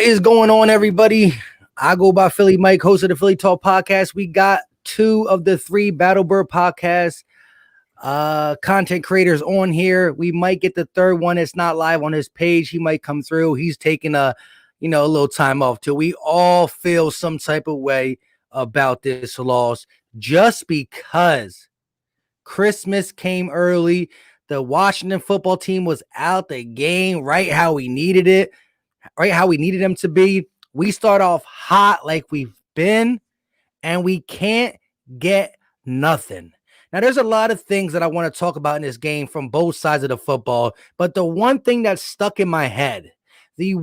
is going on, everybody? I go by Philly Mike, host of the Philly Talk podcast. We got 2 of the 3 Battlebird podcast content creators on here. We might get the third one. It's not live on his page. He might come through. He's taking a little time off too. We all feel some type of way about this loss just because Christmas came early. The Washington football team was out the game right how we needed it. Right how we needed them to be. We start off hot like we've been, and we can't get nothing. Now, there's a lot of things that I want to talk about in this game from both sides of the football, but the one thing that's stuck in my head, is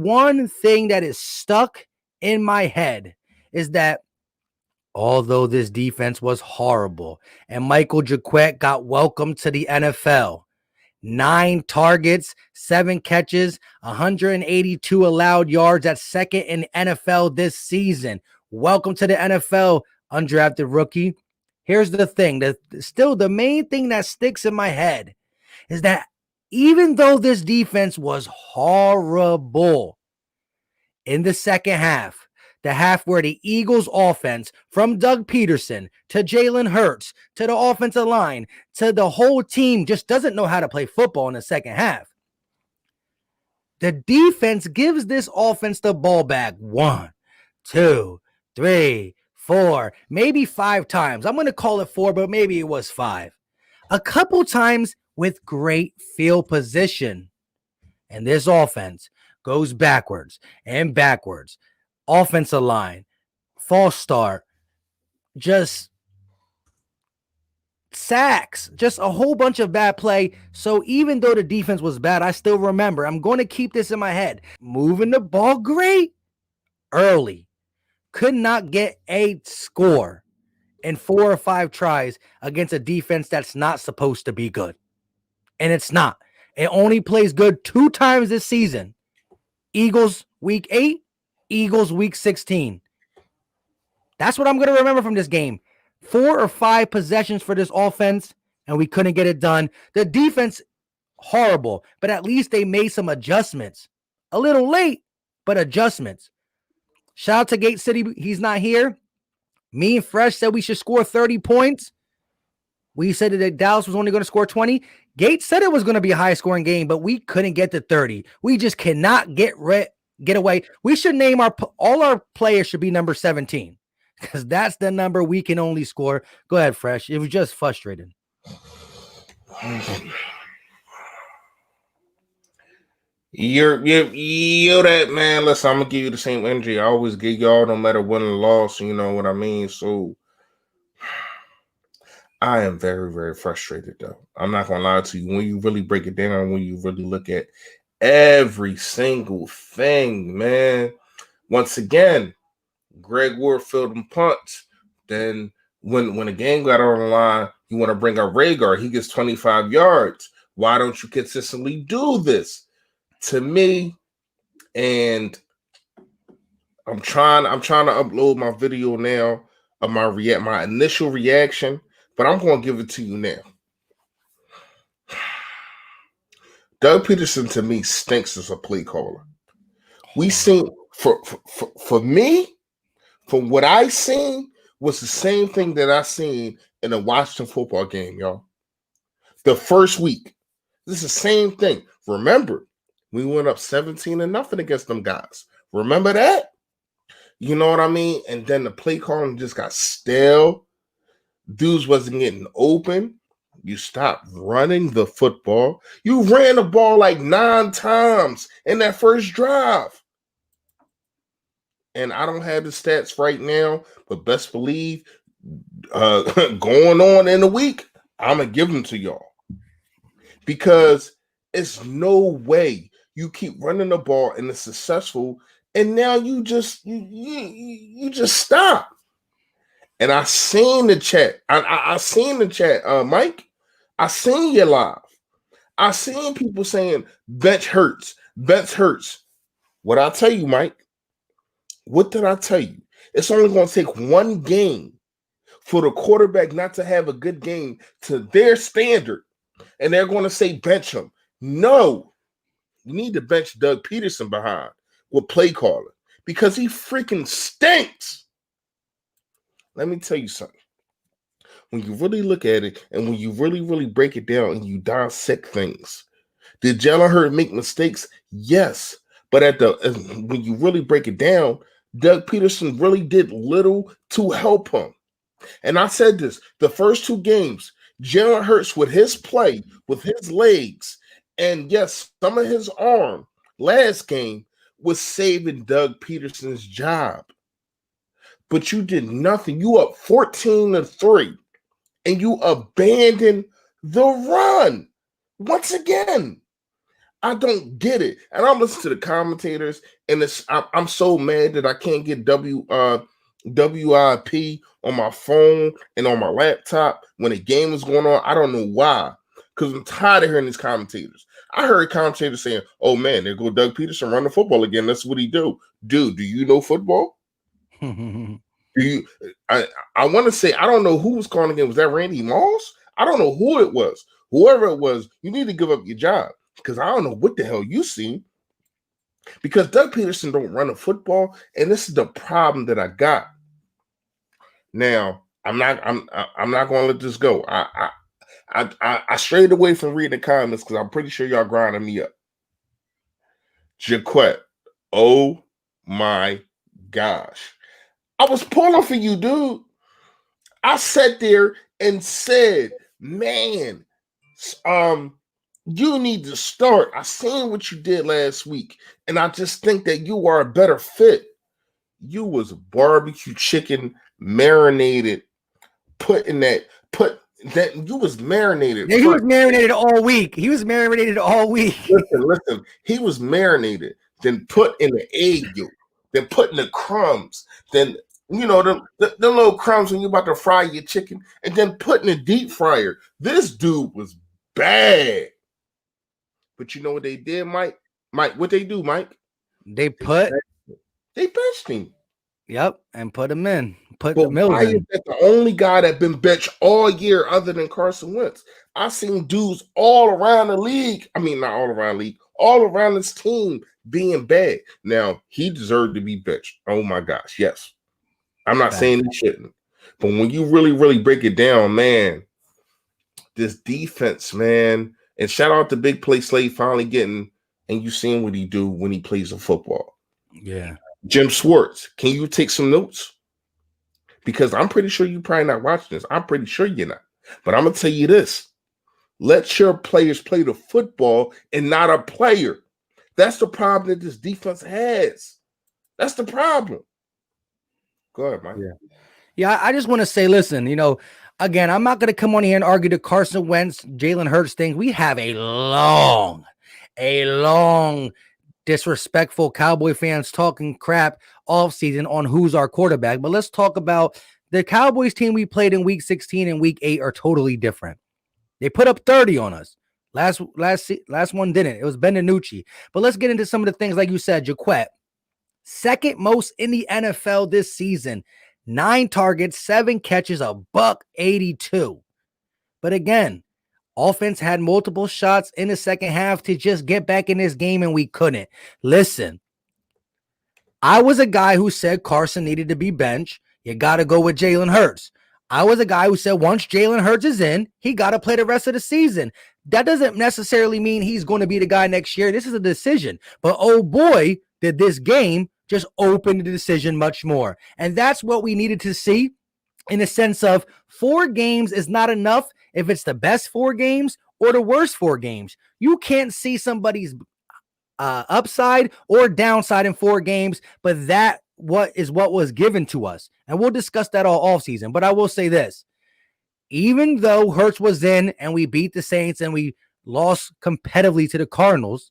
that although this defense was horrible and Michael Jaquette got welcomed to the NFL, 9 targets, 7 catches, 182 allowed yards. That's second in NFL this season. Welcome to the NFL, undrafted rookie. Here's the thing. The main thing that sticks in my head is that even though this defense was horrible in the second half, the half where the Eagles offense, from Doug Peterson to Jalen Hurts to the offensive line to the whole team, just doesn't know how to play football in the second half. The defense gives this offense the ball back 1, 2, 3, 4, maybe 5 times. I'm going to call it 4, but maybe it was 5. A couple times with great field position. And this offense goes backwards and backwards. Offensive line, false start, just sacks, just a whole bunch of bad play. So even though the defense was bad, I still remember, I'm going to keep this in my head. Moving the ball great early. Could not get a score in 4 or 5 tries against a defense that's not supposed to be good. And it's not. It only plays good 2 times this season. Eagles week 8. Eagles week 16. That's what I'm going to remember from this game. 4 or 5 possessions for this offense, and we couldn't get it done. The defense, horrible, but at least they made some adjustments. A little late, but adjustments. Shout out to Gate City. He's not here. Me and Fresh said we should score 30 points. We said that Dallas was only going to score 20. Gate said it was going to be a high-scoring game, but we couldn't get to 30. We just cannot get away. We should name all our players should be number 17 because that's the number we can only score. Go ahead, Fresh. It was just frustrating. You're that man. Listen, I'm gonna give you the same energy I always give y'all, no matter win or loss. You know what I mean? So I am very, very frustrated though. I'm not gonna lie to you. When you really break it down, when you really look at every single thing, man. Once again, Greg Ward filled them punts. Then when the game got on the line, you want to bring up Rhaegar. He gets 25 yards. Why don't you consistently do this? To me, and I'm trying to upload my video now of my initial reaction, but I'm going to give it to you now. Doug Peterson, to me, stinks as a play caller. We seen, for me, from what I seen, was the same thing that I seen in the Washington football game, y'all. The first week. This is the same thing. Remember, we went up 17-0 against them guys. Remember that? You know what I mean? And then the play calling just got stale. Dudes wasn't getting open. You stopped running the football. You ran the ball like 9 times in that first drive. And I don't have the stats right now, but best believe going on in the week, I'm going to give them to y'all. Because it's no way you keep running the ball and it's successful, and now you just stop. And I seen the chat. I seen the chat, Mike. I seen you live. I seen people saying bench hurts. What I tell you, Mike? What did I tell you? It's only going to take one game for the quarterback not to have a good game to their standard, and they're going to say bench him. No, you need to bench Doug Peterson behind with play calling, because he freaking stinks. Let me tell you something. When you really look at it and when you really, really break it down and you dissect things, did Jalen Hurts make mistakes? Yes. But when you really break it down, Doug Peterson really did little to help him. And I said this, the first 2 games, Jalen Hurts with his play, with his legs, and yes, some of his arm last game was saving Doug Peterson's job. But you did nothing. You up 14-3, and you abandoned the run. Once again, I don't get it. And I'm listening to the commentators, and I'm so mad that I can't get WIP on my phone and on my laptop when a game is going on. I don't know why, because I'm tired of hearing these commentators. I heard commentators saying, "Oh man, there go Doug Peterson run the football again. That's what he do." Dude, do you know football? I want to say I don't know who was calling again. Was that Randy Moss? I don't know who it was. Whoever it was, you need to give up your job because I don't know what the hell you seen. Because Doug Peterson don't run a football, and this is the problem that I got. Now, I'm not going to let this go. I strayed away from reading the comments because I'm pretty sure y'all grinding me up. Jaquette, oh my gosh. I was pulling for you, dude. I sat there and said, man, you need to start. I seen what you did last week, and I just think that you are a better fit. You was barbecue chicken marinated, you was marinated. Yeah, he was marinated all week. Listen, he was marinated, then put in the egg yolk, then put in the crumbs, then the little crumbs when you're about to fry your chicken, and then put in the deep fryer. This dude was bad. But you know what they did, Mike? Mike, what they do, Mike? They benched him. Yep, and put him in. Why is that the only guy that been benched all year other than Carson Wentz? I've seen dudes all around the league. I mean, not all around the league, all around this team being bad. Now, he deserved to be benched. Oh my gosh, yes. I'm not saying he shouldn't. But when you really, really break it down, man, this defense, man, and shout out to Big Play Slade finally getting, and you seeing what he do when he plays the football. Yeah. Jim Schwartz, can you take some notes? Because I'm pretty sure you're probably not watching this. I'm pretty sure you're not. But I'm going to tell you this. Let your players play the football and not a player. That's the problem that this defense has. That's the problem. Go ahead, Mike. Yeah, I just want to say, listen, again, I'm not going to come on here and argue the Carson Wentz, Jalen Hurts thing. We have a long disrespectful Cowboy fans talking crap offseason on who's our quarterback. But let's talk about the Cowboys team we played in week 16 and week 8 are totally different. They put up 30 on us. Last one didn't. It was Ben DiNucci. But let's get into some of the things like you said, Jaquette. Second most in the NFL this season. 9 targets, 7 catches, $182. But again, offense had multiple shots in the second half to just get back in this game, and we couldn't. Listen, I was a guy who said Carson needed to be benched. You got to go with Jalen Hurts. I was a guy who said once Jalen Hurts is in, he got to play the rest of the season. That doesn't necessarily mean he's going to be the guy next year. This is a decision. But oh boy, did this game just open the decision much more. And that's what we needed to see in the sense of 4 games is not enough if it's the best 4 games or the worst 4 games. You can't see somebody's upside or downside in 4 games, but that what was given to us. And we'll discuss that all offseason. But I will say this. Even though Hurts was in and we beat the Saints and we lost competitively to the Cardinals,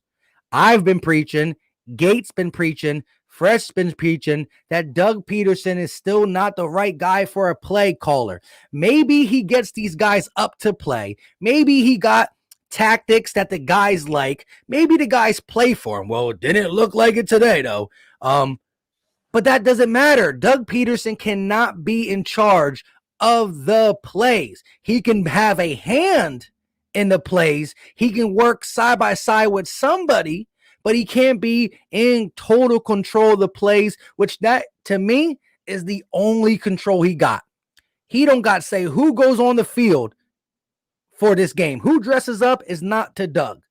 I've been preaching, Gates been preaching, Fresh been preaching that Doug Peterson is still not the right guy for a play caller. Maybe he gets these guys up to play. Maybe he got tactics that the guys like. Maybe the guys play for him. Well, it didn't look like it today, though. But that doesn't matter. Doug Peterson cannot be in charge of the plays. He can have a hand in the plays. He can work side by side with somebody, but he can't be in total control of the plays, which that to me is the only control he got. He don't got to say who goes on the field for this game. Who dresses up is not to Doug.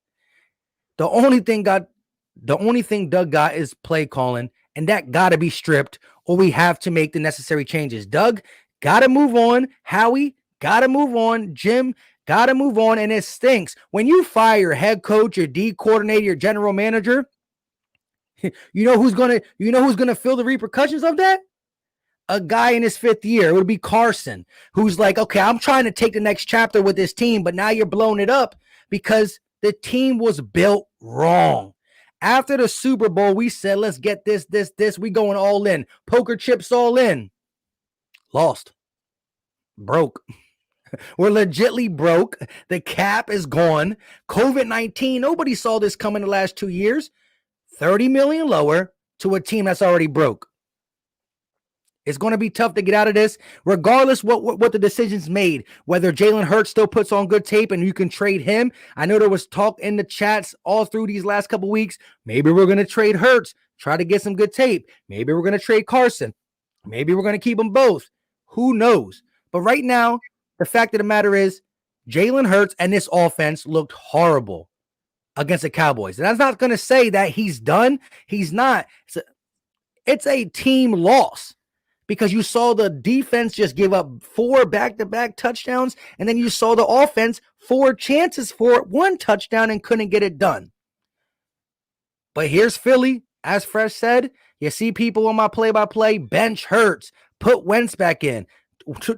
The only thing Doug got is play calling, and that got to be stripped, or we have to make the necessary changes. Doug got to move on. Howie got to move on. Jim got to move on, and it stinks. When you fire your head coach, your D coordinator, your general manager, you know who's gonna feel the repercussions of that? A guy in his 5th year. It would be Carson, who's like, okay, I'm trying to take the next chapter with this team, but now you're blowing it up because the team was built wrong. After the Super Bowl, we said, let's get this. We going all in. Poker chips all in. Lost. Broke. We're legitly broke. The cap is gone. COVID-19, nobody saw this coming the last 2 years. 30 million lower to a team that's already broke. It's going to be tough to get out of this, regardless what the decision's made. Whether Jalen Hurts still puts on good tape and you can trade him. I know there was talk in the chats all through these last couple weeks. Maybe we're going to trade Hurts, try to get some good tape. Maybe we're going to trade Carson. Maybe we're going to keep them both. Who knows? But right now, the fact of the matter is, Jalen Hurts and this offense looked horrible against the Cowboys. And that's not going to say that he's done. He's not. It's a team loss. Because you saw the defense just give up 4 back-to-back touchdowns, and then you saw the offense 4 chances for 1 touchdown and couldn't get it done. But here's Philly, as Fresh said, you see people on my play-by-play, bench Hurts, put Wentz back in.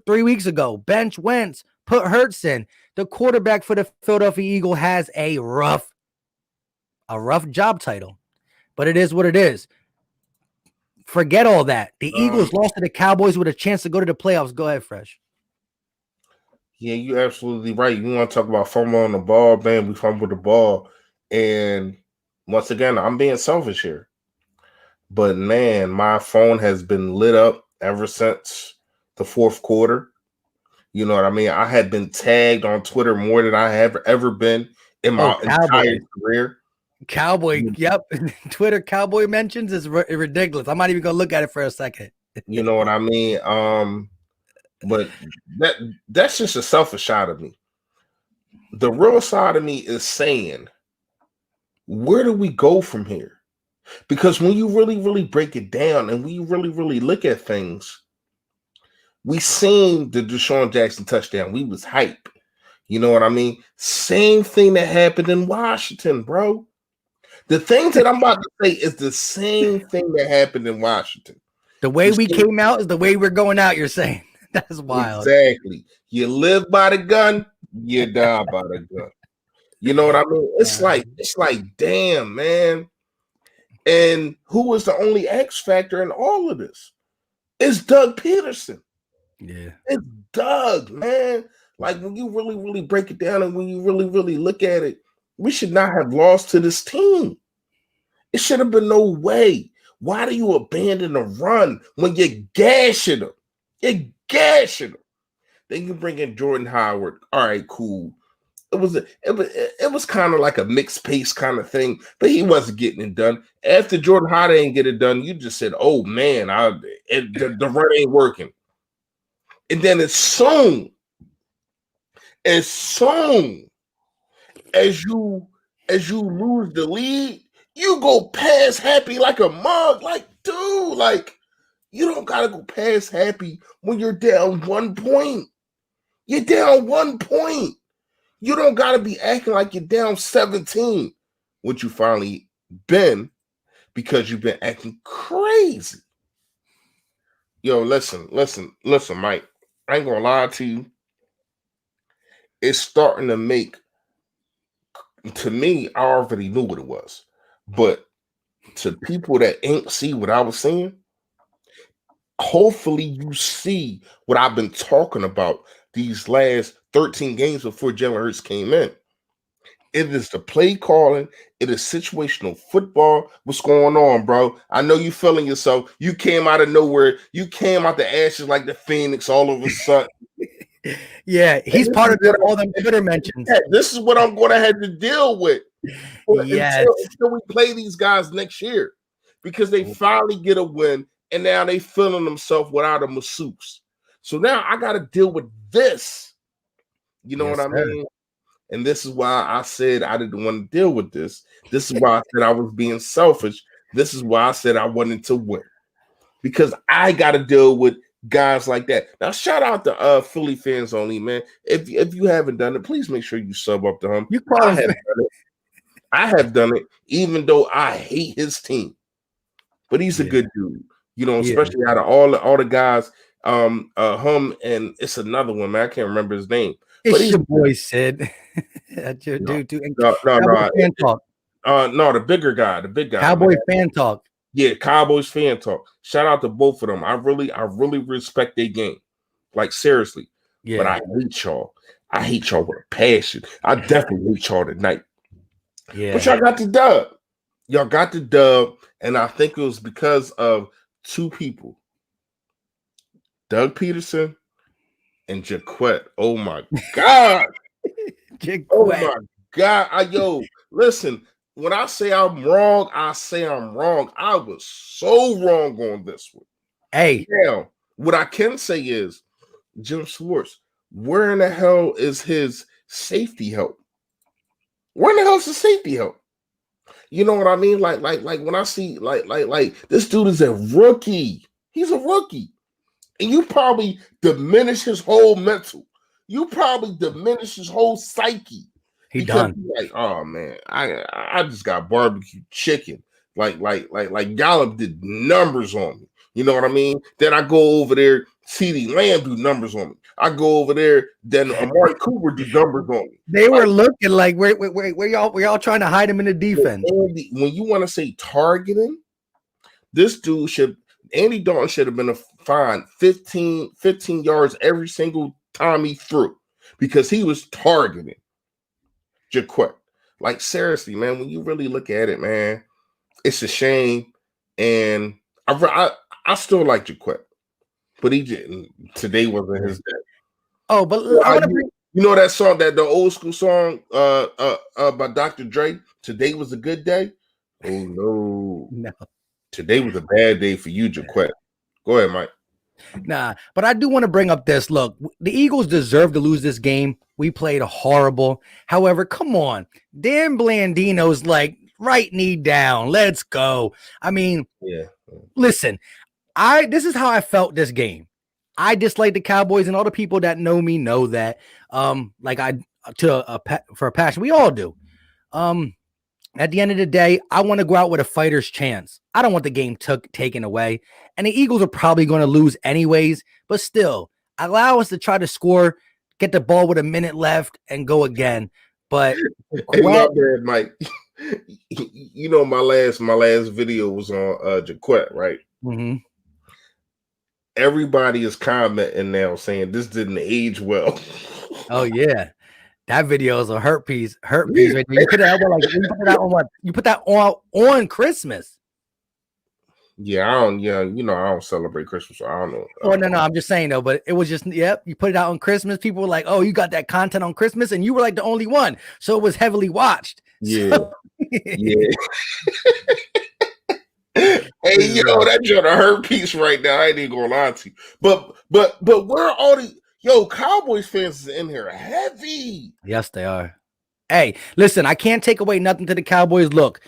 3 weeks ago, bench Wentz, put Hurts in. The quarterback for the Philadelphia Eagles has a rough job title, but it is what it is. Forget all that. The Eagles lost to the Cowboys with a chance to go to the playoffs. Go ahead, Fresh. Yeah, you're absolutely right. You want to talk about fumbling the ball, man? We fumbled the ball. And once again, I'm being selfish here. But, man, my phone has been lit up ever since the 4th quarter. You know what I mean? I had been tagged on Twitter more than I have ever been in my entire career. Cowboy, yep. Twitter Cowboy mentions is ridiculous. I'm not even gonna look at it for a second. You know what I mean? But that's just a selfish side of me. The real side of me is saying, where do we go from here? Because when you really, really break it down and when you really, really look at things, we seen the Deshaun Jackson touchdown. We was hype. You know what I mean? Same thing that happened in Washington, bro. The things that I'm about to say is the same thing that happened in Washington. The way we came out is the way we're going out, you're saying. That's wild. Exactly. You live by the gun, you die by the gun. You know what I mean? It's like, damn, man. And who was the only X factor in all of this? It's Doug Peterson. Yeah. It's Doug, man. Like, when you really, really break it down and when you really, really look at it, we should not have lost to this team. It should have been no way. Why do you abandon a run when you're gashing them? You're gashing them. Then you bring in Jordan Howard. All right, cool. It was kind of like a mixed pace kind of thing, but he wasn't getting it done. After Jordan Howard ain't get it done, you just said, "Oh man, the run ain't working." And then as soon as you lose the lead, you go past happy like a mug. Like, dude, like, you don't gotta go past happy when you're down 1 point. You're down 1 point. You don't gotta be acting like you're down 17, which you finally been because you've been acting crazy. Yo, listen, Mike. I ain't gonna lie to you. It's starting to make, to me, I already knew what it was. But to people that ain't see what I was saying, hopefully you see what I've been talking about these last 13 games before Jalen Hurts came in. It is the play calling. It is situational football. What's going on, bro? I know you feeling yourself. You came out of nowhere. You came out the ashes like the Phoenix all of a sudden. Yeah, he's part of all them Twitter mentions. Yeah, this is what I'm going to have to deal with Yes. until we play these guys next year, because they finally get a win and now they feeling themselves without a masseuse. So now I got to deal with this. You know Yes, what I sir. mean? And this is why I said I didn't want to deal with this. This is why I said I was being selfish. This is why I said I wanted to win, because I got to deal with guys like that. Now, shout out to Philly fans only, man. If you haven't done it, please make sure you sub up to him. You call him. I have done it, even though I hate his team. But he's a good dude, you know, especially out of all the guys. Him and it's another one, man. I can't remember his name. It's but your boy Sid. That's your dude too. No, fan talk. No, the big guy. Cowboy fan talk. Yeah, Cowboys fan talk. Shout out to both of them. I really respect their game. Like, seriously. Yeah. But I hate y'all. I hate y'all with a passion. I definitely hate y'all tonight. Yeah. But y'all got the dub. Y'all got the dub, and I think it was because of two people. Doug Peterson and Jaquette. Oh my God. Oh my God. Yo, listen. When I say I'm wrong, I say I'm wrong. I was so wrong on this one. Hey. Now, what I can say is, Jim Schwartz, where in the hell is his safety help? Where in the hell is the safety help? You know what I mean? Like when I see like this dude is a rookie. He's a rookie. And you probably diminish his whole mental. You probably diminish his whole psyche. He done. Like, oh man, I just got barbecue chicken. Like Gallup did numbers on me. You know what I mean? Then I go over there, CeeDee Lamb do numbers on me. I go over there, then Amari Cooper do numbers on me. They were looking like where y'all trying to hide him in the defense. When you want to say targeting, this dude Andy Dalton should have been fined 15 yards every single time he threw, because he was targeting Jaquette. Like, seriously, man, when you really look at it, man, it's a shame. And I still like Jaquette, but he didn't. Today wasn't his day. Oh, but I want to bring. You know that song, that the old school song by Dr. Dre, Today Was a Good Day? Oh no. Today was a bad day for you, Jaquette. Go ahead, Mike. Nah, but I do want to bring up this. Look, the Eagles deserve to lose this game. We played horrible. However, come on. Dan Blandino's like, right knee down. Let's go. I mean, listen, this is how I felt this game. I dislike the Cowboys, and all the people that know me know that. For a passion, we all do. At the end of the day, I want to go out with a fighter's chance. I don't want the game taken away. And the Eagles are probably going to lose anyways, but still, allow us to try to score, get the ball with a minute left, and go again. But hey, my bad, Mike. You know, my last video was on Jaquette, right? Mm-hmm. Everybody is commenting now saying this didn't age well. Oh yeah. That video is a hurt piece right there. You put that on Christmas. Yeah, I don't celebrate Christmas, so I don't know. Oh, no, I'm just saying though, but it was just, you put it out on Christmas. People were like, oh, you got that content on Christmas, and you were like the only one. So it was heavily watched. Yeah. So. Yeah. Hey, yo, that joint a hurt piece right now. I ain't even gonna lie to you. But where are all the Cowboys fans is in here heavy? Yes, they are. Hey, listen, I can't take away nothing to the Cowboys. Look,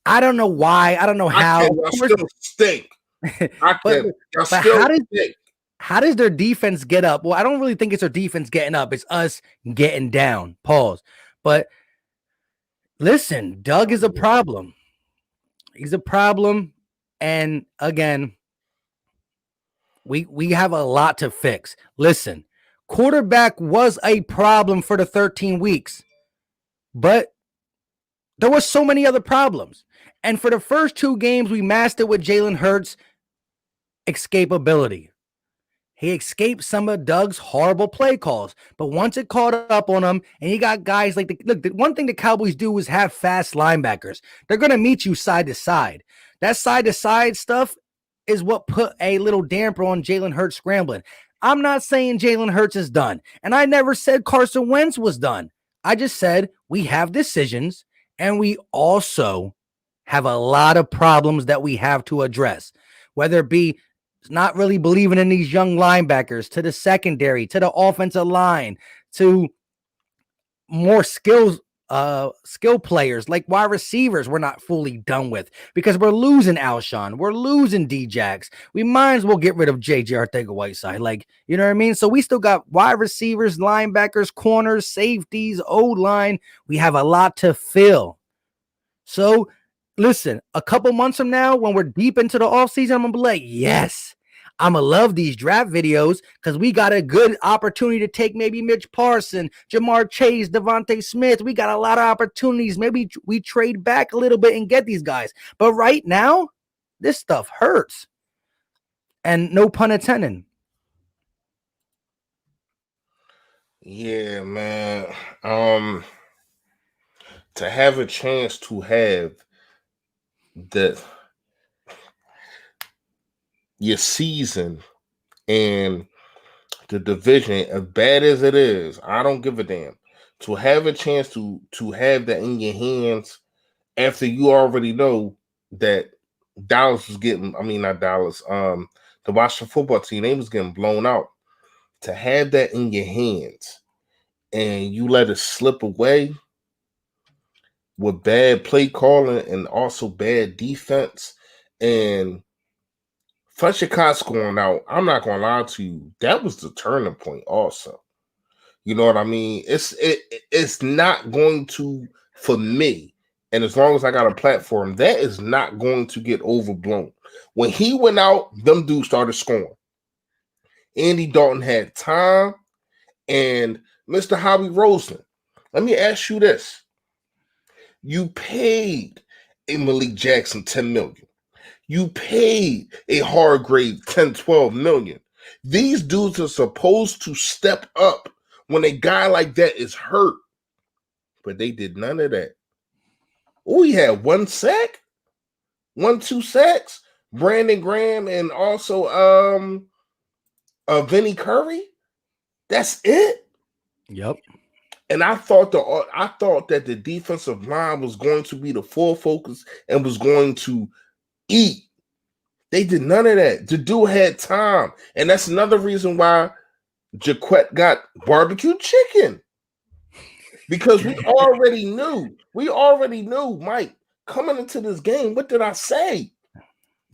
I don't know why. I don't know how. I still stink. How does their defense get up? Well, I don't really think it's their defense getting up. It's us getting down. Pause. But listen, Doug is a problem. He's a problem. And again, we have a lot to fix. Listen, quarterback was a problem for the 13 weeks, but there were so many other problems. And for the first 2 games, we mastered with Jalen Hurts' escapability. He escaped some of Doug's horrible play calls, but once it caught up on him, and you got guys like the one thing the Cowboys do is have fast linebackers. They're going to meet you side to side. That side to side stuff is what put a little damper on Jalen Hurts scrambling. I'm not saying Jalen Hurts is done, and I never said Carson Wentz was done. I just said we have decisions, And we also have a lot of problems that we have to address, whether it be not really believing in these young linebackers, to the secondary, to the offensive line, to more skill players like wide receivers we're not fully done with because we're losing Alshon, we're losing D-Jax. We might as well get rid of JJ Arcega-Whiteside. Like, you know what I mean? So we still got wide receivers, linebackers, corners, safeties, O-line. We have a lot to fill. So listen, a couple months from now, when we're deep into the offseason, I'm gonna be like, yes, I'm gonna love these draft videos because we got a good opportunity to take maybe Mitch Parson, Jamar Chase, Devontae Smith. We got a lot of opportunities. Maybe we trade back a little bit and get these guys. But right now, this stuff hurts. And no pun intended. Yeah, man. To have a chance to have your season and the division, as bad as it is, I don't give a damn. To have a chance to have that in your hands after you already know that Dallas was getting, I mean not Dallas, the Washington football team, they was getting blown out. To have that in your hands and you let it slip away with bad play calling and also bad defense and Fletcher Cox going out, I'm not gonna lie to you, that was the turning point also. You know what I mean? It's not going to, for me, and as long as I got a platform, that is not going to get overblown. When he went out, them dudes started scoring. Andy Dalton had time, and Mr. Howie Roseman, let me ask you this. You paid a Malik Jackson $10 million. You paid a Hargrave 10, 12 million. These dudes are supposed to step up when a guy like that is hurt. But they did none of that. Oh, he had 1 sack, 2 sacks. Brandon Graham and also Vinny Curry. That's it. Yep. And I thought that the defensive line was going to be the full focus and was going to eat. They did none of that. The dude had time. And that's another reason why Jaquette got barbecue chicken. Because we already knew, Mike, coming into this game, what did I say?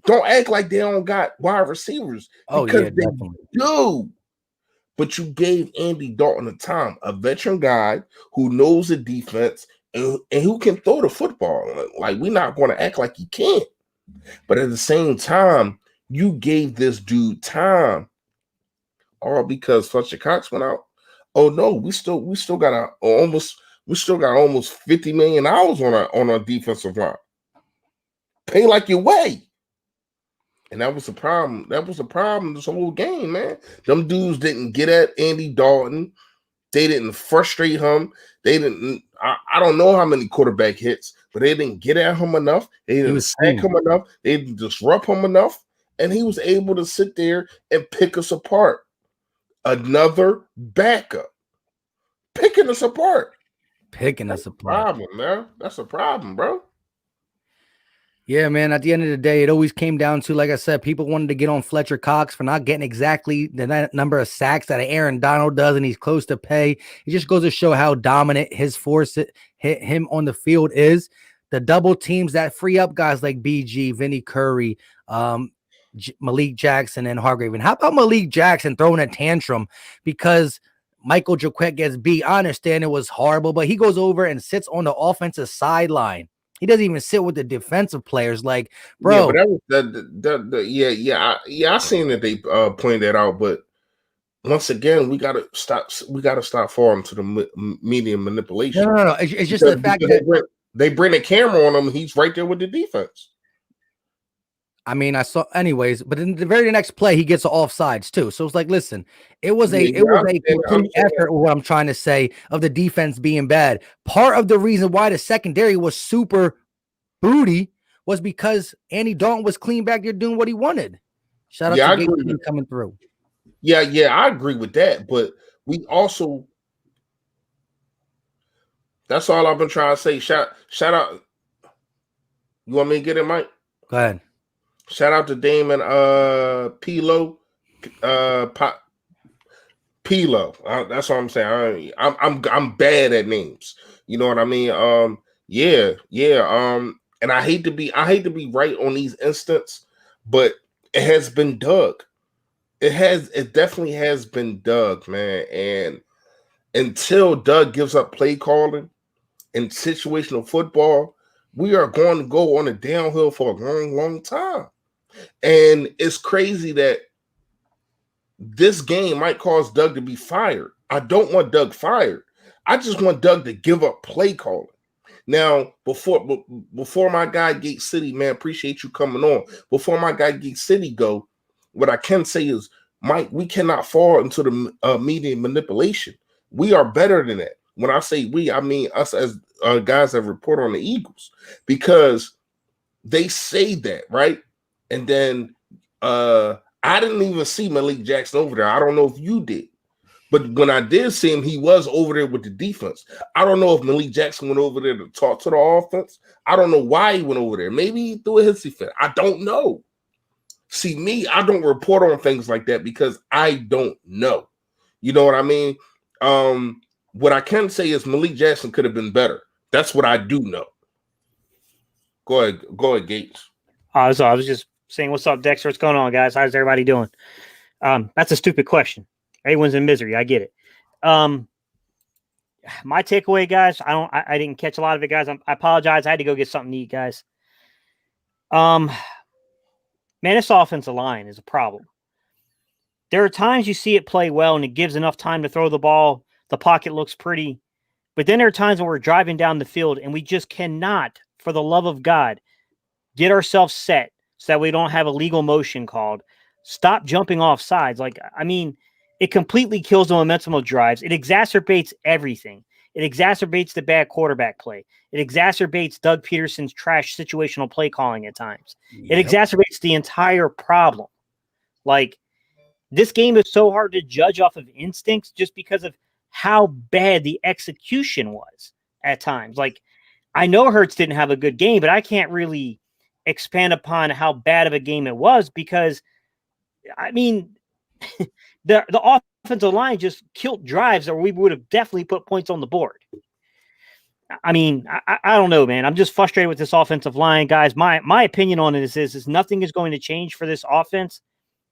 Don't act like they don't got wide receivers. Because yeah, definitely. They do. But you gave Andy Dalton a time, a veteran guy who knows the defense and who can throw the football. Like, we're not going to act like he can't. But at the same time, you gave this dude time, all because Fletcher Cox went out. Oh no, we still got almost $50 million on our defensive line. Pay like your way. And that was the problem. That was the problem this whole game, man. Them dudes didn't get at Andy Dalton. They didn't frustrate him. They didn't. I don't know how many quarterback hits, but they didn't get at him enough. They didn't sack him enough. They didn't disrupt him enough. And he was able to sit there and pick us apart. Another backup. Picking us apart. That's apart. Problem, man. That's a problem, bro. Yeah, man. At the end of the day, it always came down to, like I said, people wanted to get on Fletcher Cox for not getting exactly the number of sacks that Aaron Donald does, and he's close to pay. It just goes to show how dominant his force hit him on the field is. The double teams that free up guys like BG, Vinny Curry, Malik Jackson, and Hargrave. And how about Malik Jackson throwing a tantrum because Michael Jaquette gets beat? I understand it was horrible, but he goes over and sits on the offensive sideline. He doesn't even sit with the defensive players. Like, bro. Yeah, but that was I seen that they pointed that out, but once again, we gotta stop falling to the media manipulation. No. It's just the fact that they bring a camera on him. He's right there with the defense. I mean, I saw anyways, but in the very next play, he gets offsides too. So it's like, listen, it was a complete effort. What I'm trying to say of the defense being bad. Part of the reason why the secondary was super booty was because Andy Dalton was clean back there doing what he wanted. Shout out to Gabe coming through. Yeah, I agree with that. But we also That's all I've been trying to say. Shout out. You want me to get it, Mike? Go ahead. Shout out to Damon Pilo. Pilo. That's what I'm saying. I'm bad at names. You know what I mean? Yeah. And I hate to be right on these instances, but it has been dug. It definitely has been dug, man. And until Doug gives up play calling in situational football, we are going to go on a downhill for a long, long time. And it's crazy that this game might cause Doug to be fired. I don't want Doug fired. I just want Doug to give up play calling. Now, before my guy Gate City, man, appreciate you coming on. Before my guy Gate City go, what I can say is, Mike, we cannot fall into the media manipulation. We are better than that. When I say we, I mean us as guys that report on the Eagles, because they say that, right? And then I didn't even see Malik Jackson over there. I don't know if you did. But when I did see him, he was over there with the defense. I don't know if Malik Jackson went over there to talk to the offense. I don't know why he went over there. Maybe he threw a hissy fit. I don't know. See, me, I don't report on things like that because I don't know. You know what I mean? What I can say is Malik Jackson could have been better. That's what I do know. Go ahead, Gates. I was just saying, what's up, Dexter? What's going on, guys? How's everybody doing? That's a stupid question. Everyone's in misery. I get it. My takeaway, guys, I didn't catch a lot of it, guys. I apologize. I had to go get something to eat, guys. Man, this offensive line is a problem. There are times you see it play well and it gives enough time to throw the ball. The pocket looks pretty. But then there are times when we're driving down the field and we just cannot, for the love of God, get ourselves set so that we don't have a legal motion called. Stop jumping off sides. It completely kills the momentum of drives. It exacerbates everything. It exacerbates the bad quarterback play. It exacerbates Doug Peterson's trash situational play calling at times. Yep. It exacerbates the entire problem. This game is so hard to judge off of instincts just because of how bad the execution was at times. I know Hurts didn't have a good game, but I can't really expand upon how bad of a game it was because, the offensive line just killed drives or we would have definitely put points on the board. I don't know, man. I'm just frustrated with this offensive line, guys. My opinion on it is nothing is going to change for this offense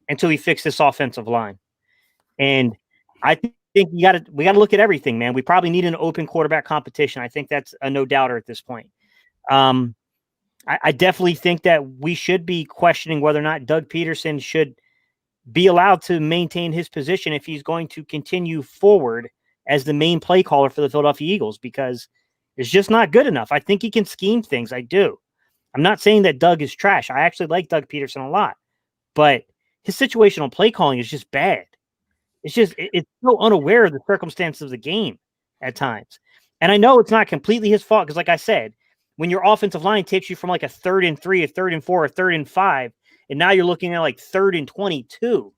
until we fix this offensive line. And I think we got to look at everything, man. We probably need an open quarterback competition. I think that's a no doubter at this point. I definitely think that we should be questioning whether or not Doug Peterson should be allowed to maintain his position if he's going to continue forward as the main play caller for the Philadelphia Eagles, because it's just not good enough. I think he can scheme things. I do. I'm not saying that Doug is trash. I actually like Doug Peterson a lot, but his situational play calling is just bad. It's so unaware of the circumstances of the game at times. And I know it's not completely his fault because, like I said, when your offensive line takes you from a 3rd and 3, a 3rd and 4, a 3rd and 5, and now you're looking at 3rd and 22.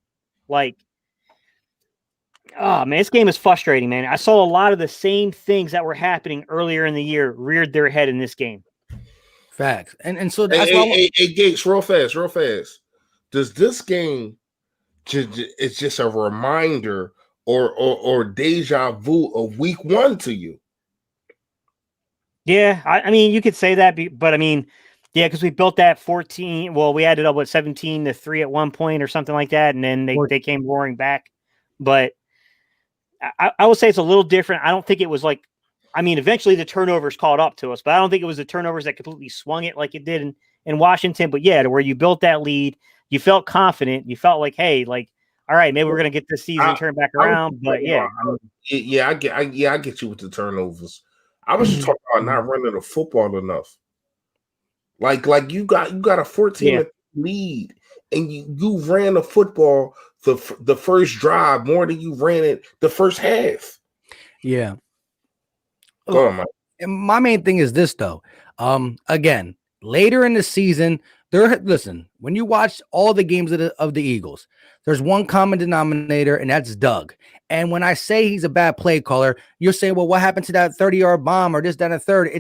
Oh, man, this game is frustrating, man. I saw a lot of the same things that were happening earlier in the year reared their head in this game. Facts. And so that's hey, Gates, real fast. Does this game it's just a reminder or deja vu of week 1 to you? Yeah, you could say that, but yeah, because we built that 14. Well, we added up 17-3 at one point or something like that, and then they came roaring back. But I will say it's a little different. I don't think it was eventually the turnovers caught up to us, but I don't think it was the turnovers that completely swung it like it did in Washington. But yeah, to where you built that lead, you felt confident. You felt all right, maybe we're gonna get this season turned back around. But yeah, I get you with the turnovers. I was just talking about not running the football enough. You got a 14 lead, and you ran the football the first drive more than you ran it the first half. Yeah. Go on, Mike. My main thing is this, though. Again, later in the season, Listen, when you watch all the games of the Eagles, there's one common denominator, and that's Doug. And when I say he's a bad play caller, you'll say, well, what happened to that 30-yard bomb or this, that, and a third?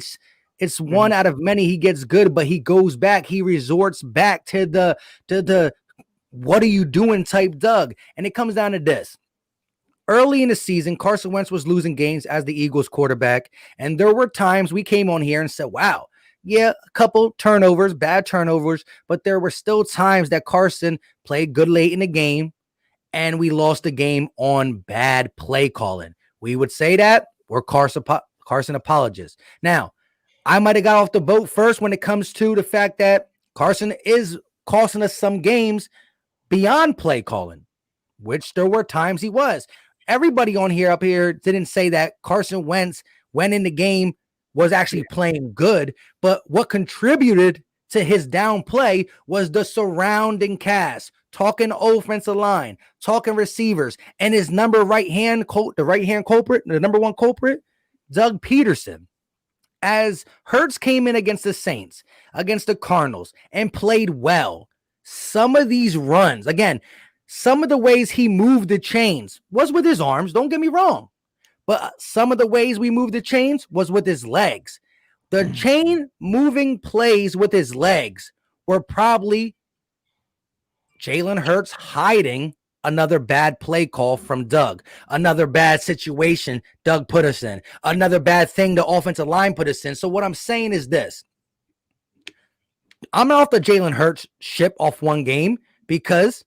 It's one out of many. He gets good, but he goes back. He resorts back to the what are you doing type Doug. And it comes down to this. Early in the season, Carson Wentz was losing games as the Eagles quarterback. And there were times we came on here and said, wow, yeah, a couple turnovers, bad turnovers, but there were still times that Carson played good late in the game and we lost the game on bad play calling. We would say that we're Carson apologists. Now, I might have got off the boat first when it comes to the fact that Carson is costing us some games beyond play calling, which there were times he was. Everybody on here up here didn't say that Carson Wentz went in the game was actually playing good, but what contributed to his down play was the surrounding cast, talking offensive line, talking receivers, and his the right hand culprit, the number one culprit, Doug Peterson. As Hurts came in against the Saints, against the Cardinals, and played well, some of these runs, again, some of the ways he moved the chains was with his arms, don't get me wrong. But some of the ways we moved the chains was with his legs. The chain moving plays with his legs were probably Jalen Hurts hiding another bad play call from Doug, another bad situation Doug put us in, another bad thing the offensive line put us in. So what I'm saying is this. I'm off the Jalen Hurts ship off one game because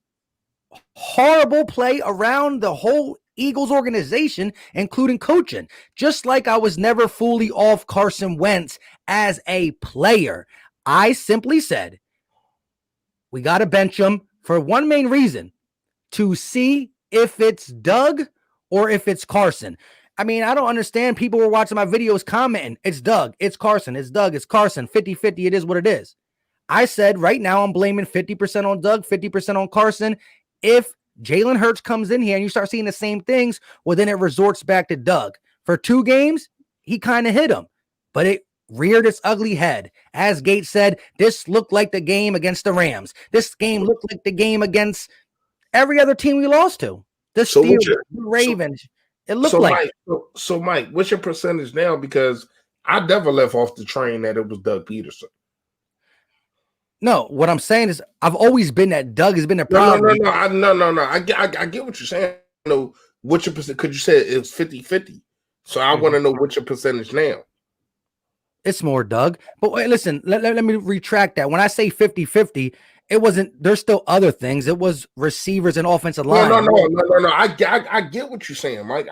horrible play around the whole Eagles organization, including coaching. Just like I was never fully off Carson Wentz as a player. I simply said, we got to bench him for one main reason, to see if it's Doug or if it's Carson. I mean, I don't understand. People were watching my videos commenting, it's Doug, it's Carson, it's Doug, it's Carson, 50-50, it is what it is. I said right now I'm blaming 50% on Doug, 50% on Carson. If Jalen Hurts comes in here and you start seeing the same things, well, then it resorts back to Doug. For 2 games, he kind of hit him, but it reared its ugly head. As Gates said, this looked like the game against the Rams. This game looked like the game against every other team we lost to. The Steelers, the Ravens. It looked like. So, Mike, what's your percentage now? Because I never left off the train that it was Doug Peterson. No, what I'm saying is I've always been that Doug has been a problem. No. I get what you're saying. I know what your percent, because you said it was 50-50. So I want to know what your percentage now. It's more Doug. But wait, listen, let me retract that. When I say 50-50, it wasn't, there's still other things. It was receivers and offensive line. No. I get what you're saying, Mike.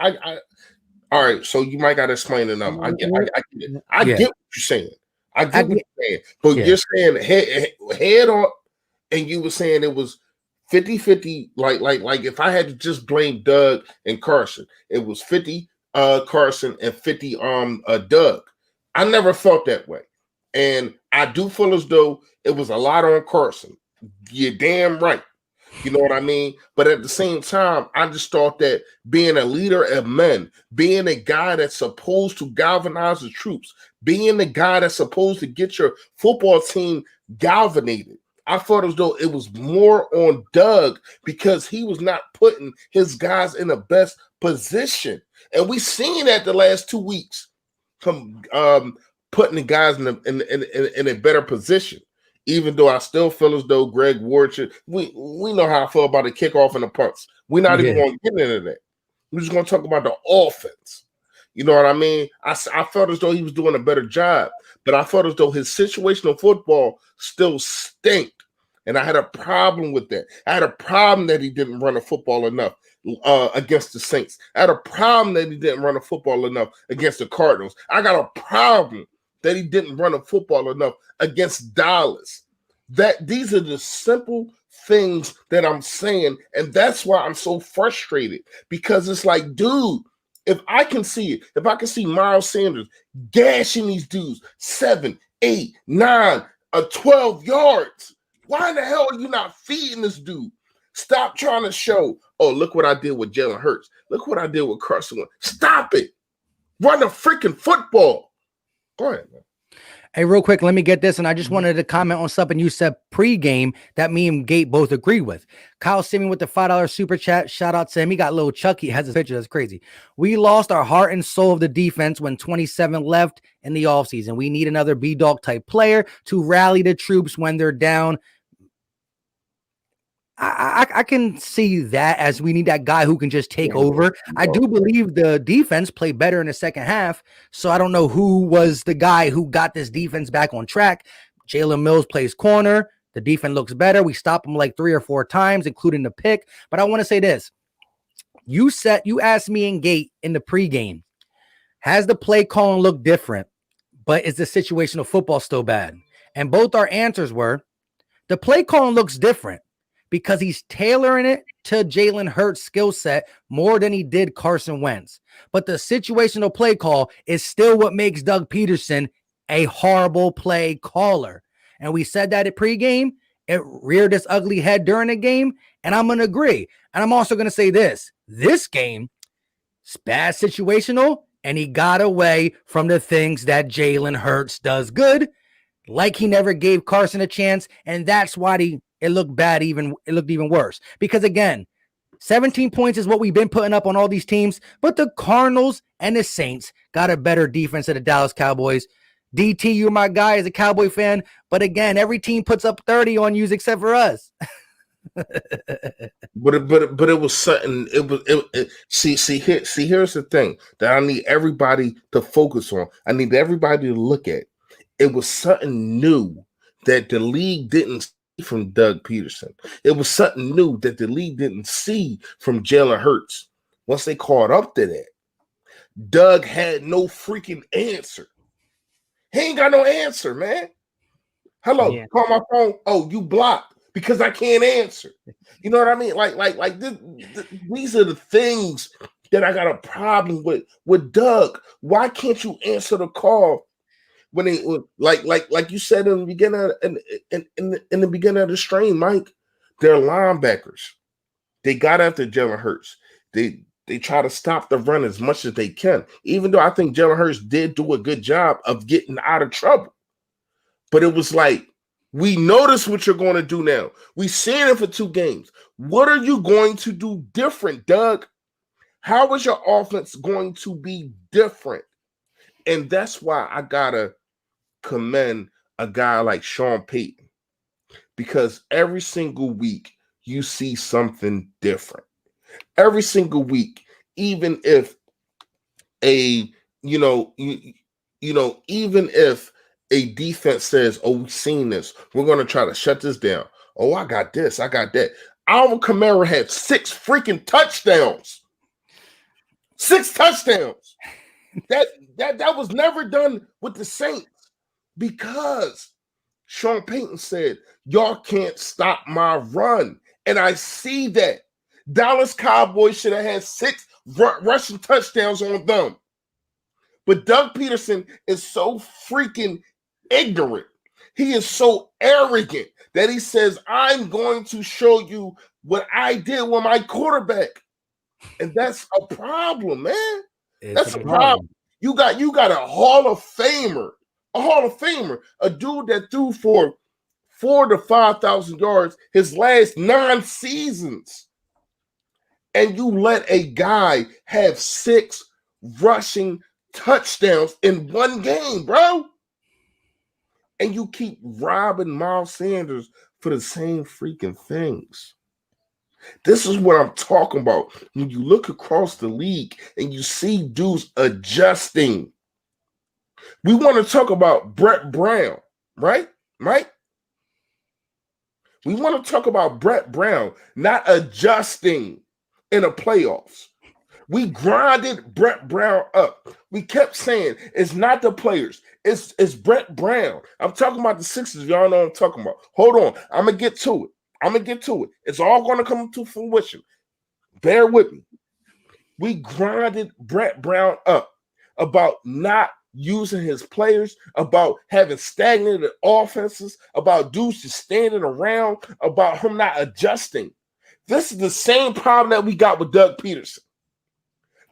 All right, so you might got to explain the number. I get it. I get what you're saying. I get what you're saying. But you're saying head on, and you were saying it was 50-50, like if I had to just blame Doug and Carson, it was 50 Carson and 50 Doug. I never felt that way. And I do feel as though it was a lot on Carson. You're damn right. You know what I mean? But at the same time, I just thought that being a leader of men, being a guy that's supposed to galvanize the troops, being the guy that's supposed to get your football team galvanized, I felt as though it was more on Doug because he was not putting his guys in the best position. And we've seen that the last 2 weeks, from putting the guys in a better position. Even though I still feel as though Greg Ward should, we know how I feel about the kickoff and the punts. We're not even going to get into that. We're just going to talk about the offense. You know what I mean? I felt as though he was doing a better job, but I felt as though his situational football still stinked. And I had a problem with that. I had a problem that he didn't run the football enough against the Saints. I had a problem that he didn't run the football enough against the Cardinals. I got a problem that he didn't run the football enough against Dallas. That these are the simple things that I'm saying, and that's why I'm so frustrated, because it's like, dude, if I can see it, if I can see Miles Sanders gashing these dudes 7, 8, 9, 12 yards, why in the hell are you not feeding this dude? Stop trying to show, oh, look what I did with Jalen Hurts. Look what I did with Carson Wentz. Stop it. Run the freaking football. Go ahead, man. Hey, real quick, let me get this. And I just wanted to comment on something you said pregame that me and Gate both agree with. Kyle Simeon with the $5 super chat. Shout out to him. He got little Chucky. Has his picture. That's crazy. We lost our heart and soul of the defense when 27 left in the offseason. We need another B-Dog type player to rally the troops when they're down. I can see that, as we need that guy who can just take over. I do believe the defense played better in the second half, so I don't know who was the guy who got this defense back on track. Jalen Mills plays corner. The defense looks better. We stopped him like 3 or 4 times, including the pick. But I want to say this. You asked me in Gate in the pregame, has the play calling look different, but is the situational football still bad? And both our answers were, the play calling looks different, because he's tailoring it to Jalen Hurts' skill set more than he did Carson Wentz. But the situational play call is still what makes Doug Peterson a horrible play caller. And we said that at pregame. It reared its ugly head during the game, and I'm going to agree. And I'm also going to say this. This game, it's bad situational, and he got away from the things that Jalen Hurts does good, like he never gave Carson a chance, and that's why it looked bad. It looked even worse, because again, 17 points is what we've been putting up on all these teams, but the Cardinals and the Saints got a better defense than the Dallas Cowboys. DT, you're my guy as a Cowboy fan, but again, every team puts up 30 on you except for us. But it was something. Here's the thing that I need everybody to focus on. I need everybody to look at. It was something new that the league didn't see from Doug Peterson. It was something new that the league didn't see from Jalen Hurts. Once they caught up to that, Doug had no freaking answer. He ain't got no answer, man. Hello, call my phone. Oh, you blocked because I can't answer. You know what I mean? Like these are the things that I got a problem with Doug. Why can't you answer the call when they like you said in the beginning in the beginning of the stream, Mike? They're linebackers. They got after Jalen Hurts. They try to stop the run as much as they can, even though I think Jalen Hurts did do a good job of getting out of trouble. But it was like, we notice what you're going to do now. We've seen it for 2 games. What are you going to do different, Doug? How is your offense going to be different? And that's why I got to commend a guy like Sean Payton, because every single week you see something different. Every single week, even if even if a defense says, "Oh, we've seen this. We're going to try to shut this down." Oh, I got this. I got that. Alvin Kamara had 6 freaking touchdowns. 6 touchdowns. That was never done with the Saints, because Sean Payton said, "Y'all can't stop my run." And I see that. Dallas Cowboys should have had 6 rushing touchdowns on them. But Doug Peterson is so freaking ignorant. He is so arrogant that he says, "I'm going to show you what I did with my quarterback." And that's a problem, man. That's a problem. You got a Hall of Famer, a dude that threw for 4,000 to 5,000 yards his last 9 seasons. And you let a guy have 6 rushing touchdowns in 1 game, bro. And you keep robbing Miles Sanders for the same freaking things. This is what I'm talking about. When you look across the league and you see dudes adjusting. We want to talk about Brett Brown, right? Right? We want to talk about Brett Brown not adjusting in the playoffs. We grinded Brett Brown up. We kept saying it's not the players, it's Brett Brown. I'm talking about the Sixers. Y'all know what I'm talking about. Hold on, I'm gonna get to it. It's all gonna come to fruition. Bear with me. We grinded Brett Brown up about not using his players, about having stagnated offenses, about dudes just standing around, about him not adjusting. This is the same problem that we got with Doug Peterson.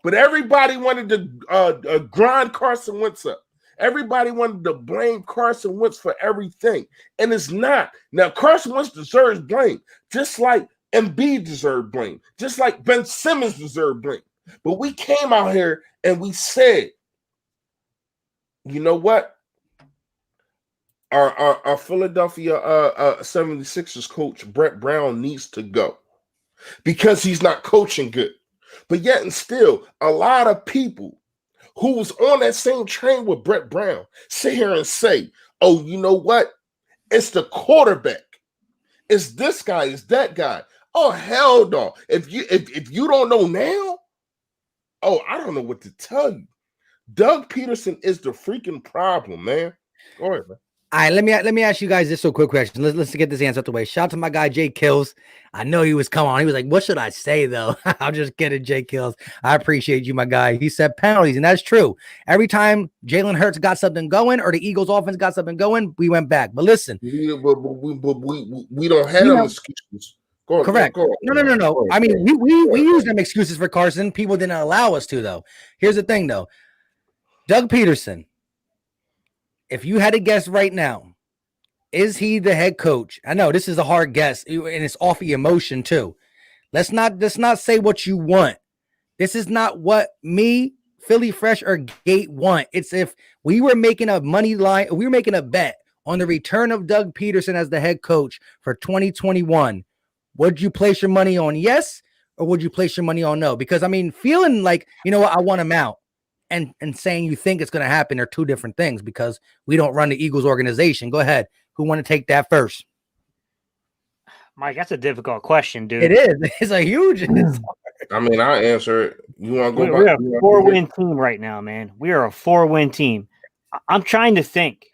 But everybody wanted to grind Carson Wentz up. Everybody wanted to blame Carson Wentz for everything, and it's not. Now, Carson Wentz deserves blame, just like Embiid deserved blame, just like Ben Simmons deserved blame. But we came out here and we said, you know what? Our Philadelphia 76ers coach, Brett Brown, needs to go because he's not coaching good. But yet and still, a lot of people who was on that same train with Brett Brown sit here and say, oh, you know what? It's the quarterback. It's this guy. It's that guy. Oh, hell no. If you don't know now, oh, I don't know what to tell you. Doug Peterson is the freaking problem, man. Go ahead, man. All right, let me ask you guys this quick question. Let's get this answer out the way. Shout out to my guy Jay Kills. I know he was coming on. He was like, "What should I say though?" I'm just kidding, Jay Kills. I appreciate you, my guy. He said penalties, and that's true. Every time Jalen Hurts got something going, or the Eagles' offense got something going, we went back. But listen, we don't have them excuses. Go on, correct. Go on. No. I mean, we use them excuses for Carson. People didn't allow us to, though. Here's the thing, though. Doug Peterson. If you had to guess right now, is he the head coach? I know this is a hard guess, and it's off of emotion too. Let's not say what you want. This is not what me, Philly Fresh, or Gate want. It's if we were making a money line, we were making a bet on the return of Doug Peterson as the head coach for 2021. Would you place your money on yes, or would you place your money on no? Because I mean, feeling like, you know what, I want him out. And saying you think it's going to happen are two different things because we don't run the Eagles organization. Go ahead. Who want to take that first? Mike, that's a difficult question, dude. It is. It's a huge. I mean, I'll answer it. You want to go We're back? a 4-win team right now, man. We are a 4-win team. I'm trying to think.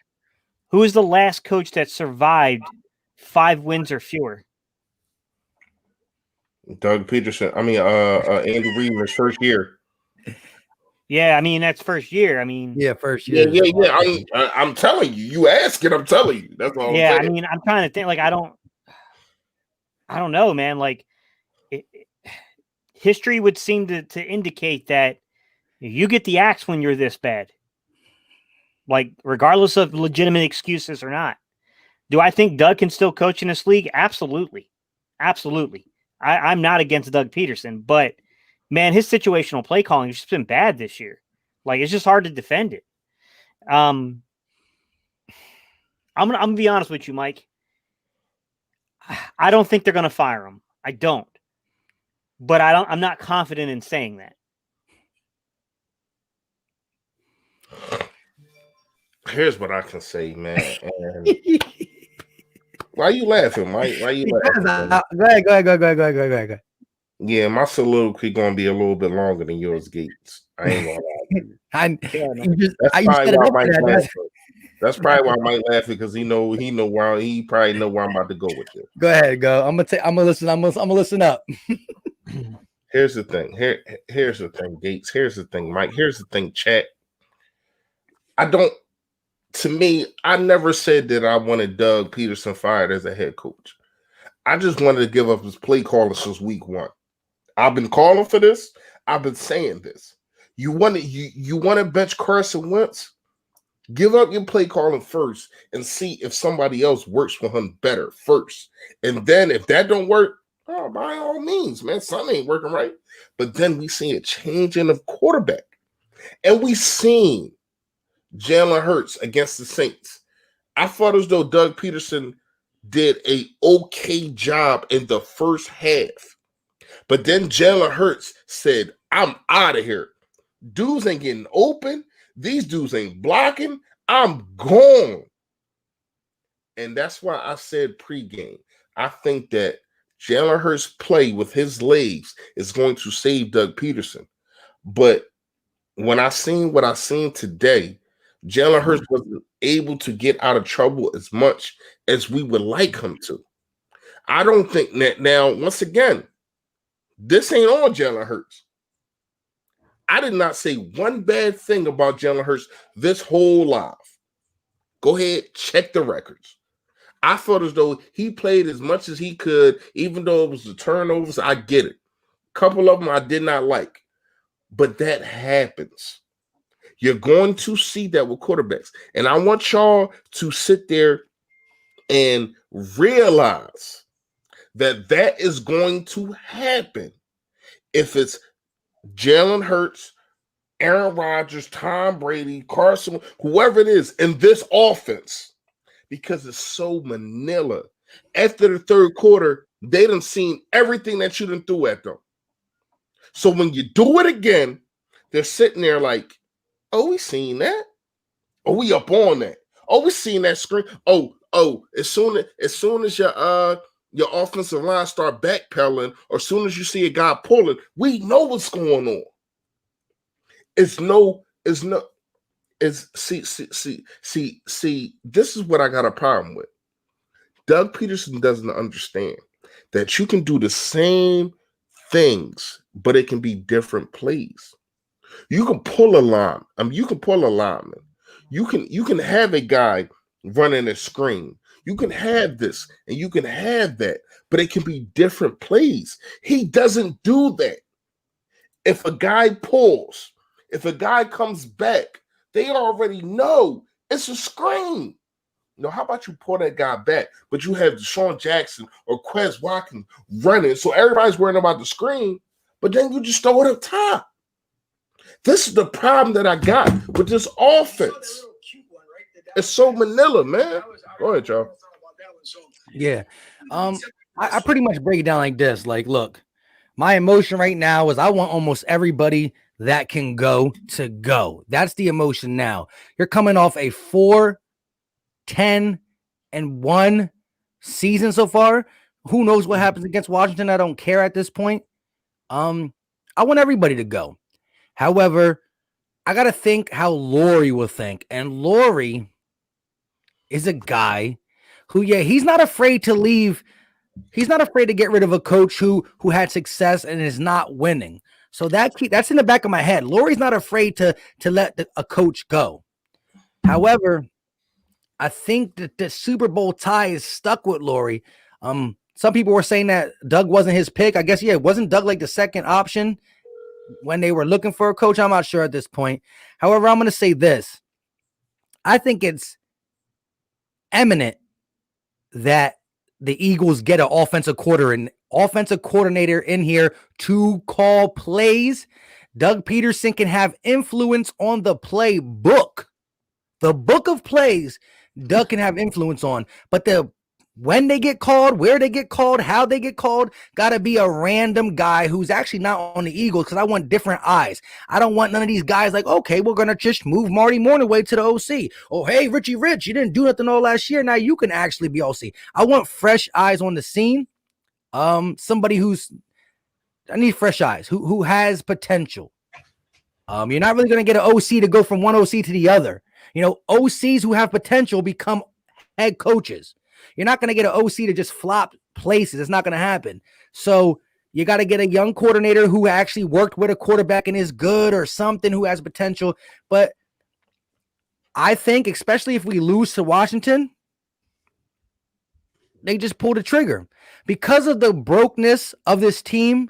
Who is the last coach that survived 5 wins or fewer? Doug Peterson. I mean, Andy Reid in his first year. Yeah, I mean, that's first year. I mean, yeah, first year. Yeah. I'm telling you. You ask it, I'm telling you. That's all. Yeah, I mean, I'm trying to think. Like, I don't know, man. Like, history would seem to indicate that you get the axe when you're this bad. Like, regardless of legitimate excuses or not. Do I think Doug can still coach in this league? Absolutely. I'm not against Doug Peterson, but man, his situational play calling has just been bad this year. Like, it's just hard to defend it. I'm gonna be honest with you, Mike. I don't think they're gonna fire him. I don't. But I'm not confident in saying that. Here's what I can say, man. And why are you laughing, Mike? Why are you laughing? Go ahead. Yeah, my soliloquy gonna be a little bit longer than yours, Gates. I ain't gonna lie. That's probably why I might laugh because he probably know where I'm about to go with this. Go ahead, go. I'm gonna listen. I'm gonna listen up. Here's the thing. Here's the thing, Gates. Here's the thing, Mike. Here's the thing, chat. To me, I never said that I wanted Doug Peterson fired as a head coach. I just wanted to give up his play calling since week 1. I've been calling for this. I've been saying this. You want to bench Carson Wentz? Give up your play calling first and see if somebody else works for him better first. And then if that don't work, oh, by all means, man, something ain't working right. But then we see a changing of quarterback. And we seen Jalen Hurts against the Saints. I thought as though Doug Peterson did a okay job in the first half. But then Jalen Hurts said, I'm out of here. Dudes ain't getting open. These dudes ain't blocking. I'm gone. And that's why I said pregame. I think that Jalen Hurts' play with his legs is going to save Doug Peterson. But when I seen what I seen today, Jalen Hurts wasn't able to get out of trouble as much as we would like him to. I don't think that now, once again, this ain't all Jalen Hurts. I did not say one bad thing about Jalen Hurts this whole live. Go ahead, check the records. I felt as though he played as much as he could, even though it was the turnovers. I get it. A couple of them I did not like, but that happens. You're going to see that with quarterbacks. And I want y'all to sit there and realize that that is going to happen if it's Jalen Hurts, Aaron Rodgers, Tom Brady, Carson, whoever it is in this offense, because it's so Manila. After the third quarter, they done seen everything that you done threw at them. So when you do it again, they're sitting there like, oh, we seen that. Oh, we up on that. Oh, we seen that screen. Oh, as soon as your offensive line start backpedaling, or as soon as you see a guy pulling, we know what's going on. See, this is what I got a problem with. Doug Peterson doesn't understand that you can do the same things, but it can be different plays. You can pull a line. You can pull a lineman. You can have a guy running a screen. You can have this and you can have that, but it can be different plays. He doesn't do that. If a guy pulls, if a guy comes back, they already know it's a screen. You know, how about you pull that guy back, but you have Deshaun Jackson or Quez Watkins running, so everybody's worrying about the screen, but then you just throw it up top. This is the problem that I got with this offense. It's so Manila, man. Go ahead, y'all. Yeah. I pretty much break it down like this. Like, look, my emotion right now is I want almost everybody that can go to go. That's the emotion now. You're coming off a 4-10-1 season so far. Who knows what happens against Washington? I don't care at this point. I want everybody to go. However, I got to think how Laurie will think. And Laurie is a guy who, he's not afraid to leave. He's not afraid to get rid of a coach who had success and is not winning. So that's in the back of my head. Laurie's not afraid to let a coach go. However, I think that the Super Bowl tie is stuck with Laurie. Some people were saying that Doug wasn't his pick. I guess, wasn't Doug like the second option when they were looking for a coach? I'm not sure at this point. However, I'm going to say this. I think it's eminent that the Eagles get an offensive coordinator in here to call plays. Doug Peterson can have influence on the playbook. The book of plays, Doug can have influence on. But when they get called, where they get called, how they get called, got to be a random guy who's actually not on the Eagles, because I want different eyes. I don't want none of these guys like, okay, we're going to just move Marty Morningway to the OC. Oh, hey, Richie Rich, you didn't do nothing all last year. Now you can actually be OC. I want fresh eyes on the scene. Somebody I need fresh eyes, who has potential. You're not really going to get an OC to go from one OC to the other. You know, OCs who have potential become head coaches. You're not going to get an OC to just flop places. It's not going to happen. So you got to get a young coordinator who actually worked with a quarterback and is good, or something, who has potential. But I think, especially if we lose to Washington, they just pull the trigger. Because of the brokenness of this team,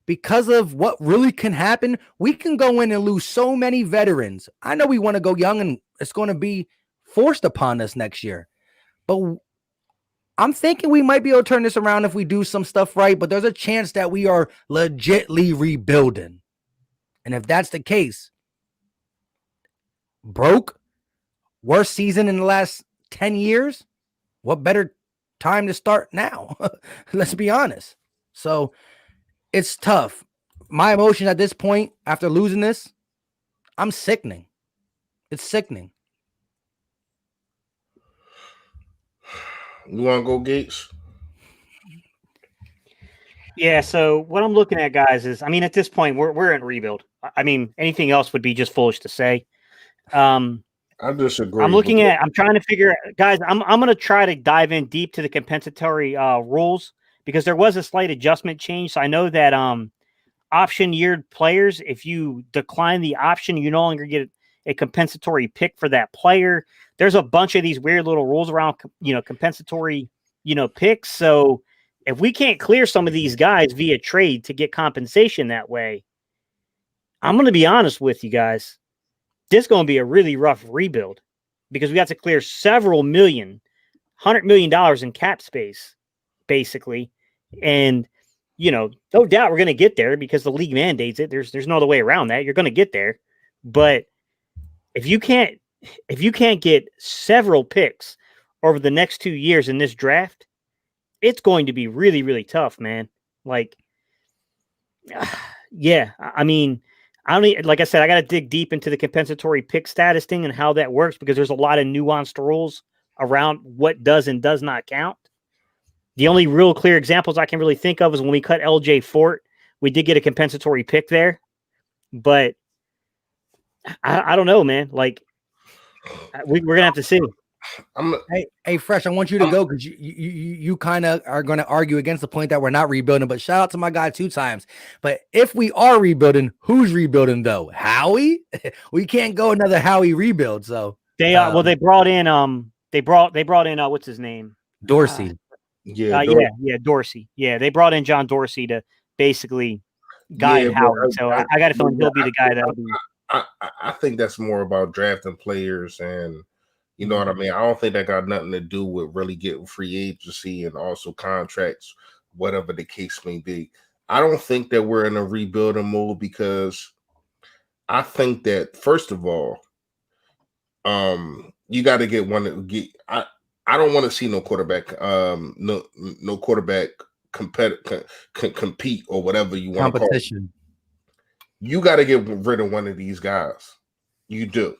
because of what really can happen, we can go in and lose so many veterans. I know we want to go young, and it's going to be forced upon us next year. But I'm thinking we might be able to turn this around if we do some stuff right, but there's a chance that we are legitly rebuilding. And if that's the case, broke, worst season in the last 10 years, what better time to start now? Let's be honest. So it's tough. My emotions at this point, after losing this, I'm sickening. It's sickening. You want to go, Gates? Yeah, so what I'm looking at, guys, is, I mean, at this point, we're in rebuild. I mean, anything else would be just foolish to say. I disagree. I'm trying to figure out, guys, I'm going to try to dive in deep to the compensatory rules, because there was a slight adjustment change. So I know that option yeared players, if you decline the option, you no longer get a compensatory pick for that player. There's a bunch of these weird little rules around, compensatory, picks. So if we can't clear some of these guys via trade to get compensation that way, I'm going to be honest with you guys. this is going to be a really rough rebuild because we have to clear several $100 million in cap space, basically. And, no doubt we're going to get there because the league mandates it. There's no other way around that. You're going to get there. But if you can't get several picks over the next 2 years in this draft, it's going to be really, really tough, man. Like, yeah, I mean, like I said, I got to dig deep into the compensatory pick status thing and how that works because there's a lot of nuanced rules around what does and does not count. The only real clear examples I can really think of is when we cut LJ Fort, we did get a compensatory pick there, but I don't know, man. Like, we're gonna have to see. Hey, Fresh, I want you to go because you kind of are going to argue against the point that we're not rebuilding. But shout out to my guy 2 times. But if we are rebuilding, who's rebuilding though? Howie? We can't go another Howie rebuild. So they they brought in what's his name? Dorsey. Dorsey. Yeah, they brought in John Dorsey to basically guide Howie. So I got a feeling he'll be the guy that'll be. I think that's more about drafting players and. You know what I mean? I don't think that got nothing to do with really getting free agency and also contracts, whatever the case may be. I don't think that we're in a rebuilding mode because I think that, first of all, you got to get one that get. I don't want to see no quarterback, no quarterback compete or whatever you want to call it. You got to get rid of one of these guys. You do.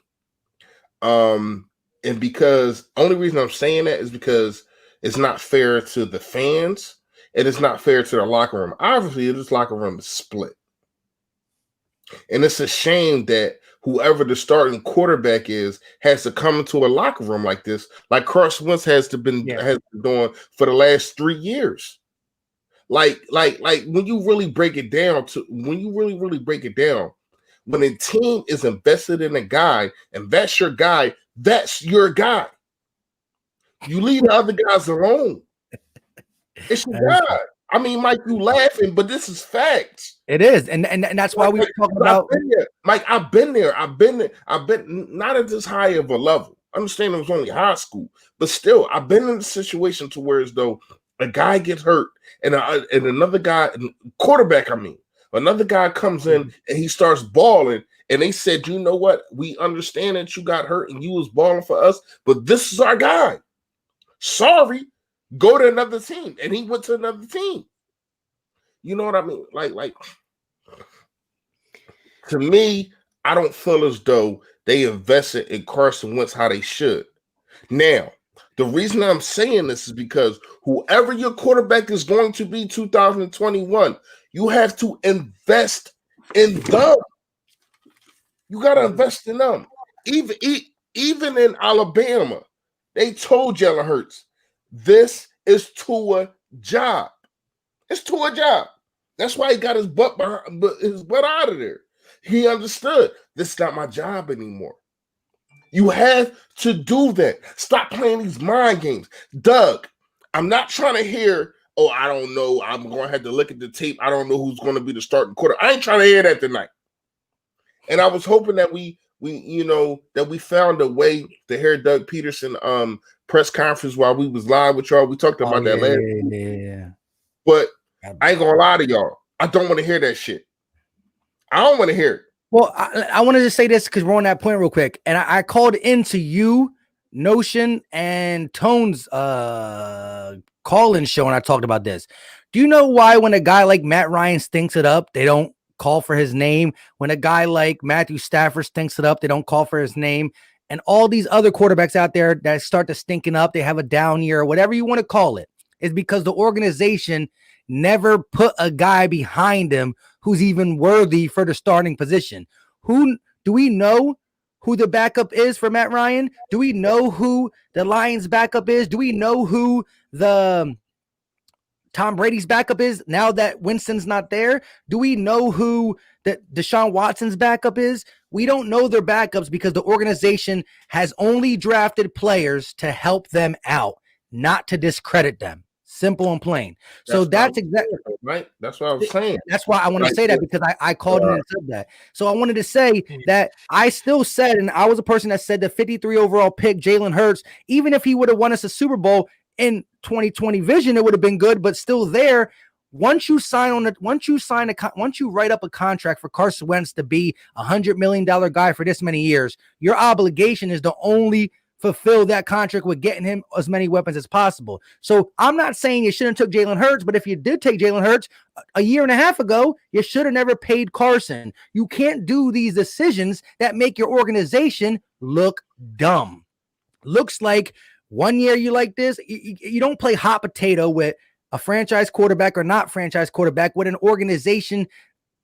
And because only reason I'm saying that is because it's not fair to the fans and it's not fair to the locker room. Obviously, this locker room is split. And it's a shame that whoever the starting quarterback is has to come into a locker room like this, like Carson Wentz has been doing for the last 3 years. Like when you really break it down, when a team is invested in a guy and that's your guy, that's your guy. You leave the other guys alone. It's your guy. I mean, Mike, you laughing, but this is facts. It is, and that's why we were talking about. Mike, I've been there. I've been not at this high of a level. I understand it was only high school, but still, I've been in a situation to where as though a guy gets hurt and another guy, quarterback, another guy comes in and he starts balling. And they said, you know what? We understand that you got hurt and you was balling for us, but this is our guy. Sorry, go to another team. And he went to another team. You know what I mean? Like to me, I don't feel as though they invested in Carson Wentz how they should. Now, the reason I'm saying this is because whoever your quarterback is going to be 2021, you have to invest in them. You got to invest in them. Even in Alabama, they told Jalen Hurts, this is Tua's job. It's Tua's job. That's why he got his butt out of there. He understood, this is not my job anymore. You have to do that. Stop playing these mind games. Doug, I'm not trying to hear, oh, I don't know. I'm going to have to look at the tape. I don't know who's going to be the starting quarter. I ain't trying to hear that tonight. And I was hoping that we found a way to hear Doug Peterson press conference while we was live with y'all. We talked about that last week. Yeah. But I ain't gonna lie to y'all. I don't want to hear that shit. I don't want to hear it. Well, I wanted to say this because we're on that point real quick. And I called into you, Notion, and Tone's call-in show, and I talked about this. Do you know why when a guy like Matt Ryan stinks it up, they don't call for his name? When a guy like Matthew Stafford stinks it up, they don't call for his name. And all these other quarterbacks out there that start to stinking up, they have a down year, or whatever you want to call it, is because the organization never put a guy behind him who's even worthy for the starting position. Who do we know who the backup is for Matt Ryan? Do we know who the Lions backup is? Do we know who the Tom Brady's backup is now that Winston's not there? Do we know who that Deshaun Watson's backup is? We don't know their backups because the organization has only drafted players to help them out, not to discredit them. Simple and plain. So that's exactly right. That's what I was saying. That's why I want to say that, because I called in and said that. So I wanted to say that I still said, and I was a person that said the 53 overall pick, Jalen Hurts, even if he would have won us a Super Bowl in 2020 vision, it would have been good, but still there. Once you write up a contract for Carson Wentz to be $100 million guy for this many years, your obligation is to only fulfill that contract with getting him as many weapons as possible. So I'm not saying you shouldn't have took Jalen Hurts, but if you did take Jalen Hurts a year and a half ago, you should have never paid Carson. You can't do these decisions that make your organization look dumb. Looks like 1 year you like this, you don't play hot potato with a franchise quarterback or not franchise quarterback with an organization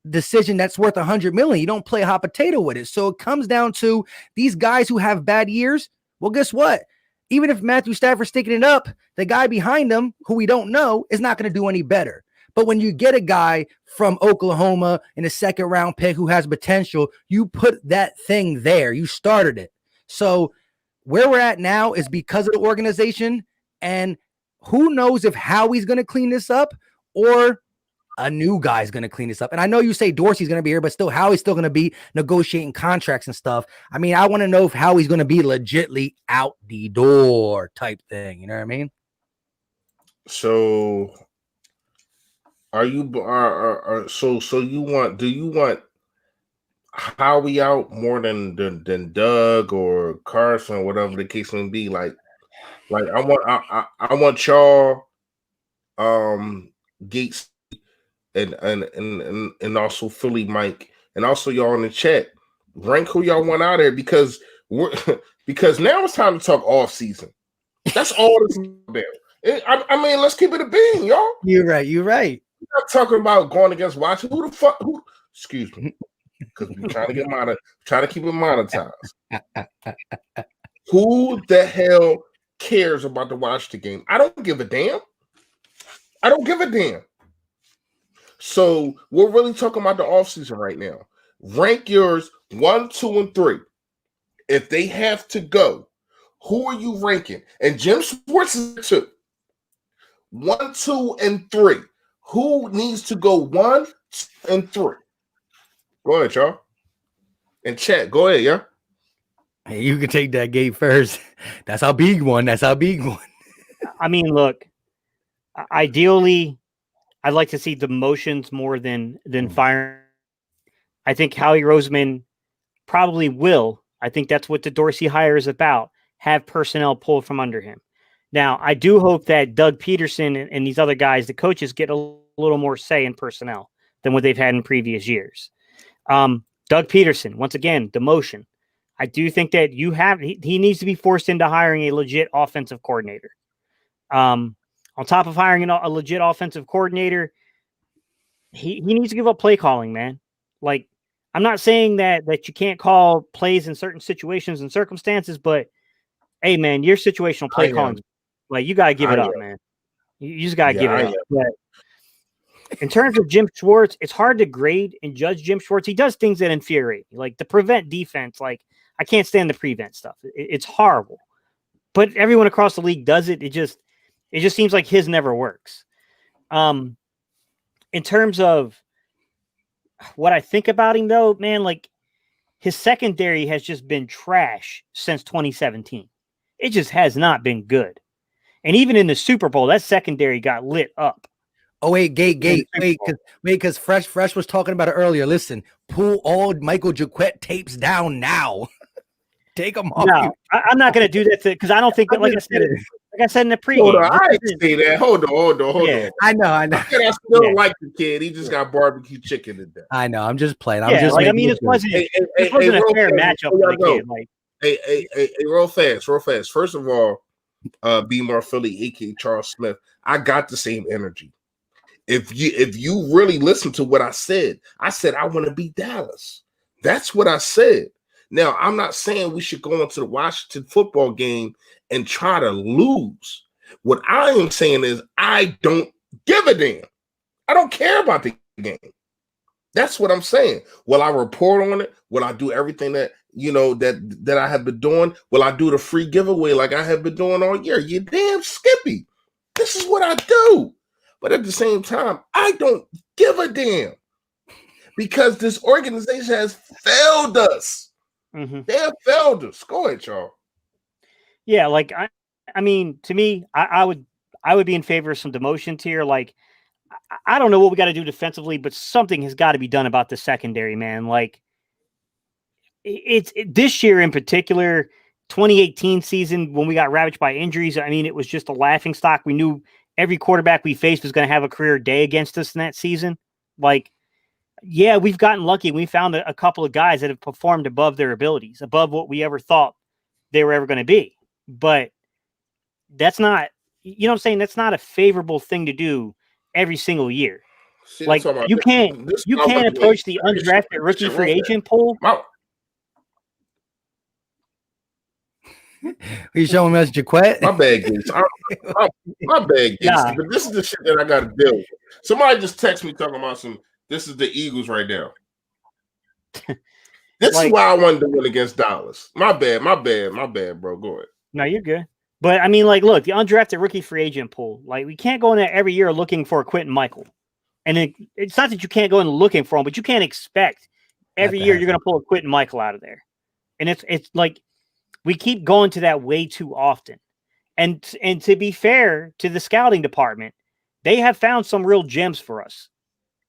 decision that's worth $100 million. You don't play hot potato with it. So it comes down to these guys who have bad years. Well, guess what? Even if Matthew Stafford's sticking it up, the guy behind him, who we don't know, is not going to do any better. But when you get a guy from Oklahoma in a second round pick who has potential, you put that thing there. You started it. So where we're at now is because of the organization, and who knows if Howie's going to clean this up or a new guy's going to clean this up. And I know you say Dorsey's going to be here, but still Howie's still going to be negotiating contracts and stuff. I mean, I want to know if Howie's going to be legitly out the door type thing. You know what I mean? So are you so do you want Howie out more than Doug or Carson, whatever the case may be? Like I want y'all Gates and also Philly Mike, and also y'all in the chat, rank who y'all want out there, because because now it's time to talk off season. That's all this is about. I mean, let's keep it a bean, y'all. You're right. You're not talking about going against Washington. Excuse me, because we're trying to keep it monetized. Who the hell cares about the Washington game? I don't give a damn. So we're really talking about the offseason right now. Rank yours 1, 2, and 3. If they have to go, who are you ranking? And Jim Schwartz is 2. 1, 2, and 3. Who needs to go 1, 2, and 3? Go ahead, y'all. And chat. Go ahead, yeah. Hey, you can take that gate first. That's our big one. I mean, look, ideally, I'd like to see the motions more than firing. I think Howie Roseman probably will. I think that's what the Dorsey hire is about. Have personnel pulled from under him. Now, I do hope that Doug Peterson and these other guys, the coaches, get a little more say in personnel than what they've had in previous years. Doug Peterson, once again, demotion. I do think that he needs to be forced into hiring a legit offensive coordinator. On top of hiring a legit offensive coordinator, he needs to give up play calling, man. Like, I'm not saying that you can't call plays in certain situations and circumstances, but hey, man, your situational play calling, like, you got to give it up, man. You just got to give it up. But in terms of Jim Schwartz, it's hard to grade and judge Jim Schwartz. He does things that infuriate me, like the prevent defense. Like, I can't stand the prevent stuff. It's horrible. But everyone across the league does it. It just seems like his never works. In terms of what I think about him, though, man, like, his secondary has just been trash since 2017. It just has not been good. And even in the Super Bowl, that secondary got lit up. Oh, wait, wait, because Fresh was talking about it earlier. Listen, pull all Michael Jacquet tapes down now. Take them off. No, I'm not going to do that because I don't think that, like I said in the pregame. Hold on, I didn't say that. Hold on. I know. I still like the kid. He just got barbecue chicken today. I know. I'm just playing. It wasn't a fair matchup for the kid. Like, hey, real fast. First of all, B. More Philly, aka Charles Smith. I got the same energy. If you really listen to what I said I want to beat Dallas. That's what I said. Now, I'm not saying we should go into the Washington football game and try to lose. What I am saying is I don't give a damn. I don't care about the game. That's what I'm saying. Will I report on it? Will I do everything that I have been doing? Will I do the free giveaway like I have been doing all year? You damn Skippy. This is what I do. But at the same time, I don't give a damn because this organization has failed us. Mm-hmm. They have failed us. Go ahead, y'all. Yeah, like I mean, to me, I would be in favor of some demotions here. Like, I don't know what we got to do defensively, but something has got to be done about the secondary, man. Like, this year in particular, 2018 season when we got ravaged by injuries. I mean, it was just a laughing stock. We knew every quarterback we faced was going to have a career day against us in that season. Like, yeah, we've gotten lucky. We found a couple of guys that have performed above their abilities, above what we ever thought they were ever going to be. But that's not, you know what I'm saying? That's not a favorable thing to do every single year. See, Like, you can't approach the undrafted rookie free agent pool. Are you showing us Jaquette? My bad, Gates. My bad, Gates. Nah. But this is the shit that I got to deal with. Somebody just text me talking about this is the Eagles right now. This is why I wanted to win against Dallas. My bad, bro. Go ahead. No, you're good. But, I mean, like, look, the undrafted rookie free agent pool, like, we can't go in there every year looking for Quentin Michael. And it's not that you can't go in looking for him, but you can't expect every year you're going to pull a Quentin Michael out of there. And it's like, we keep going to that way too often. And to be fair to the scouting department, they have found some real gems for us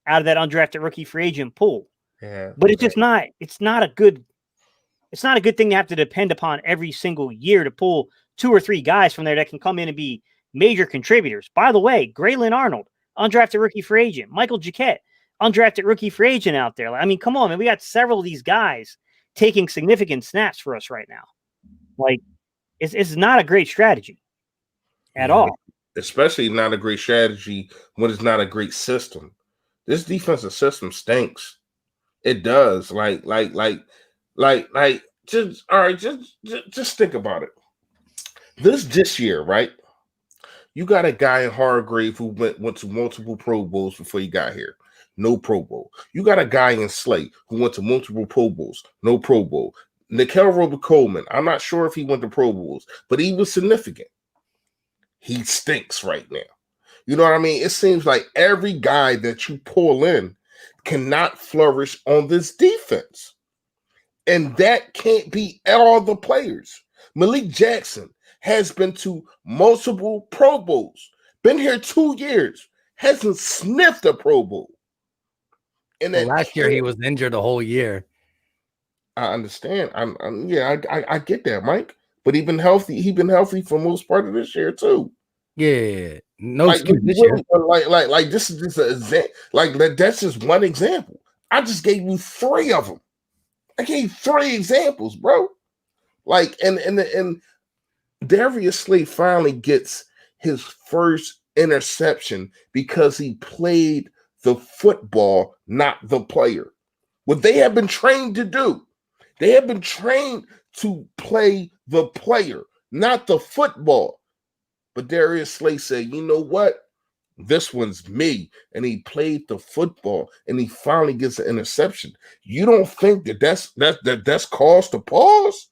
out of that undrafted rookie free agent pool. Yeah, but it's just not, it's not a good thing to have to depend upon every single year to pull 2 or 3 guys from there that can come in and be major contributors. By the way, Graylin Arnold, undrafted rookie free agent. Michael Jaquette, undrafted rookie free agent out there. I mean, come on, man. We got several of these guys taking significant snaps for us right now. Like, it's not a great strategy at all. Especially not a great strategy when it's not a great system. This defensive system stinks. It does. Like, just all right. Just think about it. This year, right? You got a guy in Hargrave who went to multiple Pro Bowls before he got here. No Pro Bowl. You got a guy in Slate who went to multiple Pro Bowls. No Pro Bowl. Nikel Robert-Coleman. I'm not sure if he went to Pro Bowls, but he was significant. He stinks right now. You know what I mean? It seems like every guy that you pull in cannot flourish on this defense. And that can't be all the players. Malik Jackson has been to multiple Pro Bowls, been here 2 years, hasn't sniffed a Pro Bowl. And then last year he was injured the whole year. I understand. I get that, Mike. But he's been healthy. He's been healthy for most part of this year too. Yeah, no like, excuse this year. Like this is just an example. Like that's just one example. I just gave you 3 of them. I gave 3 examples, bro. Like and Darius Slay finally gets his first interception because he played the football, not the player. What they have been trained to do. They have been trained to play the player, not the football. But Darius Slay said, you know what? This one's me. And he played the football and he finally gets an interception. You don't think that's cause to pause?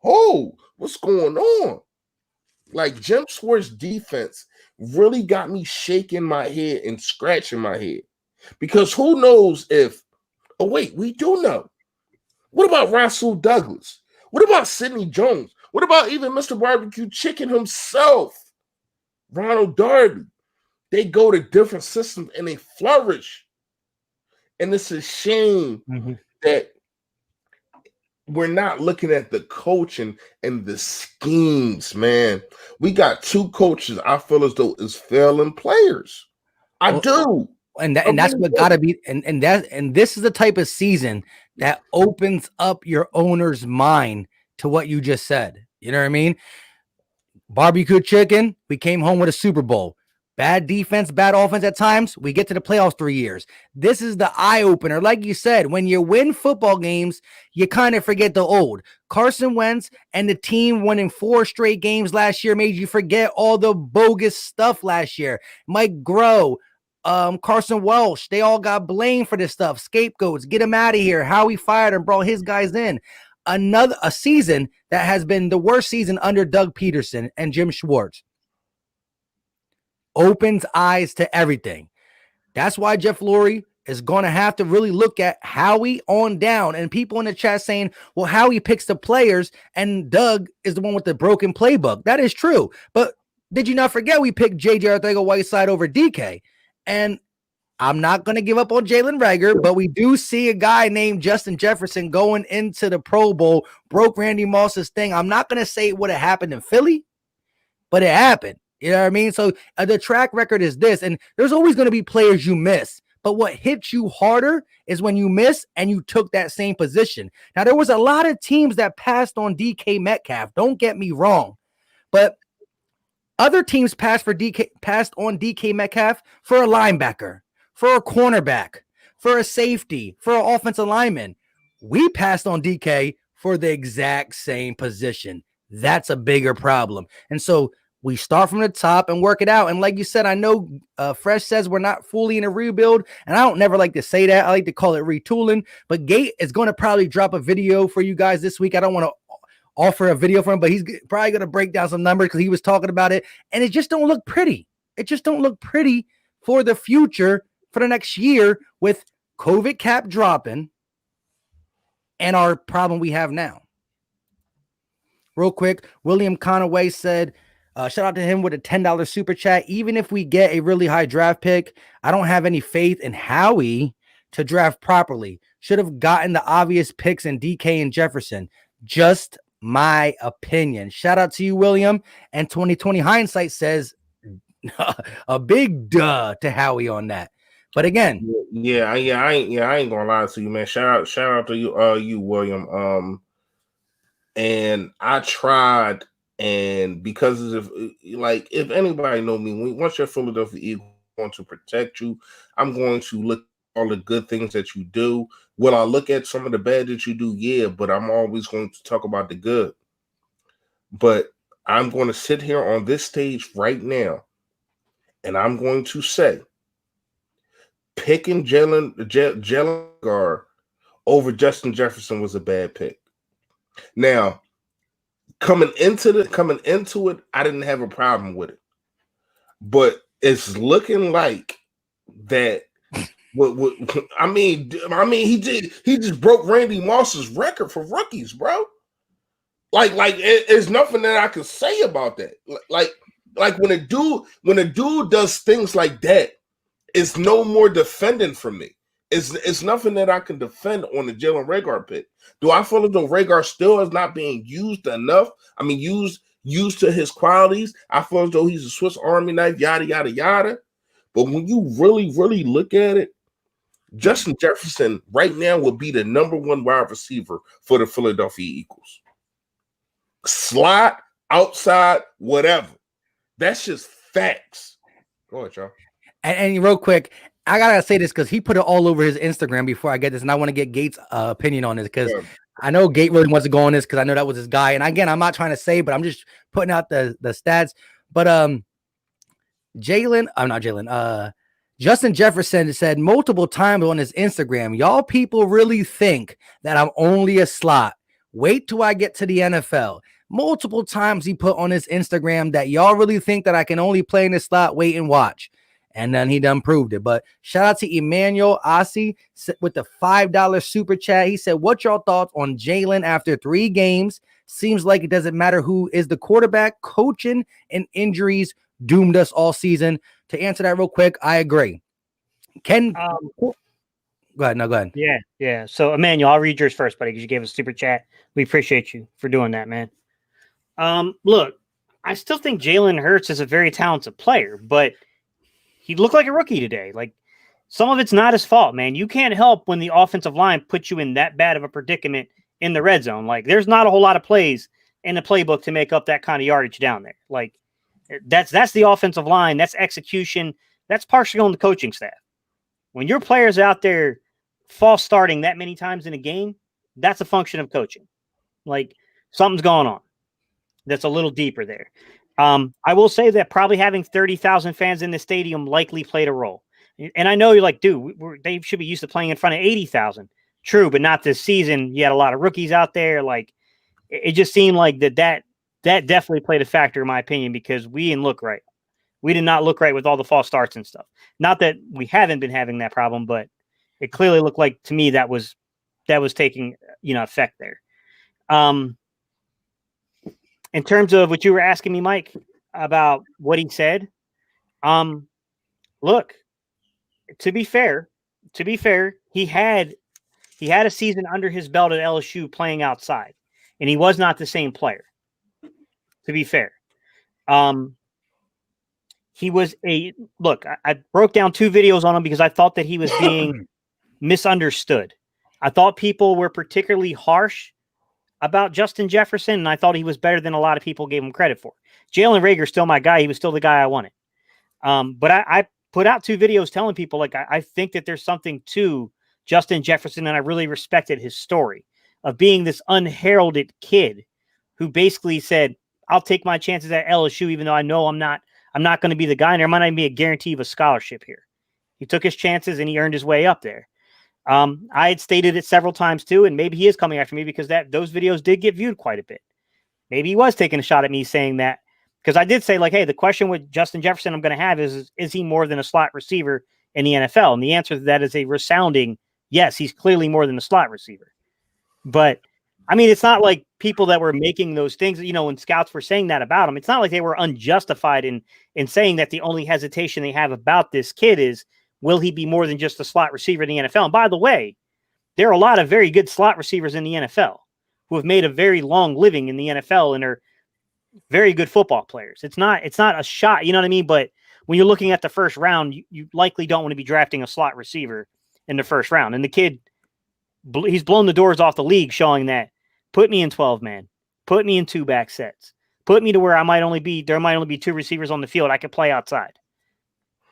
Oh, what's going on? Like Jim Schwartz defense really got me shaking my head and scratching my head. Because who knows if, oh wait, we do know. What about Rasul Douglas? What about Sidney Jones? What about even Mr. Barbecue Chicken himself? Ronald Darby. They go to different systems and they flourish. And it's a shame that we're not looking at the coaching and the schemes, man. We got 2 coaches I feel as though is failing players. I do. And that's what gotta be, and this is the type of season that opens up your owner's mind to what you just said. You know what I mean? Barbecue Chicken, we came home with a Super Bowl. Bad defense, bad offense at times. We get to the playoffs 3 years. This is the eye opener. Like you said, when you win football games, you kind of forget the old. Carson Wentz and the team winning 4 straight games last year made you forget all the bogus stuff last year. Mike Groh, Carson Welsh, they all got blamed for this stuff. Scapegoats, get him out of here. Howie fired and brought his guys in. A season that has been the worst season under Doug Peterson and Jim Schwartz. opens eyes to everything. That's why Jeff Lurie is going to have to really look at Howie on down. And people in the chat saying, well, Howie picks the players and Doug is the one with the broken playbook. That is true. But did you not forget we picked J.J. Arcega-Whiteside over DK? And I'm not going to give up on Jalen Reagor, but we do see a guy named Justin Jefferson going into the Pro Bowl, broke Randy Moss's thing. I'm not going to say it would have happened in Philly, but it happened. You know what I mean? So the track record is this, and there's always going to be players you miss. But what hits you harder is when you miss and you took that same position. Now, there was a lot of teams that passed on DK Metcalf. Don't get me wrong. But other teams passed on DK Metcalf for a linebacker, for a cornerback, for a safety, for an offensive lineman. We passed on DK for the exact same position. That's a bigger problem. And so we start from the top and work it out. And like you said, I know Fresh says we're not fully in a rebuild, and I don't never like to say that. I like to call it retooling. But Gate is going to probably drop a video for you guys this week. I don't want to offer a video for him, but he's probably going to break down some numbers because he was talking about it, and it just don't look pretty. It just don't look pretty for the future for the next year with COVID cap dropping and our problem we have now. Real quick, William Conaway said, shout out to him with a $10 super chat. Even if we get a really high draft pick, I don't have any faith in Howie to draft properly. Should have gotten the obvious picks in DK and Jefferson. Just my opinion. Shout out to you, William. And 2020 hindsight says a big duh to Howie on that. But again, I ain't gonna lie to you, man. Shout out to you, William. And I tried. And because if anybody know me, once you're Philadelphia Eagles, I want to protect you. I'm going to look at all the good things that you do. Will I look at some of the bad that you do? Yeah, but I'm always going to talk about the good. But I'm going to sit here on this stage right now, and I'm going to say, picking Jalen Gar over Justin Jefferson was a bad pick. Now, coming into it, I didn't have a problem with it, but it's looking like that. I mean, he just broke Randy Moss's record for rookies, bro. Like, there's nothing that I can say about that. Like when a dude does things like that, it's no more defending from me. It's nothing that I can defend on the Jalen Reagor pick. Do I feel as though Reagor still is not being used enough? I mean, used to his qualities. I feel as though he's a Swiss Army knife, yada, yada, yada. But when you really, really look at it, Justin Jefferson right now would be the number one wide receiver for the Philadelphia Eagles. Slot, outside, whatever. That's just facts. Go ahead, y'all. And real quick, I gotta say this because he put it all over his Instagram before I get this, and I want to get Gates' opinion on this because I know Gate really wants to go on this because I know that was his guy. And again, I'm not trying to say, but I'm just putting out the stats. But Justin Jefferson said multiple times on his Instagram, y'all people really think that I'm only a slot. Wait till I get to the NFL. Multiple times he put on his Instagram that y'all really think that I can only play in the slot. Wait and watch. And then he done proved it. But shout out to Emmanuel Ossie with the $5 super chat. He said, what's your thoughts on Jalen after 3 games? Seems like it doesn't matter who is the quarterback. Coaching and injuries doomed us all season. To answer that real quick, I agree. Go ahead. No, go ahead. Yeah. So, Emmanuel, I'll read yours first, buddy, because you gave us a super chat. We appreciate you for doing that, man. Look, I still think Jalen Hurts is a very talented player, but he looked like a rookie today. Like, some of it's not his fault, man. You can't help when the offensive line puts you in that bad of a predicament in the red zone. Like, there's not a whole lot of plays in the playbook to make up that kind of yardage down there. Like, that's the offensive line. That's execution. That's partially on the coaching staff. When your players out there false starting that many times in a game, that's a function of coaching. Like, something's going on that's a little deeper there. I will say that probably having 30,000 fans in the stadium likely played a role. And I know you're like, dude, they should be used to playing in front of 80,000. True, but not this season. You had a lot of rookies out there. Like, it just seemed like that definitely played a factor, in my opinion, because we didn't look right. We did not look right with all the false starts and stuff. Not that we haven't been having that problem, but it clearly looked like to me that was taking effect there. In terms of what you were asking me, Mike, about what he said, look, to be fair, he had a season under his belt at LSU playing outside, and he was not the same player. To be fair, he was I broke down 2 videos on him because I thought that he was being misunderstood. I thought people were particularly harsh about Justin Jefferson, and I thought he was better than a lot of people gave him credit for. Jalen Reagor's still my guy. He was still the guy I wanted. But I put out 2 videos telling people, like, I think that there's something to Justin Jefferson, and I really respected his story of being this unheralded kid who basically said, I'll take my chances at LSU, even though I know I'm not going to be the guy, and there might not be a guarantee of a scholarship here. He took his chances, and he earned his way up there. I had stated it several times too, and maybe he is coming after me because those videos did get viewed quite a bit. Maybe he was taking a shot at me saying that, because I did say, like, hey, the question with Justin Jefferson I'm going to have is he more than a slot receiver in the NFL? And the answer to that is a resounding yes. He's clearly more than a slot receiver. But I mean, it's not like people that were making those things, when scouts were saying that about him, it's not like they were unjustified in saying that the only hesitation they have about this kid is, will he be more than just a slot receiver in the NFL? And by the way, there are a lot of very good slot receivers in the NFL who have made a very long living in the NFL and are very good football players. It's not a shot, you know what I mean? But when you're looking at the first round, you likely don't want to be drafting a slot receiver in the first round. And the kid, he's blown the doors off the league, showing that put me in 12-man, put me in 2-back sets, put me to where there might only be 2 receivers on the field. I could play outside.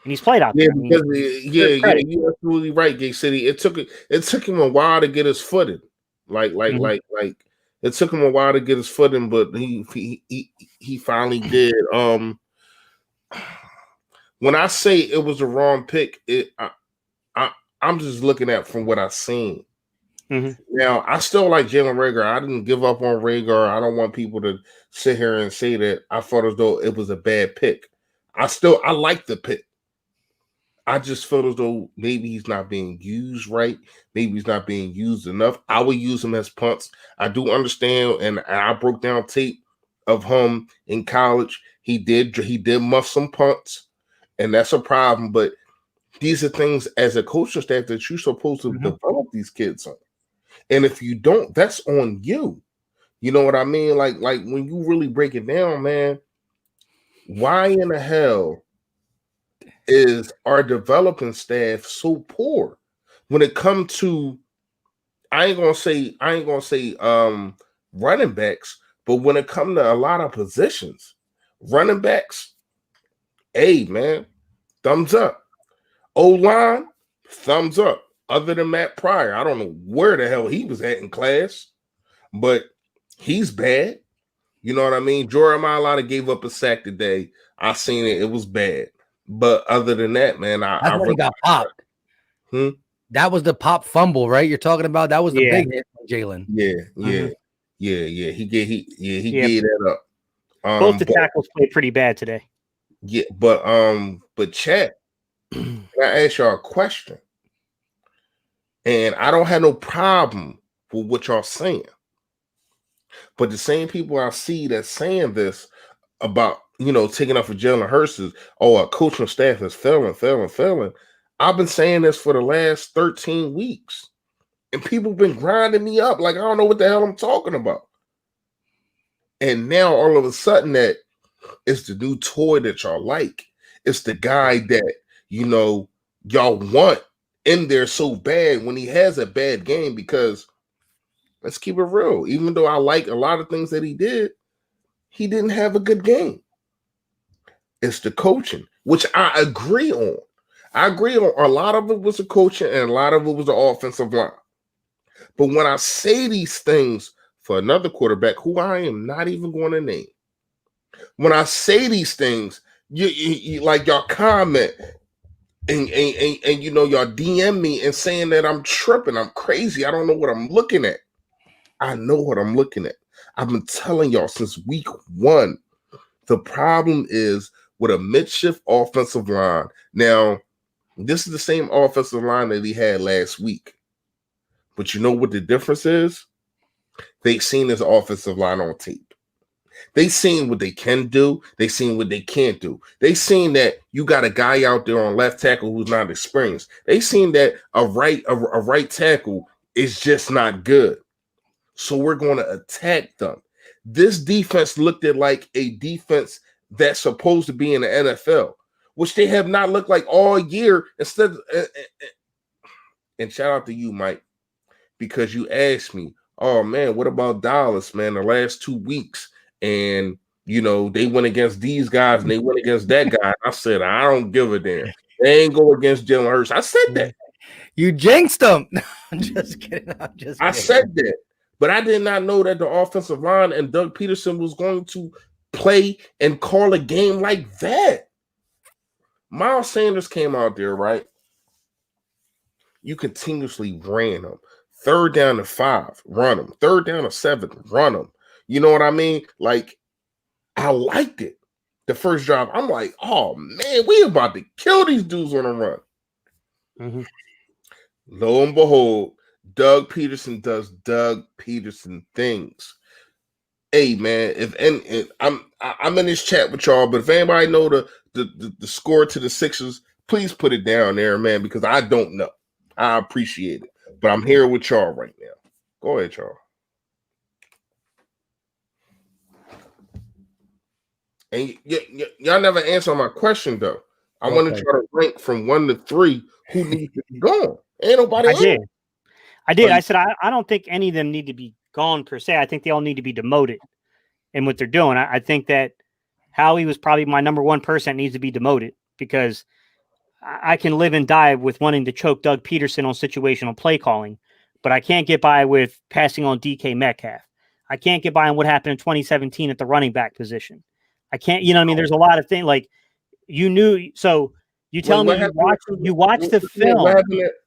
And he's played out there. You're absolutely right, Gay City. It took him a while to get his footing. It took him a while to get his footing, but he finally did. When I say it was a wrong pick, I'm just looking at from what I've seen. Mm-hmm. Now, I still like Jalen Reagor. I didn't give up on Reagor. I don't want people to sit here and say that I thought as though it was a bad pick. I like the pick. I just felt as though maybe he's not being used right. Maybe he's not being used enough. I would use him as punts. I do understand, and I broke down tape of him in college. He did muff some punts, and that's a problem. But these are things as a coaching staff that you're supposed to develop these kids on. And if you don't, that's on you. You know what I mean? Like when you really break it down, man, why in the hell is our developing staff so poor when it comes to, I ain't gonna say running backs, but when it comes to a lot of positions, running backs, hey man, thumbs up. O-line, thumbs up. Other than Matt Pryor, I don't know where the hell he was at in class, but he's bad. You know what I mean? Jeremiah Lotta gave up a sack today. I seen it. It was bad. But other than that, man, I really got popped. That was the pop fumble, right? You're talking about that was the big hit from Jalen. Yeah. He gave that up. Both the tackles played pretty bad today. Yeah, but chat, can I ask y'all a question? And I don't have no problem with what y'all saying. But the same people I see that's saying this about, taking up for Jalen Hurts is, our coaching staff is failing. I've been saying this for the last 13 weeks. And people been grinding me up like I don't know what the hell I'm talking about. And now all of a sudden that it's the new toy that y'all like. It's the guy that, y'all want in there so bad when he has a bad game, because let's keep it real. Even though I like a lot of things that he didn't have a good game. It's the coaching, which I agree on. I agree on a lot of it was the coaching and a lot of it was the offensive line. But when I say these things for another quarterback who I am not even going to name, when I say these things, you like y'all comment and y'all DM me and saying that I'm tripping, I'm crazy, I don't know what I'm looking at. I know what I'm looking at. I've been telling y'all since week 1. The problem is with a makeshift offensive line. Now, this is the same offensive line that he had last week. But you know what the difference is? They've seen his offensive line on tape. They seen what they can do. They seen what they can't do. They seen that you got a guy out there on left tackle who's not experienced. They seen that a right tackle is just not good. So we're going to attack them. This defense looked at like a defense that's supposed to be in the NFL, which they have not looked like all year. And shout out to you, Mike, because you asked me, oh man, what about Dallas, man, the last 2 weeks? And, you know, they went against these guys and they went against that guy. I said, I don't give a damn. They ain't go against Jalen Hurts. I said that. You jinxed them. I'm just kidding. I said that. But I did not know that the offensive line and Doug Peterson was going to play and call a game like that. Miles Sanders came out there, right? You continuously ran him. 3rd down to 5, run him. 3rd down to 7, run him. You know what I mean? Like, I liked it. The first drive, I'm like, oh, man, we about to kill these dudes on a run. Mm-hmm. Lo and behold, Doug Peterson does Doug Peterson things. Hey, man, I'm in this chat with y'all, but if anybody know the score to the Sixers, please put it down there, man, because I don't know. I appreciate it. But I'm here with y'all right now. Go ahead, y'all. And y'all never answer my question, though. I want to try to rank from 1 to 3 who needs to be gone. Ain't nobody else. I did. I said, I don't think any of them need to be gone per se. I think they all need to be demoted in what they're doing. I think that Howie was probably my number 1 person that needs to be demoted because I can live and die with wanting to choke Doug Peterson on situational play calling, but I can't get by with passing on DK Metcalf. I can't get by on what happened in 2017 at the running back position. I can't, you know what I mean? There's a lot of things like you knew. So you tell me you watched the film.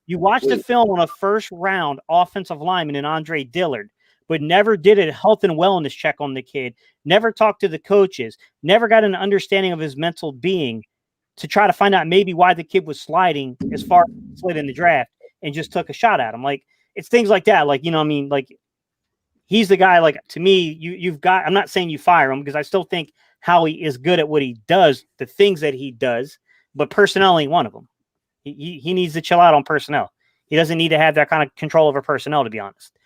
You watched the film on a first round offensive lineman in Andre Dillard, but never did a health and wellness check on the kid, never talked to the coaches, never got an understanding of his mental being to try to find out maybe why the kid was sliding as far as slid in the draft and just took a shot at him. Like, it's things like that. Like, you know what I mean? Like, he's the guy, like, to me, you've got, I'm not saying you fire him because I still think Howie is good at what he does, the things that he does, but personnel ain't one of them. He needs to chill out on personnel. He doesn't need to have that kind of control over personnel, to be honest.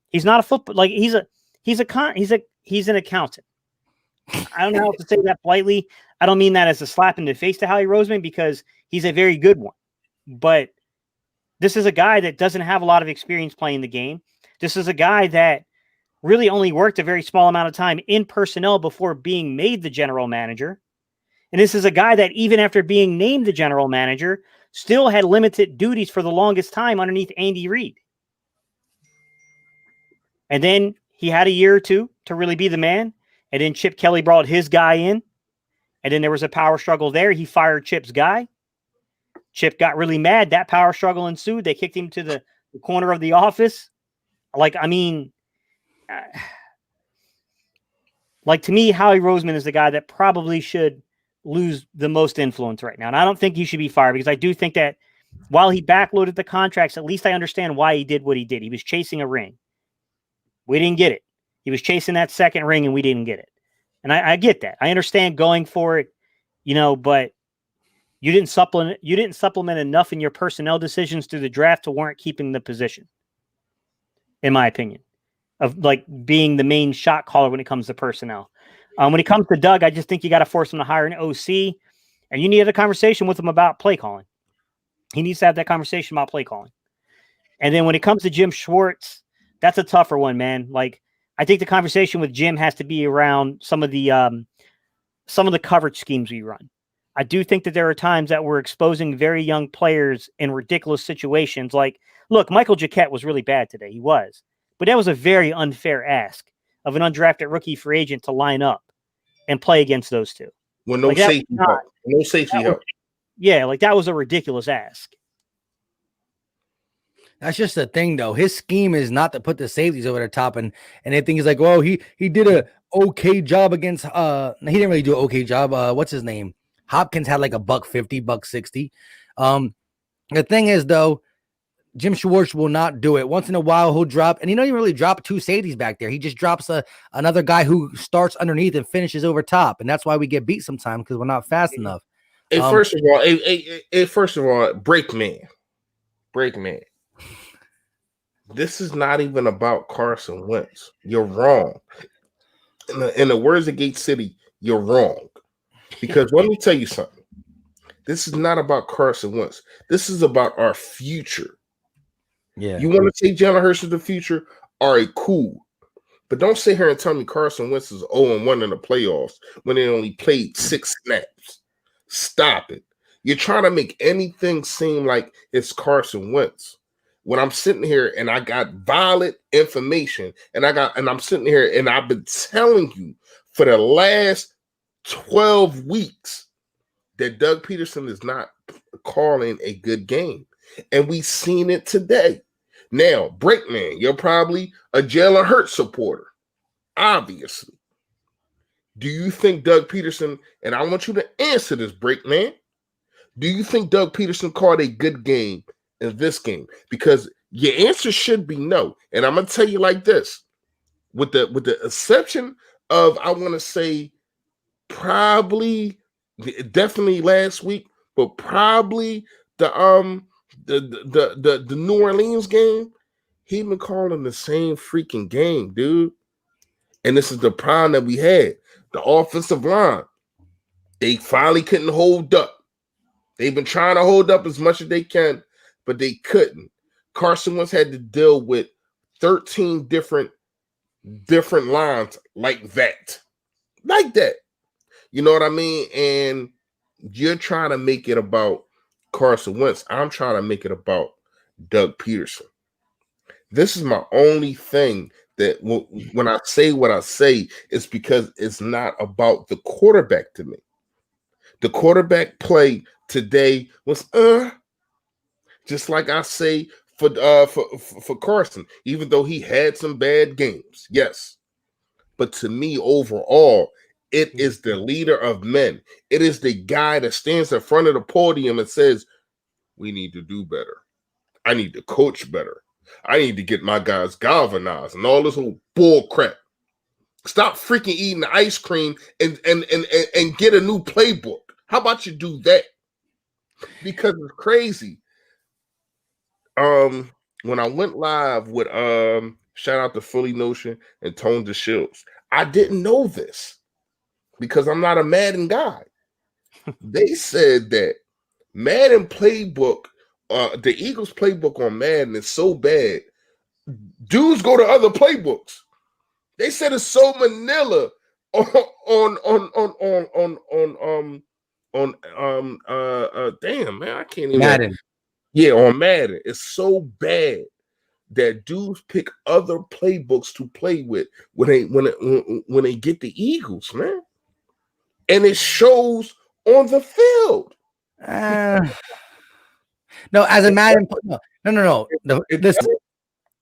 He's not a football, like he's an accountant. I don't know how to say that politely. I don't mean that as a slap in the face to Howie Roseman because he's a very good one. But this is a guy that doesn't have a lot of experience playing the game. This is a guy that really only worked a very small amount of time in personnel before being made the general manager. And this is a guy that even after being named the general manager, still had limited duties for the longest time underneath Andy Reid. And then he had a year or two to really be the man. And then Chip Kelly brought his guy in. And then there was a power struggle there. He fired Chip's guy. Chip got really mad. That power struggle ensued. They kicked him to the corner of the office. Like, I mean, like to me, Howie Roseman is the guy that probably should lose the most influence right now. And I don't think he should be fired because I do think that while he backloaded the contracts, at least I understand why he did what he did. He was chasing a ring. We didn't get it. He was chasing that second ring and we didn't get it. And I get that. I understand going for it, you know, but you didn't supplement enough in your personnel decisions through the draft to warrant keeping the position, in my opinion, of like being the main shot caller when it comes to personnel. When it comes to Doug, I just think you got to force him to hire an OC, and you need to have a conversation with him about play calling. He needs to have that conversation about play calling. And then when it comes to Jim Schwartz, that's a tougher one, man. Like, I think the conversation with Jim has to be around some of the coverage schemes we run. I do think that there are times that we're exposing very young players in ridiculous situations. Like, look, Michael Jacquet was really bad today. He was. But that was a very unfair ask of an undrafted rookie free agent to line up and play against those two. When no safety help. No safety help. Yeah, like that was a ridiculous ask. That's just the thing, though. His scheme is not to put the safeties over the top, and they think he's like, well, he did okay job against he didn't really do an okay job. What's his name? Hopkins had like a $150, $160. The thing is though, Jim Schwartz will not do it. Once in a while, he'll drop, and he don't even really drop two safeties back there. He just drops another guy who starts underneath and finishes over top, and that's why we get beat sometimes because we're not fast enough. Hey, first of all, break man. This is not even about Carson Wentz. You're wrong. In the words of Gate City, you're wrong. Because let me tell you something. This is not about Carson Wentz. This is about our future. Yeah. You want to take Jalen Hurts to the future? All right, cool. But don't sit here and tell me Carson Wentz is 0-1 in the playoffs when they only played 6 snaps. Stop it. You're trying to make anything seem like it's Carson Wentz. When I'm sitting here and I got valid information and I'm sitting here and I've been telling you for the last 12 weeks that Doug Peterson is not calling a good game. And we've seen it today. Now, Breakman, you're probably a Jalen Hurts supporter, obviously. Do you think Doug Peterson, and I want you to answer this, Breakman, do you think Doug Peterson called a good game in this game? Because your answer should be no. And I'm going to tell you like this. With the exception of, I want to say, probably, definitely last week, but probably the New Orleans game, he been calling the same freaking game, dude. And this is the problem that we had. The offensive line, they finally couldn't hold up. They've been trying to hold up as much as they can, but they couldn't. Carson Wentz had to deal with 13 different lines like that. Like that. You know what I mean? And you're trying to make it about Carson Wentz. I'm trying to make it about Doug Peterson. This is my only thing that when I say what I say, it's because it's not about the quarterback to me. The quarterback play today was just like I say for Carson, even though he had some bad games. Yes. But to me, overall, it is the leader of men. It is the guy that stands in front of the podium and says, we need to do better. I need to coach better. I need to get my guys galvanized and all this whole bull crap. Stop freaking eating ice cream and get a new playbook. How about you do that? Because it's crazy. When I went live with shout out to Fully Notion and Tone the Shields, I didn't know this because I'm not a Madden guy. They said that Madden playbook, the Eagles playbook on Madden is so bad, dudes go to other playbooks. They said it's so vanilla damn man, I can't even. Madden. Yeah, on Madden. It's so bad that dudes pick other playbooks to play with when they get the Eagles, man. And it shows on the field. No, as a Madden, no.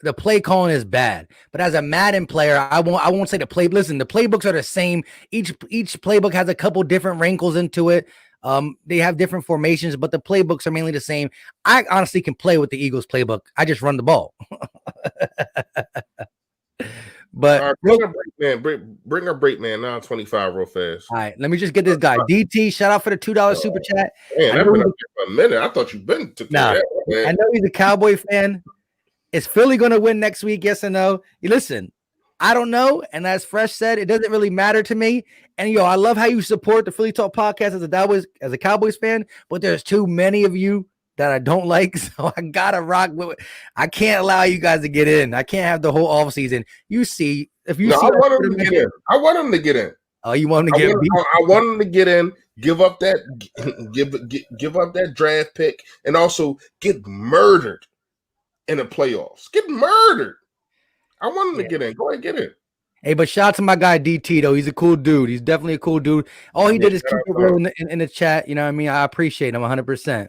The play calling is bad, but as a Madden player, I won't say the play. Listen, the playbooks are the same. Each playbook has a couple different wrinkles into it. They have different formations, but the playbooks are mainly the same. I honestly can play with the Eagles playbook. I just run the ball. But bring our break man 925 real fast. All right, let me just get this guy. DT, shout out for the $2 super chat. Man, I've been up here for a minute. I thought you've been to I know he's a Cowboy fan. Is Philly going to win next week? Yes or no? Listen, I don't know. And as Fresh said, it doesn't really matter to me. And I love how you support the Philly Talk podcast as a Cowboys fan, but there's too many of you that I don't like. So I gotta rock with it. I can't allow you guys to get in. I can't have the whole off season. You see, if you see, I want him to get in. I want him to get in. Oh, you want him to get in? I want him to get in. Give up that draft pick, and also get murdered in the playoffs. Get murdered. I want him to get in. Go ahead, get in. Hey, but shout out to my guy DT though. He's a cool dude. He's definitely a cool dude. All he did is keep it real in the chat. You know what I mean? I appreciate him 100%.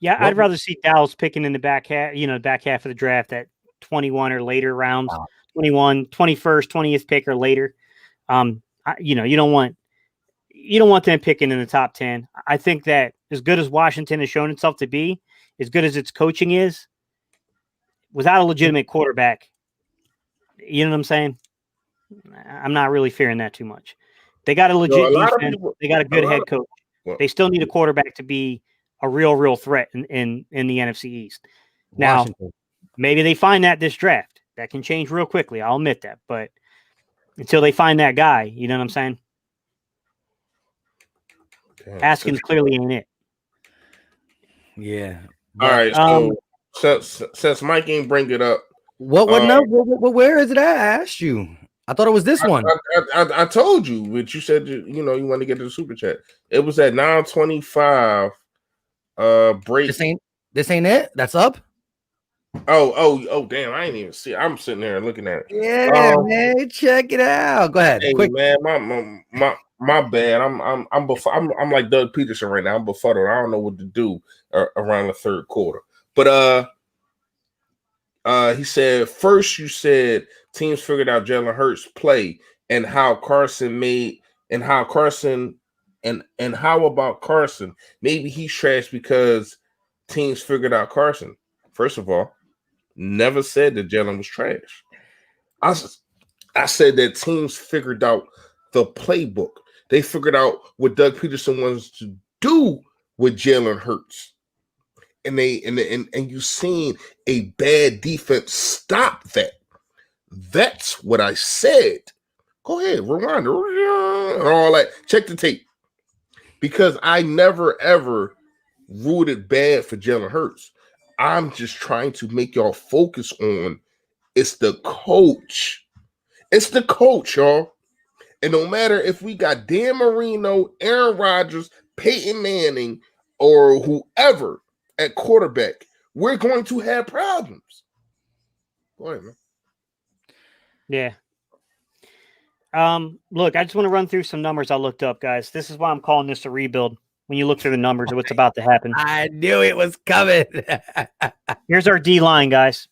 Yeah, I'd rather see Dallas picking in the back half, back half of the draft at 21 or later rounds, 21, 21st, 20th pick or later. You don't want them picking in the top 10. I think that as good as Washington has shown itself to be, as good as its coaching is, without a legitimate quarterback, you know what I'm saying? I'm not really fearing that too much. They got a legit defense. They got a good head coach. They still need a quarterback to be a real threat in the NFC East. Now, maybe they find that this draft. That can change real quickly. I'll admit that. But until they find that guy, you know what I'm saying? Haskins clearly ain't it. Yeah. All right. So since Mike ain't bring it up, where is it at? I asked you. I thought it was this one. I told you, but you said you want to get to the super chat. It was at 9:25. Break. This ain't it. That's up. Oh, damn! I ain't even see. I'm sitting there looking at it. Yeah, man, check it out. Go ahead. Hey, quick. Man, my bad. I'm like Doug Peterson right now. I'm befuddled. I don't know what to do around the third quarter. But he said first you said teams figured out Jalen Hurts' play and how Carson made and how Carson and how about Carson? Maybe he's trash because teams figured out Carson. First of all, never said that Jalen was trash. I said that teams figured out the playbook. They figured out what Doug Peterson wants to do with Jalen Hurts. And you seen a bad defense stop that. That's what I said. Go ahead, rewind and all that. Check the tape. Because I never ever rooted bad for Jalen Hurts. I'm just trying to make y'all focus on it's the coach. It's the coach, y'all. And no matter if we got Dan Marino, Aaron Rodgers, Peyton Manning, or whoever at quarterback, we're going to have problems. Go ahead, man. Yeah. Look, I just want to run through some numbers I looked up, guys. This is why I'm calling this a rebuild. When you look through the numbers of what's about to happen. I knew it was coming. Here's our D-line, guys.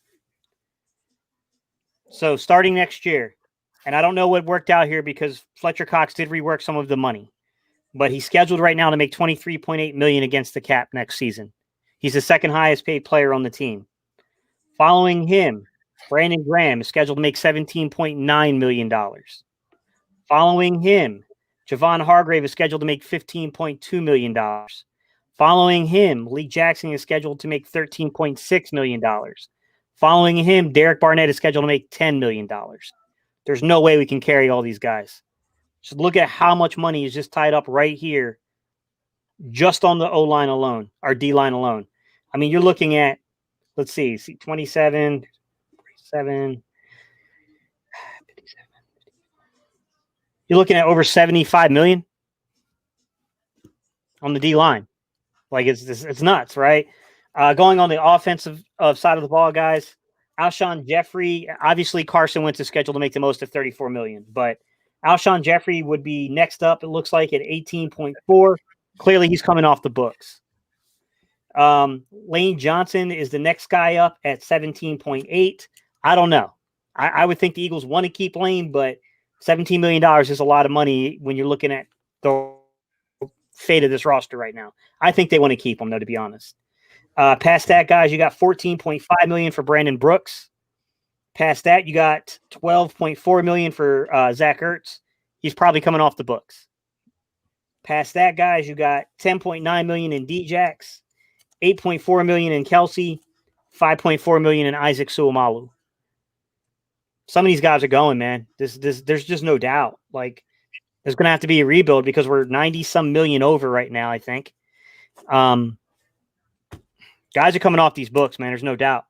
So starting next year, and I don't know what worked out here because Fletcher Cox did rework some of the money, but he's scheduled right now to make $23.8 million against the cap next season. He's the second highest paid player on the team. Following him, Brandon Graham is scheduled to make $17.9 million. Following him, Javon Hargrave is scheduled to make $15.2 million. Following him, Lee Jackson is scheduled to make $13.6 million. Following him, Derek Barnett is scheduled to make $10 million. There's no way we can carry all these guys. Just look at how much money is just tied up right here, just on the O-line alone, our D-line alone. I mean, you're looking at, let's see 27, 47, you're looking at over 75 million on the D line. Like it's nuts, right? Going on the offensive side of the ball, guys. Alshon Jeffrey, obviously Carson Wentz is scheduled to make the most at 34 million, but Alshon Jeffrey would be next up. It looks like at 18.4. Clearly, he's coming off the books. Lane Johnson is the next guy up at 17.8. I don't know. I would think the Eagles want to keep Lane, but $17 million is a lot of money when you're looking at the fate of this roster right now. I think they want to keep him, though, to be honest. Past that, guys, you got $14.5 million for Brandon Brooks. Past that, you got $12.4 million for Zach Ertz. He's probably coming off the books. Past that, guys, you got $10.9 million in Djax, $8.4 million in Kelsey, $5.4 million in Isaac Suamalu. Some of these guys are going, man. There's just no doubt. Like, there's going to have to be a rebuild because we're 90-some million over right now, I think. Guys are coming off these books, man. There's no doubt.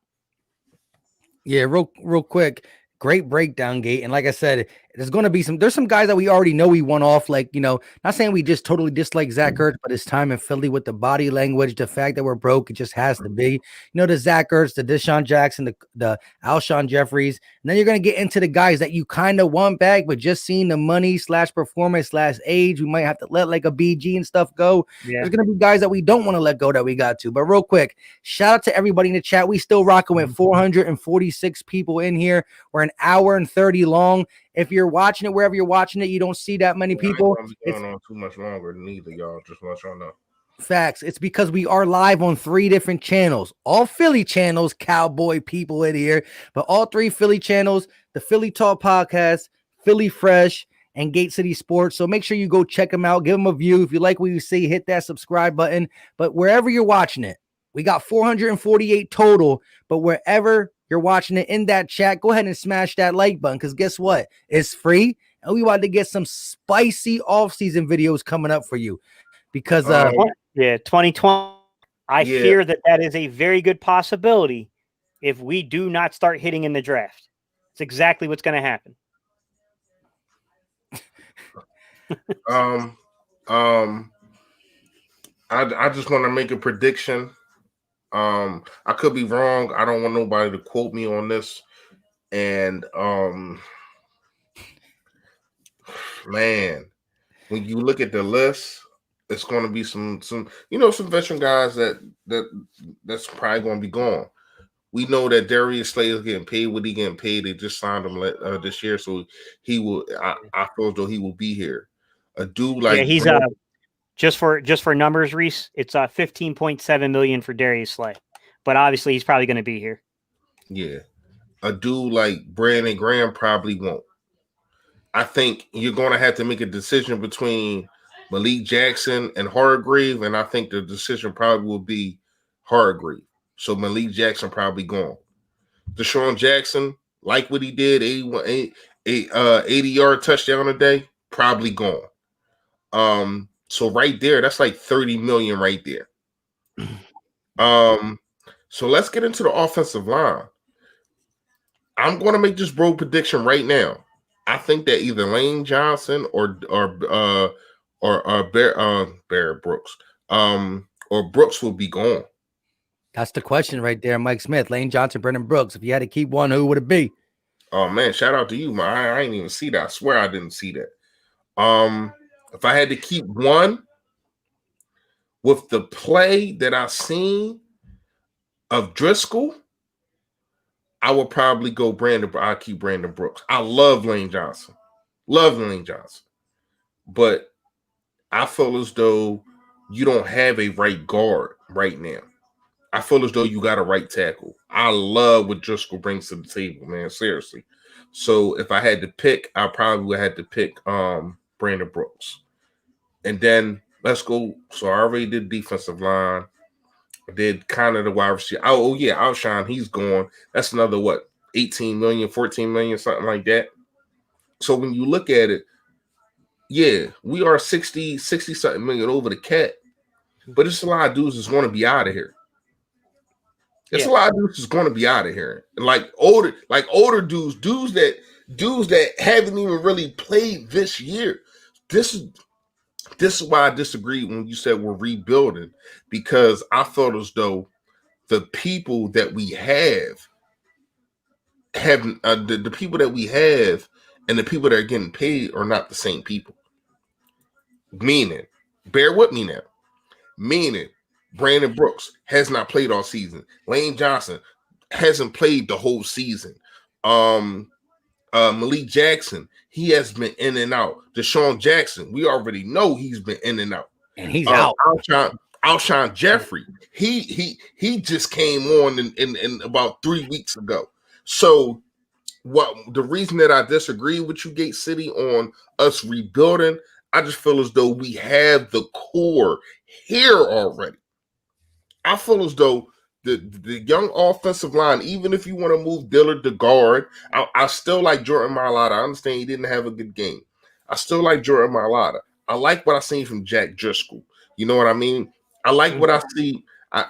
Yeah, real quick. Great breakdown, Gate. And like I said, there's some guys that we already know we won off. Like, not saying we just totally dislike Zach Ertz, but his time in Philly with the body language, the fact that we're broke, it just has to be. The Zach Ertz, the Deshaun Jackson, the Alshon Jeffries. And then you're going to get into the guys that you kind of want back, but just seeing the money / performance / age, we might have to let like a BG and stuff go. Yeah. There's going to be guys that we don't want to let go that we got to. But real quick, shout out to everybody in the chat. We still rocking with 446 people in here. We're an hour and 30 long. If you're watching it wherever you're watching it, you don't see that many people. I ain't gonna be going on too much longer than either, y'all. Just want y'all know. Facts. It's because we are live on 3 different channels, all Philly channels, Cowboy people in here, but all 3 Philly channels, the Philly Talk Podcast, Philly Fresh, and Gate City Sports. So make sure you go check them out, give them a view. If you like what you see, hit that subscribe button. But wherever you're watching it, we got 448 total, but wherever you're watching it in that chat, go ahead and smash that like button, because guess what? It's free, and we want to get some spicy off-season videos coming up for you. Because 2020, I fear that is a very good possibility if we do not start hitting in the draft. It's exactly what's going to happen. I just want to make a prediction. I could be wrong. I don't want nobody to quote me on this. And man, when you look at the list, it's going to be some veteran guys that's probably going to be gone. We know that Darius Slayer's getting paid what he getting paid. They just signed him this year, so he will. I feel as though he will be here. A dude like he's just for numbers, Reese. It's 15.7 million for Darius Slay, but obviously he's probably going to be here. Yeah, a dude like Brandon Graham probably won't. I think you're going to have to make a decision between Malik Jackson and Hargrave, and I think the decision probably will be Hargrave. So Malik Jackson probably gone. Deshaun Jackson, like what he did, 80-yard touchdown a day, probably gone. So right there, that's like 30 million right there. So let's get into the offensive line. I'm going to make this bold prediction right now. I think that either Lane Johnson or Barrett Brooks, or Brooks will be gone. That's the question right there, Mike Smith, Lane Johnson, Brendan Brooks. If you had to keep one, who would it be? Oh man, shout out to you, man. I didn't even see that. I swear I didn't see that. If I had to keep one, with the play that I've seen of Driscoll, I would probably go Brandon. I'll keep Brandon Brooks. I love Lane Johnson. But I feel as though you don't have a right guard right now. I feel as though you got a right tackle. I love what Driscoll brings to the table, man. Seriously. So if I had to pick, I probably would have to pick Brandon Brooks. And then let's go. So I already did defensive line. I did kind of the wide receiver. Oh yeah, Alshon, he's gone. That's another 18 million, 14 million, something like that. So when you look at it, yeah, we are 60 something million over the cap. But it's a lot of dudes that's going to be out of here. It's a lot of dudes that's going to be out of here. Like older dudes that haven't even really played this year. This is why I disagree when you said we're rebuilding, because I felt as though the people that we have the people that we have and the people that are getting paid are not the same people. Meaning, bear with me now. Meaning, Brandon Brooks has not played all season. Lane Johnson hasn't played the whole season. Malik Jackson, he has been in and out. Deshaun Jackson, we already know he's been in and out. And he's out. Alshon Jeffrey, he just came on in about 3 weeks ago. So the reason that I disagree with you, Gate City, on us rebuilding, I just feel as though we have the core here already. I feel as though the young offensive line, even if you want to move Dillard to guard, I still like Jordan Mailata. I understand he didn't have a good game. I still like Jordan Mailata. I like what I seen from Jack Driscoll. You know what I mean? I like what I see. I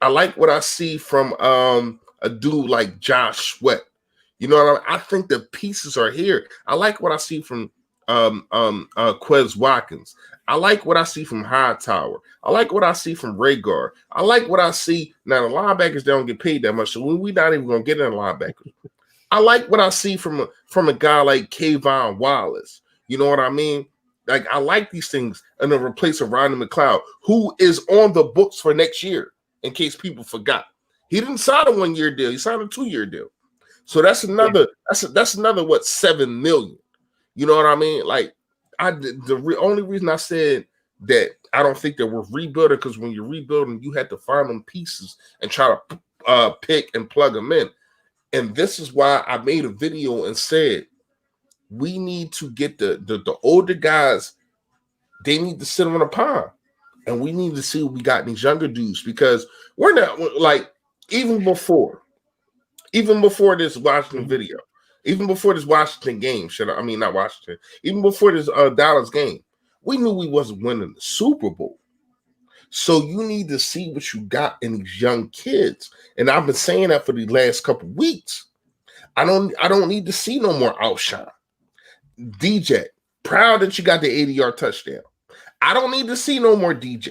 like what I see from a dude like Josh Sweat. You know what I mean? I think the pieces are here. I like what I see from Quez Watkins. I like what I see from Hightower. I like what I see from Rhaegar. I like what I see. Now, the linebackers don't get paid that much, so we're not even going to get in the linebackers. I like what I see from a guy like Kayvon Wallace. You know what I mean? Like, I like these things. And then replace a Rodney McLeod, who is on the books for next year, in case people forgot. He didn't sign a 1-year deal. He signed a 2-year deal. So that's another that's another what, 7 million. You know what I mean? Like only reason I said that I don't think that we're rebuilding, because when you're rebuilding, you had to find them pieces and try to pick and plug them in. And this is why I made a video and said we need to get the older guys. They need to sit on a pond, and we need to see what we got in these younger dudes, because we're not like even before this Washington video, even before this Washington game. Not Washington. Even before this Dallas game, we knew we wasn't winning the Super Bowl. So you need to see what you got in these young kids, and I've been saying that for the last couple of weeks. I don't need to see no more outshine. DJ, proud that you got the 80-yard touchdown. I don't need to see no more DJ.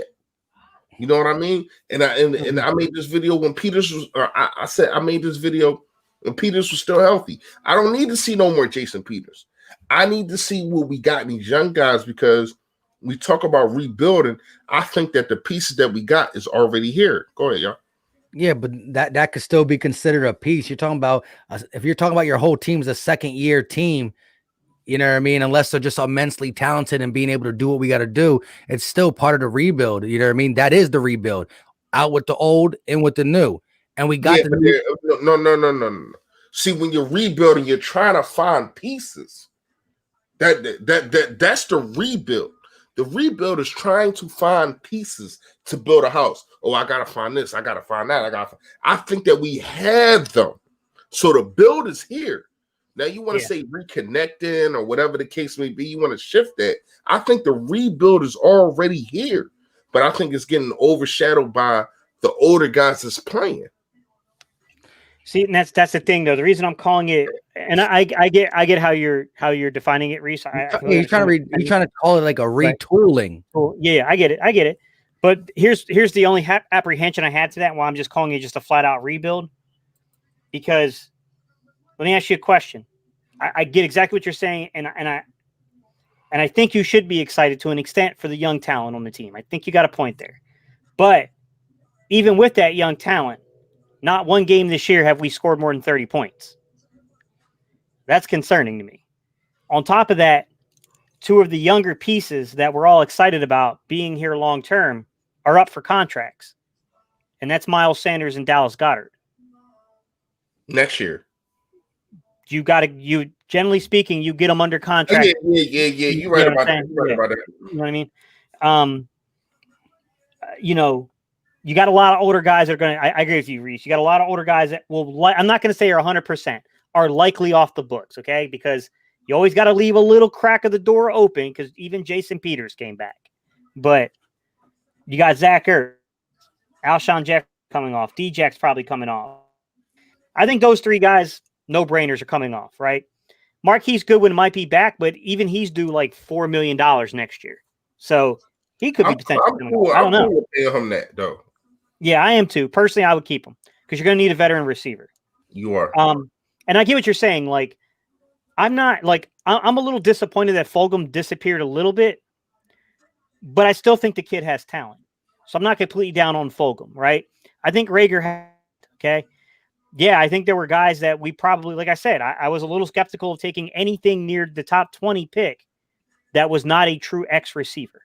You know what I mean? And I made this video when Peters was. I made this video when Peters was still healthy. I don't need to see no more Jason Peters. I need to see what we got in these young guys, because we talk about rebuilding. I think that the pieces that we got is already here. Go ahead, y'all. Yeah, but that could still be considered a piece. You're talking about if you're talking about your whole team's a second-year team. You know what I mean? Unless they're just immensely talented and being able to do what we got to do, it's still part of the rebuild. You know what I mean? That is the rebuild. Out with the old, in with the new. And we got no. See, when you're rebuilding, you're trying to find pieces. That's the rebuild. The rebuild is trying to find pieces to build a house. Oh, I gotta find this. I gotta find that. I think that we have them. So the build is here. Now you want to say reconnecting or whatever the case may be. You want to shift that. I think the rebuild is already here, but I think it's getting overshadowed by the older guys that's playing. See, and that's the thing, though. The reason I'm calling it, and I get how you're defining it, Reese. You're trying to call it like a retooling. Well, yeah, I get it. But here's the only apprehension I had to that. Why I'm just calling it just a flat out rebuild, because. Let me ask you a question. I get exactly what you're saying, and I think you should be excited to an extent for the young talent on the team. I think you got a point there. But even with that young talent, not one game this year have we scored more than 30 points. That's concerning to me. On top of that, two of the younger pieces that we're all excited about being here long term are up for contracts, and that's Miles Sanders and Dallas Goddard. Next year. You generally speaking, you get them under contract. Yeah. You're right about that. You know what I mean? You got a lot of older guys that are going to, I agree with you, Reese. You got a lot of older guys that will, I'm not going to say are 100%, are likely off the books, okay? Because you always got to leave a little crack of the door open, because even Jason Peters came back. But you got Zach Ertz, Alshon Jeffrey coming off. D-Jack's probably coming off. I think those three guys, no-brainers, are coming off, right? Marquise Goodwin might be back, but even he's due like $4 million next year. So he could be potentially coming off. I don't know. Pay him that, though. Yeah, I am too. Personally, I would keep him, because you're going to need a veteran receiver. You are. And I get what you're saying. Like, I'm a little disappointed that Fogel disappeared a little bit, but I still think the kid has talent. So I'm not completely down on Fogel, right? I think Rager had, okay? Yeah, I think there were guys that we probably, like I said, I was a little skeptical of taking anything near the top 20 pick that was not a true X receiver.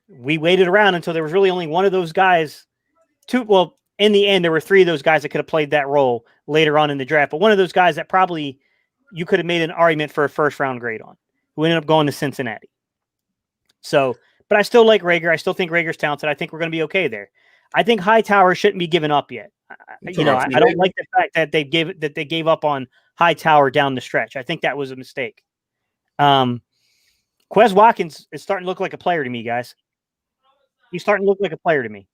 We waited around until there was really only one of those guys. In the end, there were three of those guys that could have played that role later on in the draft. But one of those guys that probably you could have made an argument for a first-round grade on, who ended up going to Cincinnati. So, but I still like Rager. I still think Rager's talented. I think we're going to be okay there. I think Hightower shouldn't be given up yet. I don't like the fact that they gave up on Hightower down the stretch. I think that was a mistake. Quez Watkins is starting to look like a player to me, guys. He's starting to look like a player to me.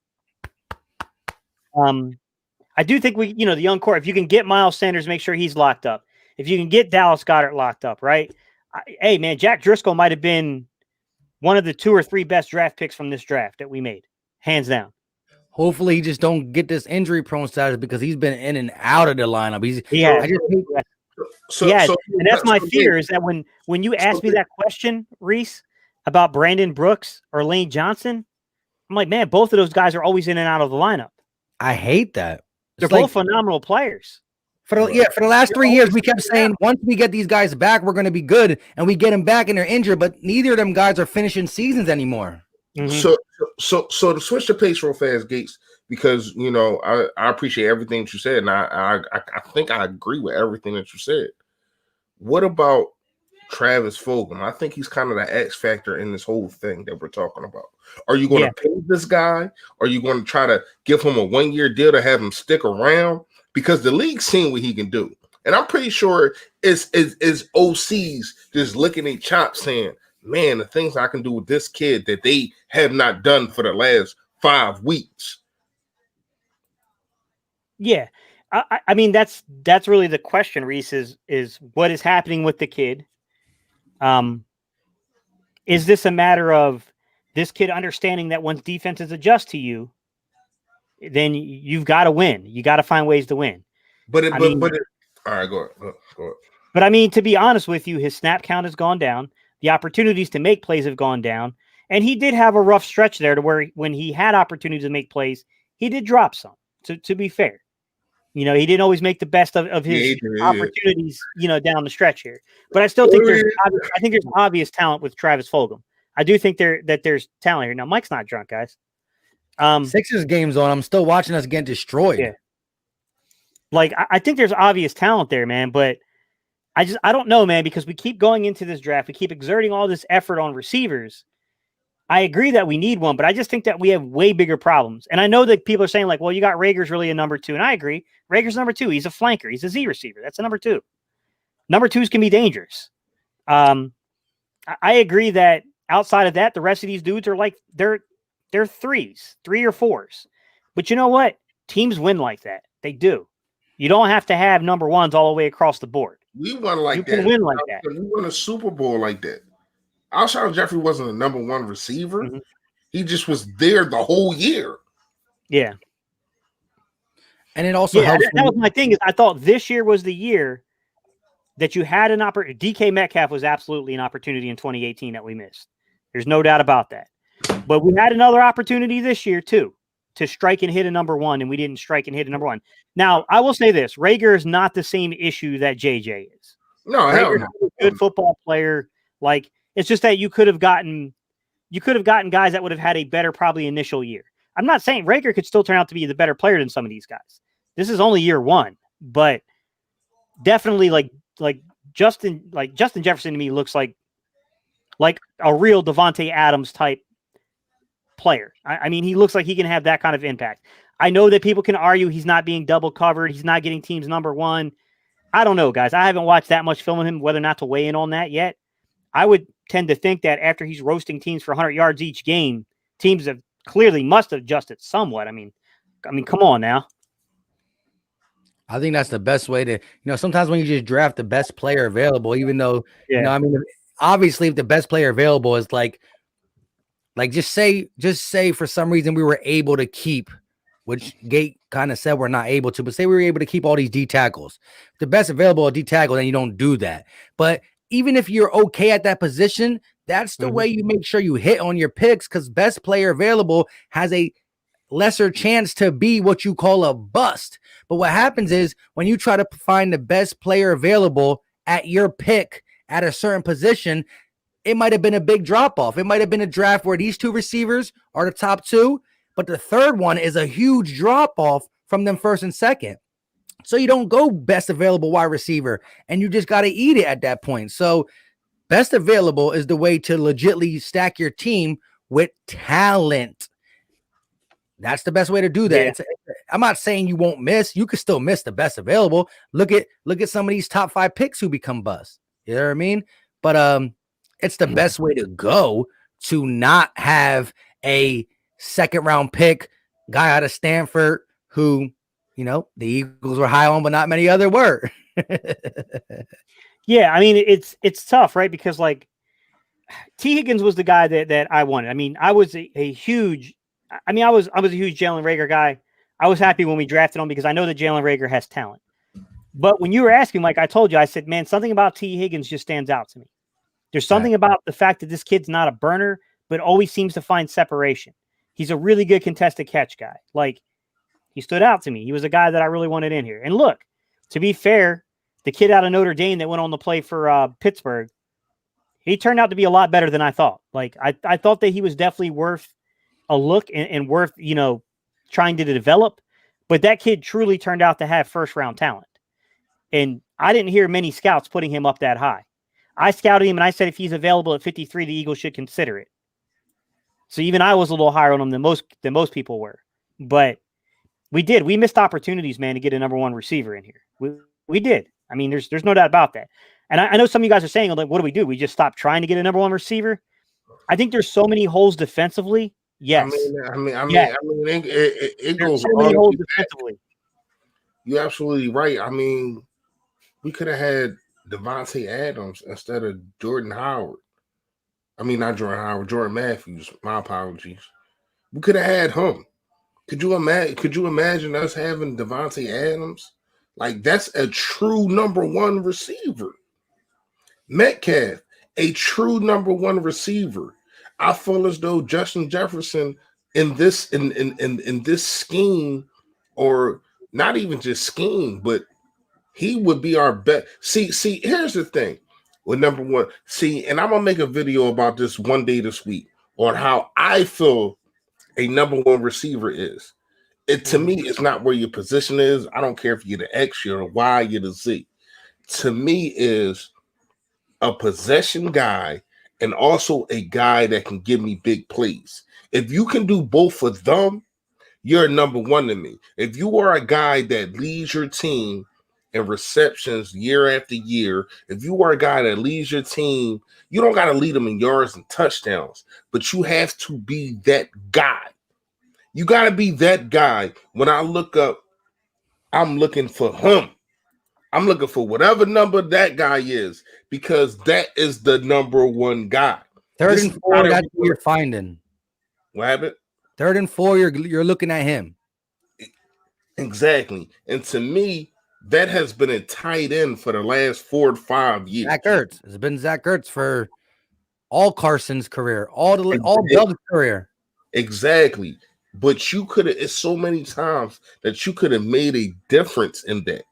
I do think the young core, if you can get Miles Sanders, make sure he's locked up. If you can get Dallas Goddard locked up, right? Hey, man, Jack Driscoll might have been one of the 2 or 3 best draft picks from this draft that we made, hands down. Hopefully he just don't get this injury prone status, because he's been in and out of the lineup. And that's my fear, is that when you ask me that question, Reese, about Brandon Brooks or Lane Johnson, I'm like, man, both of those guys are always in and out of the lineup. I hate that. They're both phenomenal players. For the last 3 years, we kept saying once we get these guys back, we're going to be good, and we get them back and they're injured. But neither of them guys are finishing seasons anymore. So to switch the pace real fast, Gates, because I appreciate everything that you said, and I think I agree with everything that you said. What about Travis Fogel? I think he's kind of the X factor in this whole thing that we're talking about. Are you going to pay this guy? Are you going to try to give him a 1-year deal to have him stick around? Because the league's seen what he can do. And I'm pretty sure it's OCs just licking their chops saying, man, the things I can do with this kid that they have not done for the last 5 weeks. Yeah. I mean, that's really the question, Reese, is what is happening with the kid? Is this a matter of this kid understanding that once defenses adjust to you, then you've got to win. You got to find ways to win. All right, go ahead. But I mean, to be honest with you, his snap count has gone down. The opportunities to make plays have gone down. And he did have a rough stretch there to where when he had opportunities to make plays, he did drop some, to be fair. He didn't always make the best of his opportunities, down the stretch here. But I still think there's obvious talent with Travis Fogel. I do think there's talent here. Now, Mike's not drunk, guys. Sixers game's on. I'm still watching us get destroyed. Yeah. Like, I think there's obvious talent there, man. But I don't know, man, because we keep going into this draft. We keep exerting all this effort on receivers. I agree that we need one, but I just think that we have way bigger problems. And I know that people are saying, like, well, you got Rager's really a number 2. And I agree. Rager's number 2. He's a flanker. He's a Z receiver. That's a number 2. Number 2s can be dangerous. I agree that outside of that, the rest of these dudes are like, they're 3s, 3 or 4s. But you know what? Teams win like that. They do. You don't have to have number 1s all the way across the board. We won like that. You can win like that. We won a Super Bowl like that. Alshon Jeffrey wasn't a number 1 receiver. Mm-hmm. He just was there the whole year. Yeah. And it also helps. That was my thing. Is I thought this year was the year that you had an opportunity. DK Metcalf was absolutely an opportunity in 2018 that we missed. There's no doubt about that. But we had another opportunity this year too to strike and hit a number 1, and we didn't strike and hit a number 1. Now, I will say this: Rager is not the same issue that JJ is. No, Rager's a good football player. Like, it's just that you could have gotten guys that would have had a better probably initial year. I'm not saying Rager could still turn out to be the better player than some of these guys. This is only year 1, but definitely like Justin Jefferson to me looks like a real Devontae Adams type player. I mean, he looks like he can have that kind of impact. I know that people can argue he's not being double covered. He's not getting teams number 1. I don't know, guys. I haven't watched that much film of him, whether or not to weigh in on that yet. I would tend to think that after he's roasting teams for 100 yards each game, teams have clearly must have adjusted somewhat. I mean, come on now. I think that's the best way to, sometimes when you just draft the best player available, even though, obviously if the best player available is like just say for some reason we were able to keep, which Gate kind of said we're not able to, but say we were able to keep all these D tackles, the best available D tackle, then you don't do that. But even if you're okay at that position, that's the way you make sure you hit on your picks, because best player available has a lesser chance to be what you call a bust. But what happens is when you try to find the best player available at your pick at a certain position, it might have been a big drop off. It might have been a draft where these 2 receivers are the top 2, but the third one is a huge drop off from them first and second. So you don't go best available wide receiver, and you just got to eat it at that point. So best available is the way to legitly stack your team with talent. That's the best way to do that. Yeah. I'm not saying you won't miss. You could still miss the best available. Look at some of these top 5 picks who become busts. You know what I mean? But it's the best way to go to not have a second round pick guy out of Stanford who, the Eagles were high on, but not many other were. Yeah, I mean, it's tough, right? Because like T. Higgins was the guy that I wanted. I mean, I was a huge Jalen Reagor guy. I was happy when we drafted him because I know that Jalen Reagor has talent. But when you were asking, like I told you, I said, man, something about T. Higgins just stands out to me. There's something about the fact that this kid's not a burner, but always seems to find separation. He's a really good contested catch guy. Like, he stood out to me. He was a guy that I really wanted in here. And look, to be fair, the kid out of Notre Dame that went on to play for Pittsburgh, he turned out to be a lot better than I thought. Like I thought that he was definitely worth a look and worth, trying to develop, but that kid truly turned out to have first round talent. And I didn't hear many scouts putting him up that high. I scouted him and I said, if he's available at 53, the Eagles should consider it. So even I was a little higher on him than most people were, but we missed opportunities, man, to get a number one receiver in here. We did. I mean, there's no doubt about that. And I know some of you guys are saying, like, what do? We just stop trying to get a number one receiver? I think there's so many holes defensively. Yes. It goes so many holes defensively. You're absolutely right. I mean, we could have had Devontae Adams instead of Jordan Howard. I mean, not Jordan Howard, Jordan Matthews. My apologies. We could have had him. Could you imagine us having Devontae Adams? Like, that's a true number one receiver. Metcalf, a true number one receiver. I feel as though Justin Jefferson in this scheme, or not even just scheme, but he would be our best. See, here's the thing with number one. See, and I'm gonna make a video about this one day this week on how I feel a number one receiver is. To me, it's not where your position is. I don't care if you're the X, you're the Y, you're the Z. To me, is a possession guy and also a guy that can give me big plays. If you can do both of them, you're number one to me. If you are a guy that leads your team in receptions year after year, if you are a guy that leads your team, you don't got to lead them in yards and touchdowns, but you have to be that guy. You got to be that guy. When I look up, I'm looking for him. I'm looking for whatever number that guy is, because that is the number one guy. Third and 4, that's what you're finding. What happened? 3rd and 4, you're looking at him. Exactly. And to me, that has been a tight end for the last 4 to 5 years. Zach Ertz. It's been Zach Ertz for all Carson's career, all Doug's career. Exactly. But you could have, it's so many times that you could have made a difference in that.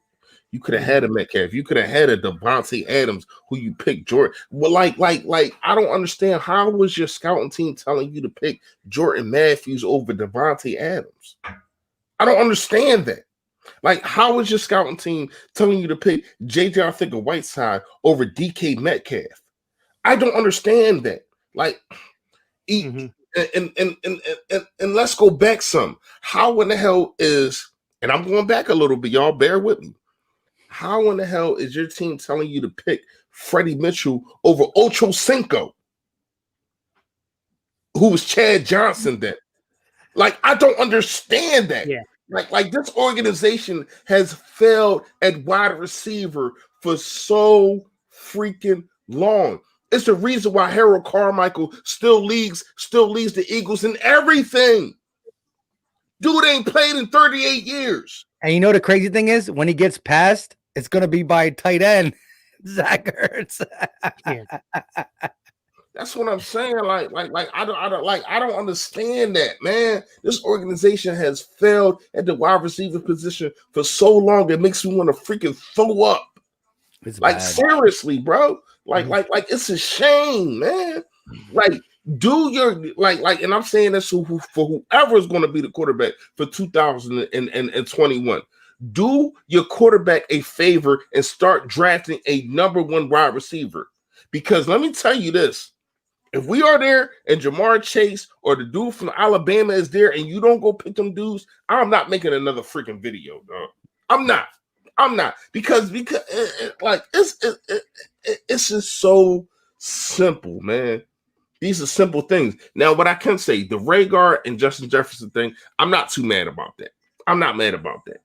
You could have had a Metcalf. You could have had a Devontae Adams, who you picked Jordan. Well, like, I don't understand. How was your scouting team telling you to pick Jordan Matthews over Devontae Adams? I don't understand that. Like, how was your scouting team telling you to pick J.J. Arthur-Whiteside over DK Metcalf? I don't understand that. Like, and let's go back some. How in the hell is, and I'm going back a little bit, y'all bear with me. How in the hell is your team telling you to pick Freddie Mitchell over Ocho Cinco, who was Chad Johnson then? Like, I don't understand that. Yeah. Like this organization has failed at wide receiver for so freaking long. It's the reason why Harold Carmichael still leads the Eagles in everything. Dude ain't played in 38 years. And you know the crazy thing is, when he gets passed, it's gonna be by tight end Zach Ertz. That's what I'm saying. Like I don't understand that, man. This organization has failed at the wide receiver position for so long. It makes me want to freaking throw up. It's like bad. Seriously, bro. Like it's a shame, man. Like, do your and I'm saying this for whoever is going to be the quarterback for 2021. Do your quarterback a favor and start drafting a number one wide receiver. Because let me tell you this. If we are there and Jamar Chase or the dude from Alabama is there and you don't go pick them dudes, I'm not making another freaking video, dog. I'm not because it's just so simple, man. These are simple things. Now, what I can say, the Rhaegar and Justin Jefferson thing, I'm not too mad about that. I'm not mad about that.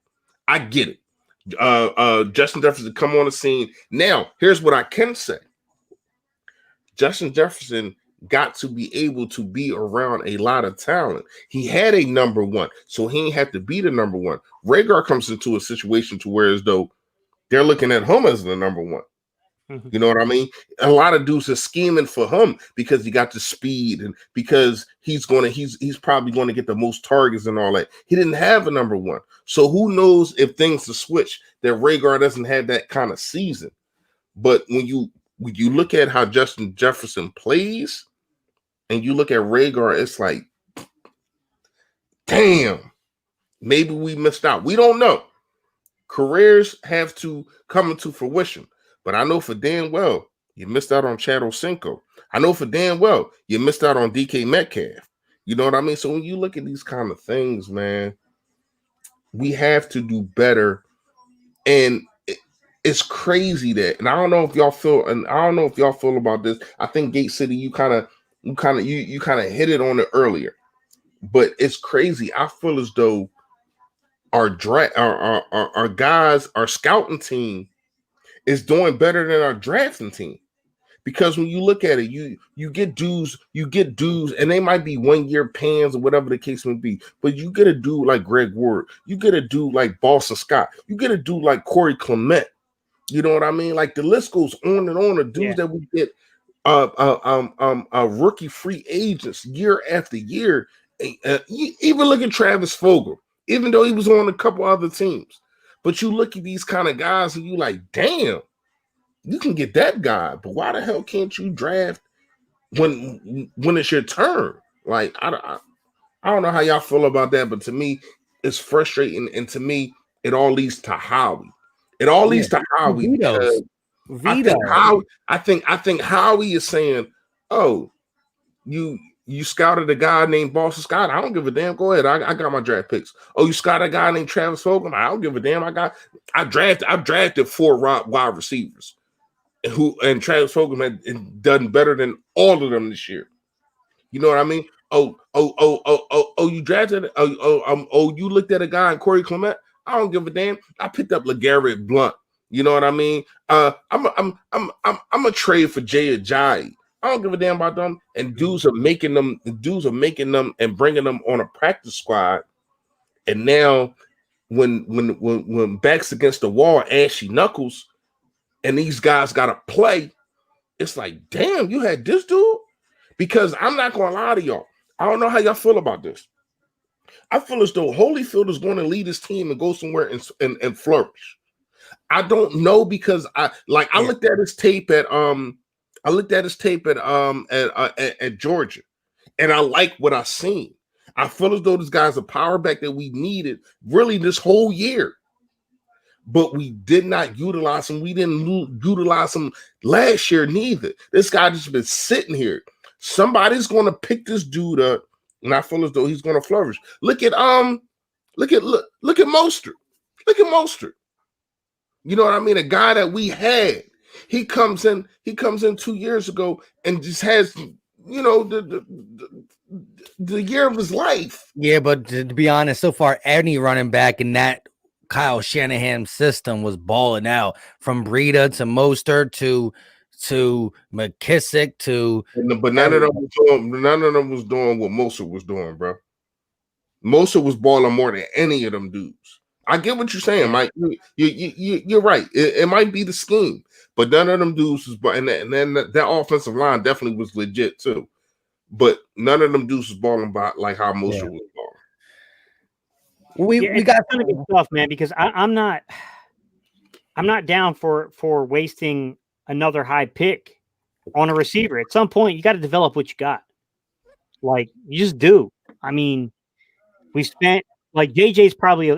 I get it. Justin Jefferson come on the scene. Now, here's what I can say. Justin Jefferson got to be able to be around a lot of talent. He had a number one, so he ain't have to be the number one. Rhaegar comes into a situation to where as though they're looking at him as the number one. You know what I mean? A lot of dudes are scheming for him because he got the speed and because he's probably going to get the most targets and all that. He didn't have a number one. So who knows if things to switch that Rhaegar doesn't have that kind of season. But when you look at how Justin Jefferson plays and you look at Rhaegar, it's like, damn, maybe we missed out. We don't know. Careers have to come into fruition. But I know for damn well, you missed out on Chad Ochocinco. I know for damn well, you missed out on DK Metcalf. You know what I mean? So when you look at these kind of things, man, we have to do better. And it's crazy that, and I don't know if y'all feel about this. I think Gate City, you kind of hit it on it earlier. But it's crazy. I feel as though our guys, our scouting team is doing better than our drafting team. Because when you look at it, you get dudes, and they might be 1 year pans or whatever the case may be. But you get a dude like Greg Ward, you get a dude like Boston Scott, you get a dude like Corey Clement. You know what I mean? Like the list goes on and on. The dudes that we get rookie free agents year after year. Even look at Travis Fogel, even though he was on a couple other teams. But you look at these kind of guys and you like, damn, you can get that guy, but why the hell can't you draft when it's your turn? Like, I don't know how y'all feel about that, but to me, it's frustrating, and to me, it all leads to Howie. It all leads to Howie. Because I think Howie is saying, "Oh, you scouted a guy named Boston Scott. I don't give a damn. Go ahead. I got my draft picks. Oh, you scouted a guy named Travis Fogel. I don't give a damn. I drafted 4 wide receivers, and Travis Fogel had done better than all of them this year. You know what I mean? You drafted. You looked at a guy in Corey Clement. I don't give a damn. I picked up LeGarrette Blount. You know what I mean? I'm a trade for Jay Ajayi. I don't give a damn about them. And dudes are making them and bringing them on a practice squad. And now when backs against the wall, ashy knuckles, and these guys got to play, it's like, damn, you had this dude? Because I'm not going to lie to y'all. I don't know how y'all feel about this. I feel as though Holyfield is going to lead his team and go somewhere and flourish. I don't know, because I looked at his tape at Georgia, and I like what I seen. I feel as though this guy's a power back that we needed really this whole year, but we did not utilize him. We didn't utilize him last year neither. This guy just been sitting here. Somebody's going to pick this dude up, and I feel as though he's going to flourish. Look at Mostert. Look at Mostert. You know what I mean? A guy that we had. He comes in 2 years ago and just has, the year of his life. Yeah, but to be honest, so far any running back in that Kyle Shanahan system was balling out, from Breida to Mostert to McKissick to. But none of them was doing what Mostert was doing, bro. Mostert was balling more than any of them dudes. I get what you're saying, Mike. You're right. It might be the scheme, but none of them dudes was, and then that offensive line definitely was legit too. But none of them dudes was balling by like how Mostert was balling. We got kind of good stuff, man. Because I'm not down for wasting another high pick on a receiver. At some point, you got to develop what you got. Like, you just do. I mean, we spent, like, JJ's probably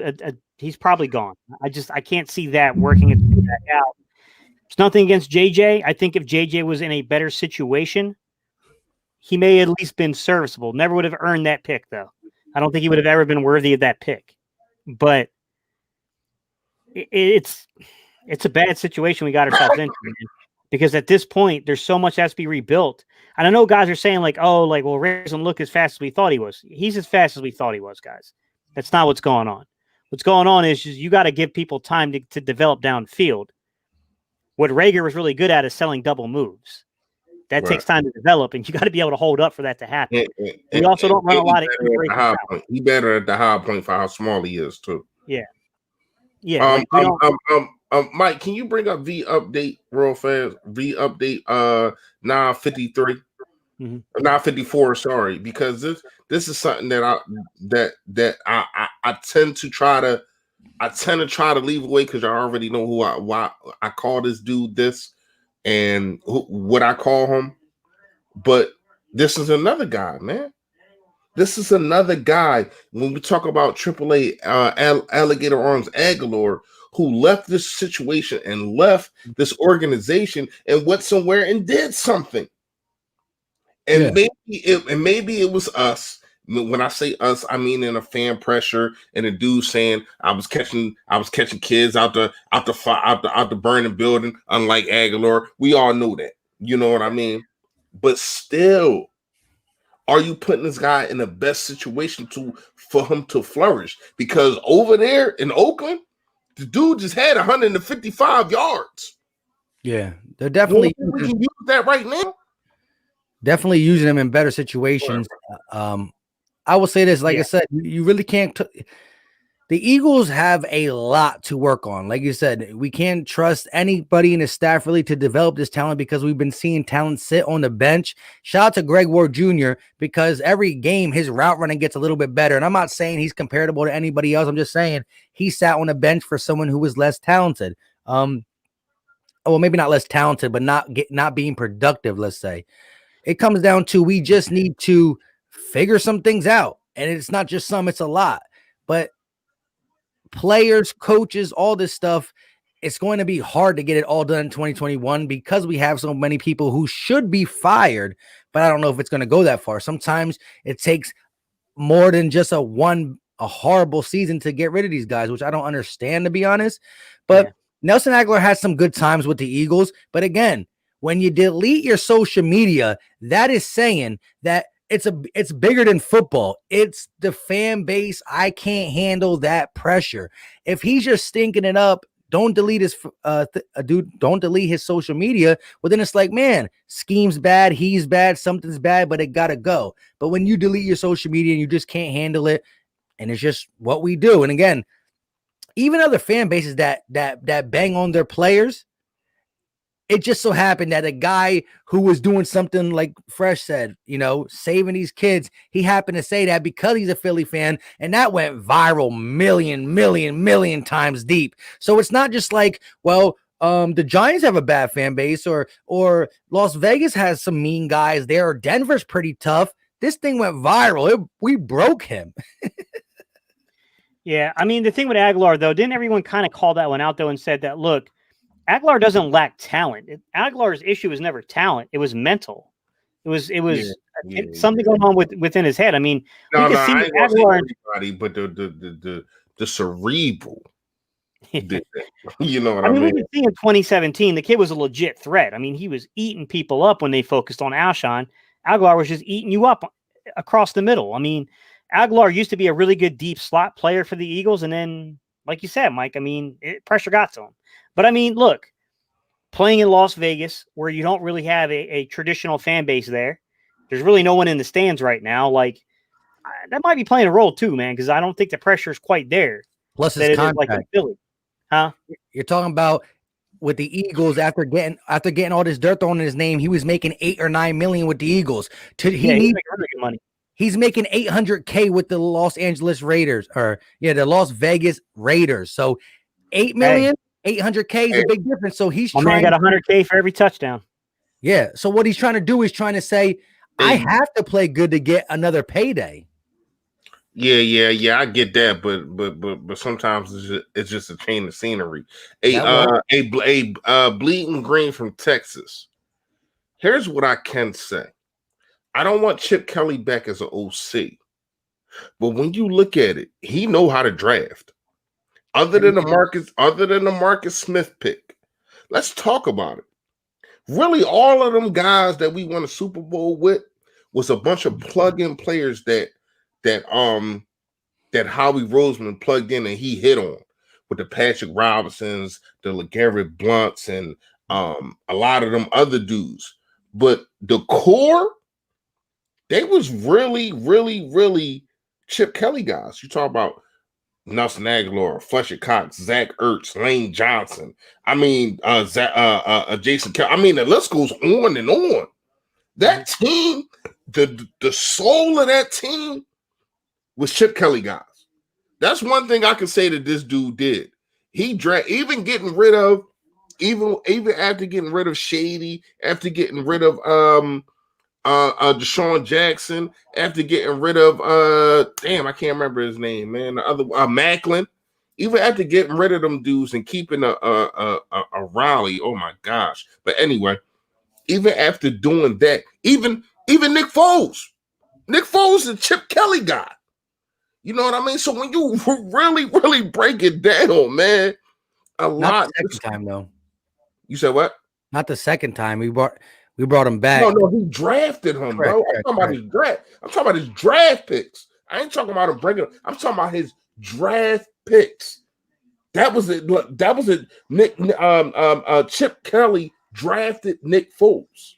he's probably gone. I can't see that working back out. It's nothing against JJ. I think if JJ was in a better situation, he may at least been serviceable. Never would have earned that pick, though. I don't think he would have ever been worthy of that pick. But it's a bad situation we got ourselves into, man. Because at this point, there's so much that has to be rebuilt. And I know guys are saying, like, well, Ray doesn't look as fast as we thought he was. He's as fast as we thought he was, guys. That's not what's going on. What's going on is just, you got to give people time to develop downfield. What Rager was really good at is selling double moves. That takes time to develop, and you got to be able to hold up for that to happen. We also don't run a lot of. He better at the high point for how small he is too. Yeah. Mike, can you bring up V update real fast? V update 953. 954, sorry, because this is something that I tend to try to leave away because I already know why I call this dude this and what I call him. But this is another guy, man. This is another guy when we talk about AAA Alligator Arms Aguilar, who left this situation and left this organization and went somewhere and did something. And maybe it was us. When I say us, I mean in a fan pressure and a dude saying I was catching kids out the burning building. Unlike Aguilar, we all know that. You know what I mean? But still, are you putting this guy in the best situation for him to flourish? Because over there in Oakland, the dude just had 155 yards. Yeah, they're definitely we can use that right now. Definitely using him in better situations. I will say this, like I said, you really can't. The Eagles have a lot to work on. Like you said, we can't trust anybody in the staff really to develop this talent because we've been seeing talent sit on the bench. Shout out to Greg Ward Jr. because every game his route running gets a little bit better. And I'm not saying he's comparable to anybody else. I'm just saying he sat on the bench for someone who was less talented. Well, maybe not less talented, but not being productive, let's say. It comes down to we just need to figure some things out. And it's not just some, it's a lot. But players, coaches, all this stuff, it's going to be hard to get it all done in 2021 because we have so many people who should be fired, but I don't know if it's going to go that far. Sometimes it takes more than just a horrible season to get rid of these guys, which I don't understand, to be honest. But Nelson Aguilar has some good times with the Eagles. But again, when you delete your social media, that is saying that it's bigger than football. It's the fan base. I can't handle that pressure. If he's just stinking it up, don't delete his don't delete his social media. Well, then it's like, man, scheme's bad, he's bad, something's bad, but it gotta go. But when you delete your social media and you just can't handle it, and it's just what we do. And again, even other fan bases that bang on their players, it just so happened that a guy who was doing something like Fresh said, saving these kids, he happened to say that because he's a Philly fan, and that went viral million times deep. So it's not just like, well, the Giants have a bad fan base or Las Vegas has some mean guys there, or Denver's pretty tough. This thing went viral. We broke him. Yeah, I mean, the thing with Aguilar, though, didn't everyone kind of call that one out, though, and said that, look, Aguilar doesn't lack talent. Aguilar's issue was never talent; it was mental. It was something going on within his head. I mean, I ain't Aguilar, everybody, but the cerebral. You know what I mean? We can see in 2017, the kid was a legit threat. I mean, he was eating people up when they focused on Alshon. Aguilar was just eating you up across the middle. I mean, Aguilar used to be a really good deep slot player for the Eagles, and then, like you said, Mike, I mean, pressure got to him. But I mean, look, playing in Las Vegas where you don't really have a traditional fan base there, there's really no one in the stands right now. Like, that might be playing a role too, man, because I don't think the pressure is quite there. Plus his contract. Like in Philly. Huh? You're talking about with the Eagles after getting all this dirt thrown in his name, he was making $8 or $9 million with the Eagles. He's making money. He's making $800K with the Los Angeles Raiders, the Las Vegas Raiders. So $8 million. 800K is a big difference. So he's trying to get 100K for every touchdown. Yeah. So what he's trying to do is trying to say, I have to play good to get another payday. Yeah. I get that, but sometimes it's just a change of scenery. Bleeding Green from Texas. Here's what I can say. I don't want Chip Kelly back as an OC, but when you look at it, he know how to draft. Other than the Marcus Smith pick, let's talk about it. Really, all of them guys that we won a Super Bowl with was a bunch of plug-in players that Howie Roseman plugged in and he hit on with the Patrick Robinsons, the LeGarrette Blunts, and a lot of them other dudes. But the core, they was really Chip Kelly guys. You talk about Nelson Aguilar, Fletcher Cox, Zach Ertz, Lane Johnson. I mean, Jason Kelly. I mean, the list goes on and on. That team, the soul of that team was Chip Kelly guys. That's one thing I can say that this dude did. He even getting rid of, even after getting rid of Shady, after getting rid of Deshaun Jackson, after getting rid of I can't remember his name, man. The other Macklin, even after getting rid of them dudes and keeping a Raleigh. Oh my gosh! But anyway, even after doing that, even Nick Foles is a Chip Kelly guy. You know what I mean? So when you really break it down, man, Not the second time though. You said what? Not the second time. We brought him back. No, he drafted him, bro. I'm talking about his draft. I'm talking about his draft picks. I ain't talking about him breaking. I'm talking about his draft picks. That was it. That was it. Chip Kelly drafted Nick Foles.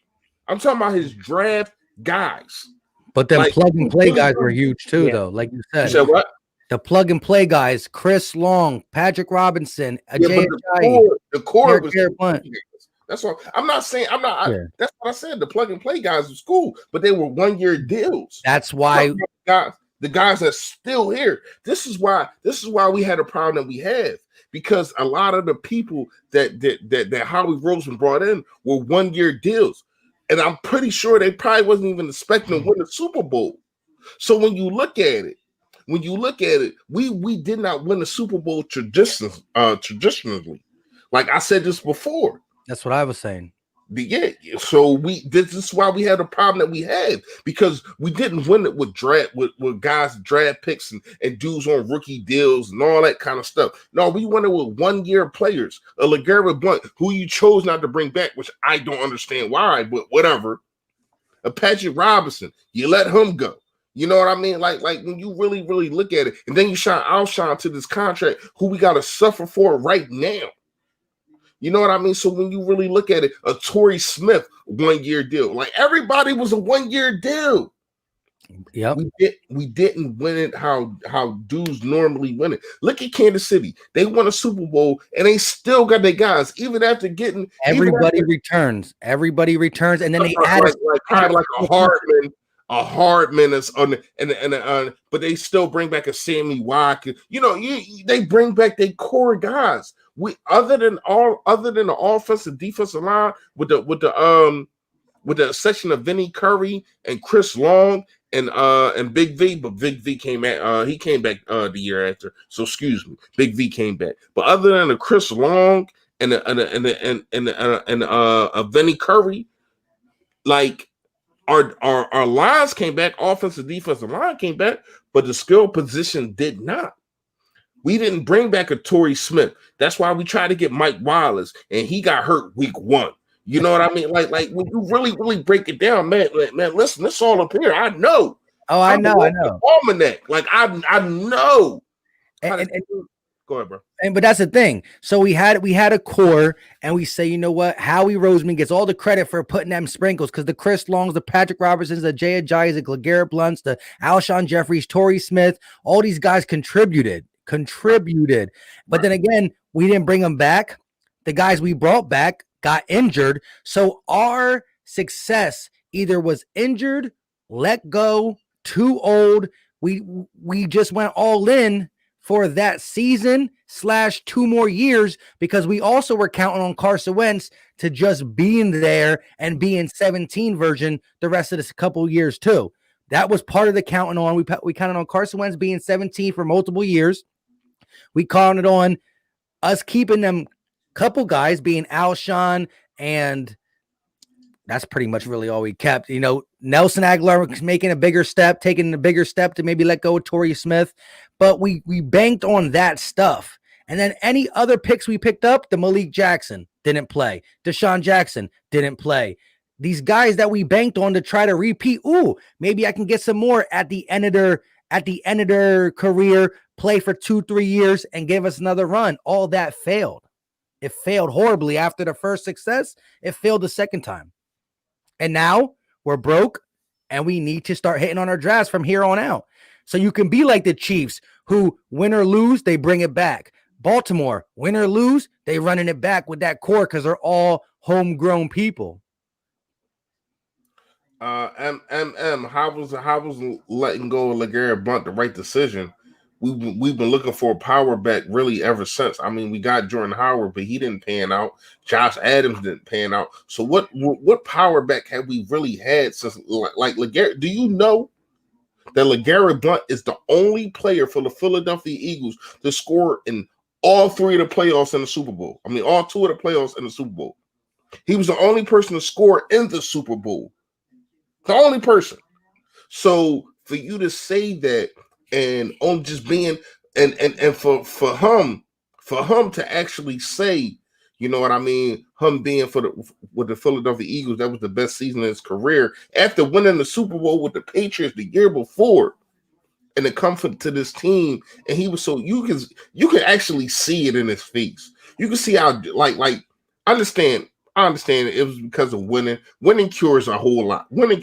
I'm talking about his draft guys. But then plug and play guys were huge too, though. Like you said. You said what? The plug and play guys: Chris Long, Patrick Robinson, the core was. That's what I'm not saying. That's what I said. The plug and play guys was cool, but they were 1-year deals. That's why the guys that's still here. This is why we had a problem that we have, because a lot of the people that Howie Roseman brought in were 1-year deals, and I'm pretty sure they probably wasn't even expecting to win the Super Bowl. So when you look at it, we did not win the Super Bowl traditionally. Like I said this before. That's what I was saying. Yeah, so this is why we had a problem that we had, because we didn't win it with guys draft picks and dudes on rookie deals and all that kind of stuff. No, we won it with 1-year players. A LeGarrette Blount, who you chose not to bring back, which I don't understand why, but whatever. A Patrick Robinson, you let him go. You know what I mean? Like when you really look at it, and then you outshine to this contract who we got to suffer for right now. You know what I mean? So when you really look at it, a Torrey Smith 1-year deal, like everybody was a 1-year deal. Yep. We didn't win it how dudes normally win it. Look at Kansas City. They won a Super Bowl and they still got their guys, even after getting returns. Everybody returns, and then they add like a Hardman is on but they still bring back a Sammy Watkins. You know, they bring back their core guys. We other than the offensive defensive line with the section of Vinny Curry and Chris Long and Big V, but Big V came back the year after. So excuse me, Big V came back. But other than the Chris Long and Vinny Curry, like our lines came back, offensive defensive line came back, but the skill position did not. We didn't bring back a Torrey Smith. That's why we tried to get Mike Wallace, and he got hurt week 1. You know what I mean? Like when you really break it down, man, listen, it's all up here. I know. Oh, I know. Almanac. Like I know. And go ahead, bro. But that's the thing. So we had a core, and we say, you know what? Howie Roseman gets all the credit for putting them sprinkles, because the Chris Longs, the Patrick Robertsons, the Jay Ajayi, the LeGarrette Blunts, the Alshon Jeffries, Torrey Smith, all these guys contributed. But then again, we didn't bring them back. The guys we brought back got injured. So our success either was injured, let go, too old. We just went all in for that season / 2 more years, because we also were counting on Carson Wentz to just being there and being 17 version the rest of this couple of years too. That was part of the counting on. We counted on Carson Wentz being 17 for multiple years. We counted on us keeping them couple guys being Alshon, and that's pretty much really all we kept. You know, Nelson Aguilar was taking a bigger step to maybe let go of Torrey Smith, but we banked on that stuff. And then any other picks we picked up, the Malik Jackson didn't play. Deshaun Jackson didn't play. These guys that we banked on to try to repeat, maybe I can get some more at the end of their career, play for 2-3 years and give us another run. All that failed. It failed horribly after the first success. It failed the second time. And now we're broke, and we need to start hitting on our drafts from here on out. So you can be like the Chiefs, who win or lose, they bring it back. Baltimore, win or lose, they running it back with that core because they're all homegrown people. How was letting go of LeGarrette Blount the right decision? We've been looking for a power back really ever since. I mean, we got Jordan Howard, but he didn't pan out. Josh Adams didn't pan out. So what power back have we really had since like LeGarrette? Do you know that LeGarrette Blount is the only player for the Philadelphia Eagles to score in all 3 of the playoffs in the Super Bowl? I mean, all 2 of the playoffs in the Super Bowl. He was the only person to score in the Super Bowl. The only person. So for you to say that and on just being and for him to actually say, you know what I mean, him being with the Philadelphia Eagles, that was the best season of his career after winning the Super Bowl with the Patriots the year before, and to come to this team, and he was so you can actually see it in his face. You can see how like I understand it was because of winning. Winning cures a whole lot. Winning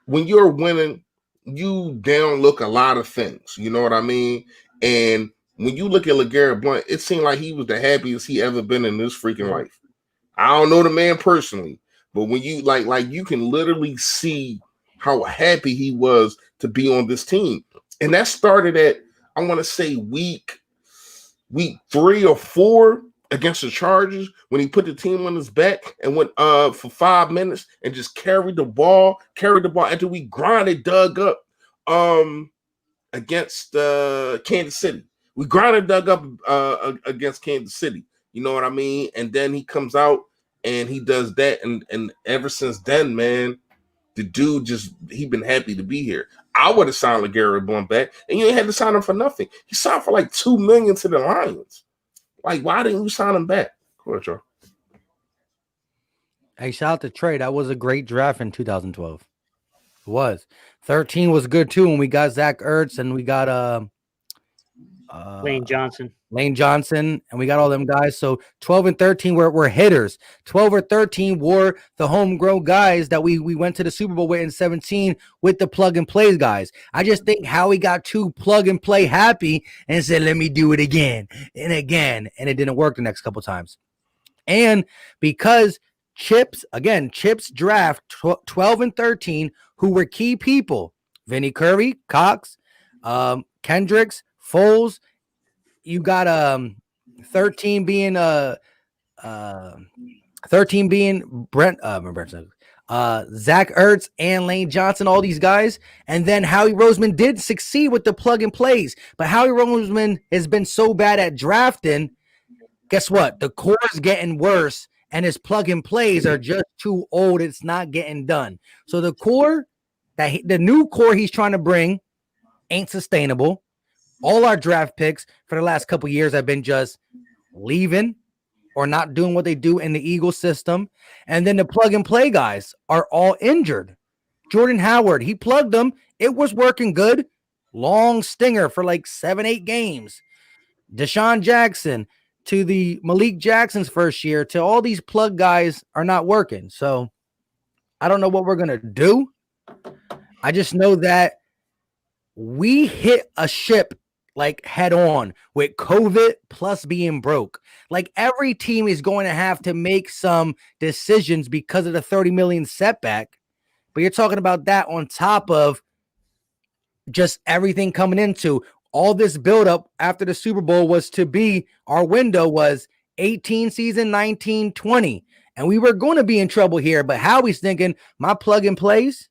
when you're winning, you down look a lot of things. You know what I mean? And when you look at LeGarrette Blount, it seemed like he was the happiest he ever been in this freaking life. I don't know the man personally, but when you like you can literally see how happy he was to be on this team. And that started at, I want to say week 3 or 4 against the Chargers, when he put the team on his back and went for 5 minutes and just carried the ball until we grinded Doug up against Kansas City. We grinded Doug up against Kansas City. You know what I mean? And then he comes out and he does that. And ever since then, man, the dude he been happy to be here. I would have signed LeGarrette Blount back, and you ain't had to sign him for nothing. He signed for like $2 million to the Lions. Like, why didn't you sign him back? Go ahead, Joe. Hey, shout out to Trey. That was a great draft in 2012. It was. 13 was good too, and we got Zach Ertz and we got Lane Johnson, and we got all them guys. So 12 and 13 were hitters. 12 or 13 were the homegrown guys that we went to the Super Bowl with in 17 with the plug and play guys. I just think Howie got too plug and play happy and said, let me do it again and again. And it didn't work the next couple times. And because Chips draft 12 and 13, who were key people, Vinny Curry, Cox, Kendricks, Foles. You got 13 being Brent, Zach Ertz and Lane Johnson, all these guys. And then Howie Roseman did succeed with the plug and plays, but Howie Roseman has been so bad at drafting. Guess what? The core is getting worse, and his plug and plays are just too old. It's not getting done. So the core the new core he's trying to bring ain't sustainable. All our draft picks for the last couple years have been just leaving or not doing what they do in the Eagle system. And then the plug and play guys are all injured. Jordan Howard, he plugged them. It was working good. Long stinger for like 7-8 games. Deshaun Jackson to the Malik Jackson's first year to all these plug guys are not working. So I don't know what we're going to do. I just know that we hit a ship like head on with COVID plus being broke. Like every team is going to have to make some decisions because of the 30 million setback. But you're talking about that on top of just everything coming into all this buildup after the Super Bowl was to be our window was 18 season, 19, 20. And we were going to be in trouble here. But Howie's thinking my plug and plays,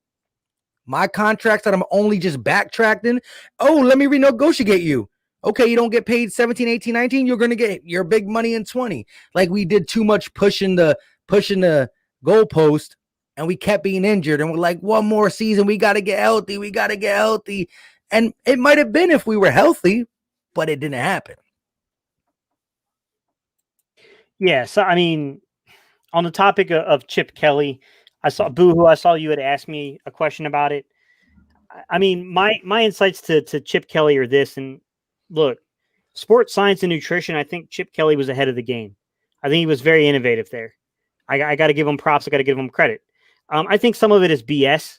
my contracts that I'm only just backtracking. Oh, let me renegotiate you. Okay, you don't get paid 17, 18, 19. You're going to get your big money in 20. Like we did too much pushing the goalpost, and we kept being injured. And we're like, one more season, we got to get healthy. We got to get healthy. And it might have been if we were healthy, but it didn't happen. Yeah, so I mean, on the topic of Chip Kelly, I saw you had asked me a question about it. I mean, my insights to Chip Kelly are this, and look, sports science and nutrition, I think Chip Kelly was ahead of the game. I think he was very innovative there. I got to give him props. I got to give him credit. I think some of it is BS.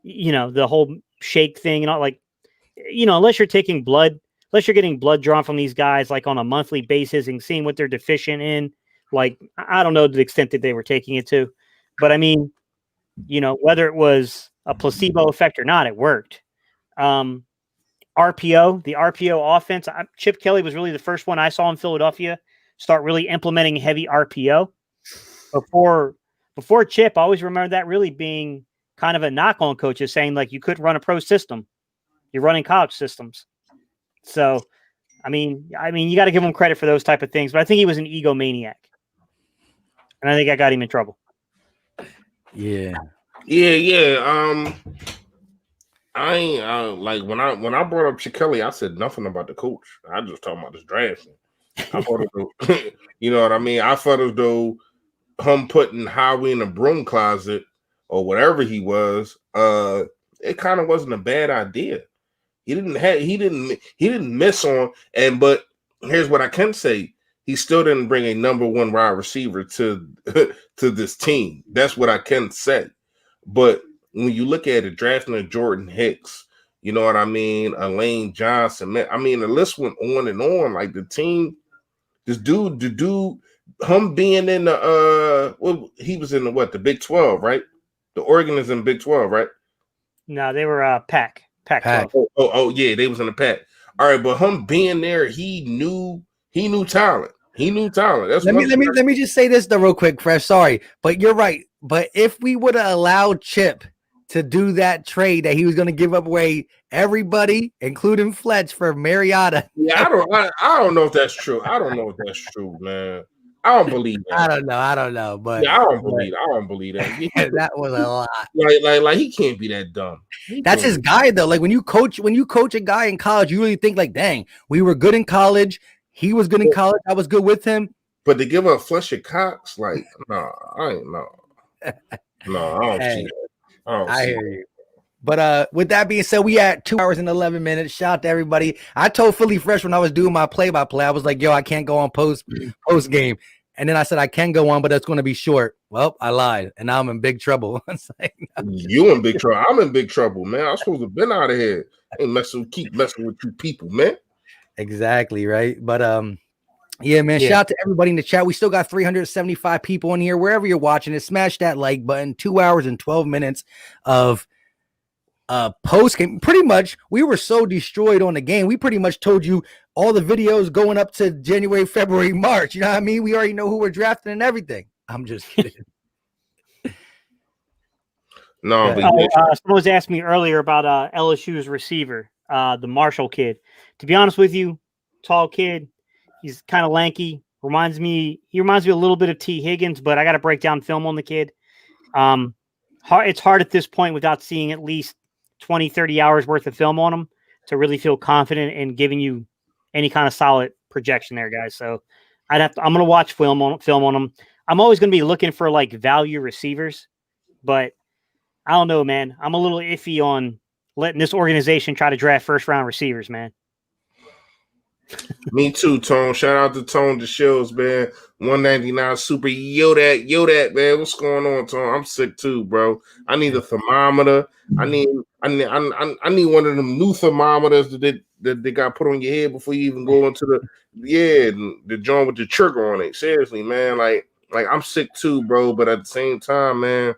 You know, the whole shake thing and all, like unless you're taking blood, unless you're getting blood drawn from these guys like on a monthly basis and seeing what they're deficient in, like I don't know the extent that they were taking it to, but I mean, whether it was a placebo effect or not, it worked. The RPO offense, Chip Kelly was really the first one I saw in Philadelphia start really implementing heavy RPO. Before Chip, I always remember that really being kind of a knock on coaches, saying like you couldn't run a pro system. You're running college systems. So, I mean, you got to give him credit for those type of things, but I think he was an egomaniac. And I think I got him in trouble. Yeah. I ain't like when I brought up Chip Kelly, I said nothing about the coach. I just talking about this drafting. I thought as though, you know what I mean? I felt as though him putting Howie in a broom closet or whatever he was, it kind of wasn't a bad idea. He didn't miss on, but here's what I can say. He still didn't bring a number one wide receiver to this team. That's what I can say. But when you look at it, drafting a Jordan Hicks, you know what I mean? Lane Johnson, man. I mean, the list went on and on. Like the team, the dude, him being in he was in the Big 12, right? The Oregon is in Big 12, right? No, they were Pac. Oh, yeah, they was in the Pac. All right, but him being there, he knew talent. He knew talent. That's let me just say this though, real quick, Fresh. Sorry, but you're right. But if we would have allowed Chip to do that trade that he was going to give away everybody, including Fletch, for Mariota. Yeah, I don't know if that's true. I don't know if that's true, man. I don't believe that. I don't know, but yeah, I don't believe that. Yeah, that was a lot. Like he can't be that dumb. That's his guy though. Like when you coach a guy in college, you really think like, dang, we were good in college. He was good in college. I was good with him. But to give up Fletcher Cox, like, no, I ain't know. No, I don't see that. I hear you. But with that being said, we at 2 hours and 11 minutes. Shout out to everybody. I told Philly Fresh when I was doing my play-by-play, I was like, yo, I can't go on post game. And then I said I can go on, but it's going to be short. Well, I lied, and now I'm in big trouble. Like, no. You in big trouble. I'm in big trouble, man. I'm supposed to have been out of here. Keep messing with you people, man. Exactly, right? But yeah, man. Shout out to everybody in the chat. We still got 375 people in here. Wherever you're watching it, smash that like button. 2 hours and 12 minutes of post game. Pretty much, we were so destroyed on the game. We pretty much told you all the videos going up to January, February, March. You know what I mean? We already know who we're drafting and everything. I'm just kidding. No, someone was asking me earlier about LSU's receiver, the Marshall kid. To be honest with you, tall kid. He's kind of lanky. He reminds me a little bit of T. Higgins, but I got to break down film on the kid. It's hard at this point without seeing at least 20, 30 hours worth of film on him to really feel confident in giving you any kind of solid projection there, guys. So I'm going to watch film on him. I'm always going to be looking for like value receivers, but I don't know, man. I'm a little iffy on letting this organization try to draft first round receivers, man. Me too, Tone. Shout out to Tone the Shills, man. 199 super. Yo that, man. What's going on, Tone? I'm sick too, bro. I need a thermometer. I need one of them new thermometers that they got put on your head before you even go into the joint with the trigger on it. Seriously, man. Like I'm sick too, bro. But at the same time, man,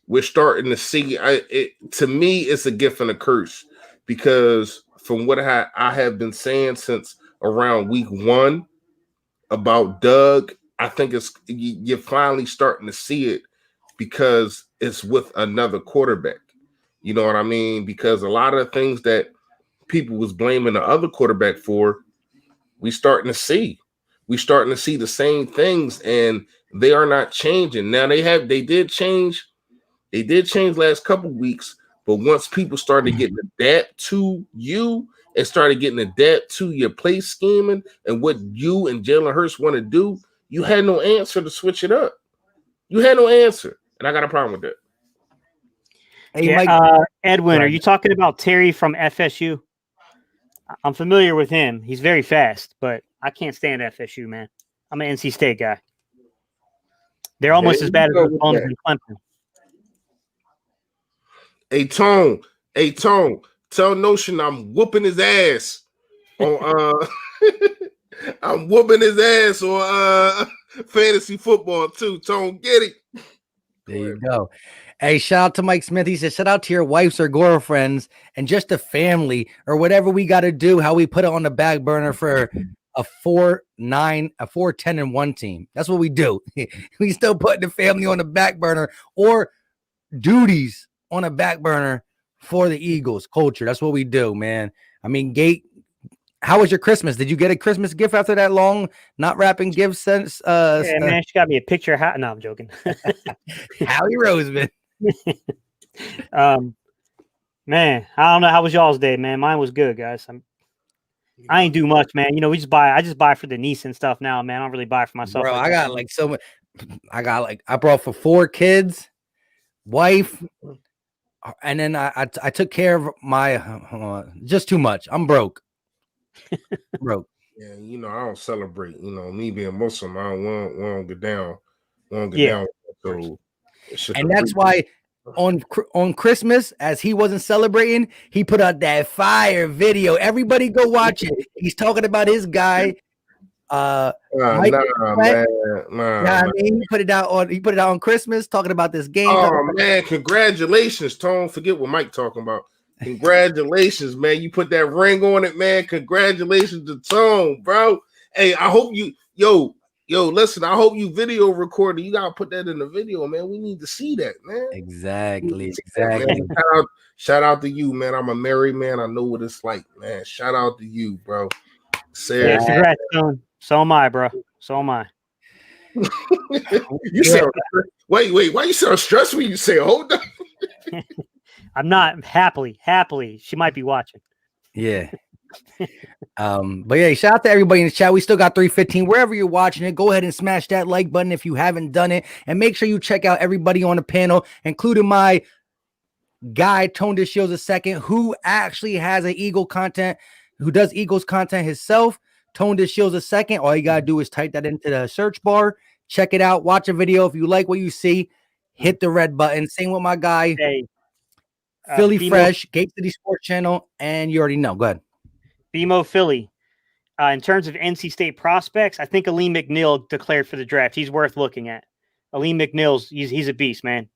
we're starting to see. To me, it's a gift and a curse because from what I have been saying since around week 1 about Doug, I think you're finally starting to see it because it's with another quarterback. You know what I mean? Because a lot of the things that people was blaming the other quarterback for, we starting to see. We starting to see the same things, and they are not changing. Now they did change last couple weeks. But once people started getting adapt to you and started getting adapt to your play scheming and what you and Jalen Hurts want to do, you had no answer to switch it up. You had no answer. And I got a problem with that. Hey, Mike, Edwin, are you talking about Terry from FSU? I'm familiar with him. He's very fast, but I can't stand FSU, man. I'm an NC State guy. They're almost as bad as the Bones in Clemson. Hey, Tone, Tell Notion I'm whooping his ass on I'm whooping his ass on fantasy football too. Tone, get it. There you go. Hey, shout out to Mike Smith. He said, shout out to your wives or girlfriends and just the family or whatever we got to do, how we put it on the back burner for a 4-10-1 team. That's what we do. We still put the family on the back burner or duties on a back burner for the Eagles culture. That's what we do, man. I mean, Gate, how was your Christmas? Did you get a Christmas gift after that long not wrapping gifts since? Yeah, man, she got me a picture of no, I'm joking. Howie Roseman. Man, I don't know. How was y'all's day, man? Mine was good, guys. I ain't do much, man. You know, I just buy for the niece and stuff now, man. I don't really buy for myself. Bro, I got like so much. I brought for 4 kids, wife, and then I took care of my just too much. I'm broke. Broke. Yeah, you know, I don't celebrate. You know, me being Muslim, I don't want to get down. So, and that's why on Christmas, as he wasn't celebrating, he put out that fire video. Everybody go watch it. He's talking about his guy. I mean, he put it out on Christmas, talking about this game. Oh man, congratulations, Tone. Forget what Mike talking about. Congratulations, man. You put that ring on it, man. Congratulations to Tone, bro. Hey, I hope you listen, I hope you video recorded. You gotta put that in the video, man. We need to see that, man. Exactly. Man. Shout out to you, man. I'm a married man. I know what it's like, man. Shout out to you, bro. Yeah, congrats, Tone. So am I, bro. So am I. You sound wait. Why you sound stressed when you say hold on? I'm not happily. She might be watching. Yeah. But yeah, shout out to everybody in the chat. We still got 315. Wherever you're watching it, go ahead and smash that like button if you haven't done it. And make sure you check out everybody on the panel, including my guy, Tone Shields II, who actually has an Eagle content, who does Eagles content himself. Tone Shields II. All you gotta do is type that into the search bar. Check it out. Watch a video. If you like what you see, hit the red button. Same with my guy. Hey. Philly Fresh, Gate City Sports Channel, and you already know. Go ahead. BMO Philly. In terms of NC State prospects, I think Aleem McNeil declared for the draft. He's worth looking at. Aleem McNeil's he's a beast, man.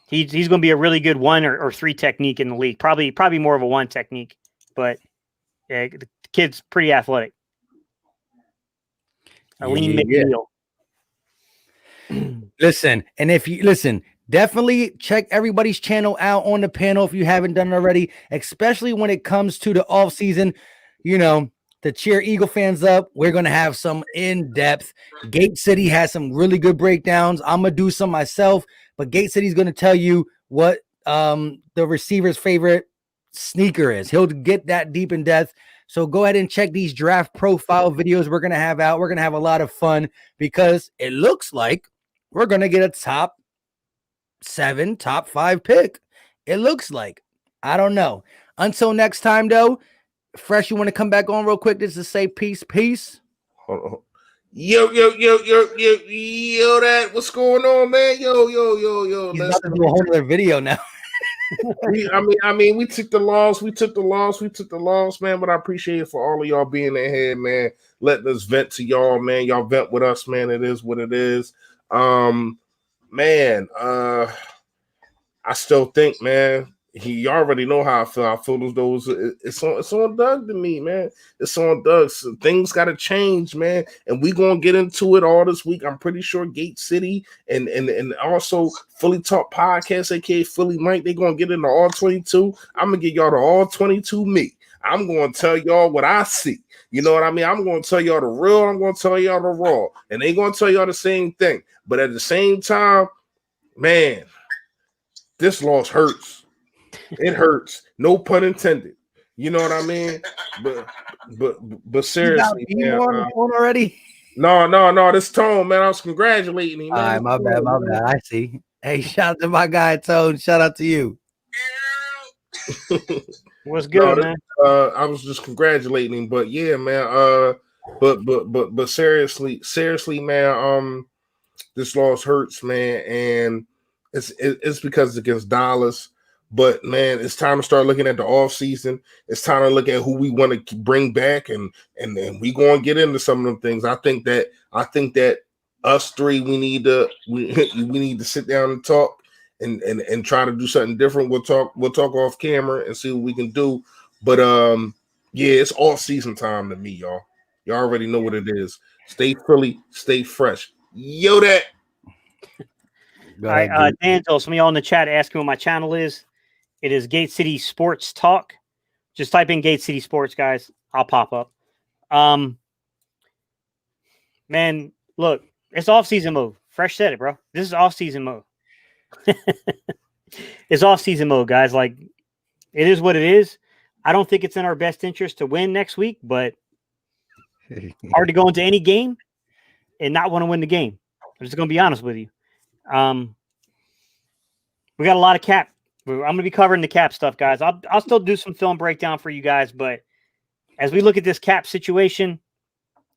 He's going to be a really good 1 or 3 technique in the league. Probably more of a 1 technique, but yeah, the kid's pretty athletic. Aleem McNeil. Listen, and if you listen. Definitely check everybody's channel out on the panel if you haven't done it already, especially when it comes to the off season, you know, to cheer Eagle fans up. We're going to have some in-depth. Gate City has some really good breakdowns. I'm going to do some myself, but Gate City's going to tell you what the receiver's favorite sneaker is. He'll get that deep in depth. So go ahead and check these draft profile videos we're going to have out. We're going to have a lot of fun because it looks like we're going to get a top 7, top 5 pick. It looks like. I don't know. Until next time, though, Fresh, you want to come back on real quick just to say peace? Hold on. Yo, that what's going on, man? Yo. He's about to do a whole other video now. I mean, we took the loss, man. But I appreciate it for all of y'all being ahead, man. Letting us vent to y'all, man. Y'all vent with us, man. It is what it is. Man, I still think, man, you already know how I feel. I feel as though it's on Doug to me, man. It's on Doug. So things got to change, man. And we going to get into it all this week. I'm pretty sure Gate City and also Philly Talk Podcast, aka Philly Mike, they going to get into all 22. I'm going to get y'all to all 22 me. I'm going to tell y'all what I see. You know what I mean? I'm going to tell y'all the real. I'm going to tell y'all the raw. And they going to tell y'all the same thing. But at the same time, man, this loss hurts. It hurts. No pun intended. You know what I mean? But seriously, man, already? No. This Tone, man, I was congratulating him. All right, my bad. I see. Hey, shout out to my guy Tone. Shout out to you. What's good, man? I was just congratulating him, but yeah, man. But seriously, man. This loss hurts, man, and it's because it's against Dallas. But man, it's time to start looking at the off season. It's time to look at who we want to bring back, and then we going to get into some of them things. I think that us three we need to sit down and talk and try to do something different. We'll talk off camera and see what we can do. But yeah, it's off season time to me, y'all. Y'all already know what it is. Stay Philly, stay fresh. Yo, that. All right, Dan, so some of y'all in the chat asking what my channel is. It is Gate City Sports Talk. Just type in Gate City Sports, guys. I'll pop up. Man, look, it's off-season mode. Fresh said it, bro. This is off-season mode. It's off-season mode, guys. Like, it is what it is. I don't think it's in our best interest to win next week, but hard to go into any game and not want to win the game. I'm just going to be honest with you. We got a lot of cap. I'm going to be covering the cap stuff, guys. I'll still do some film breakdown for you guys, but as we look at this cap situation,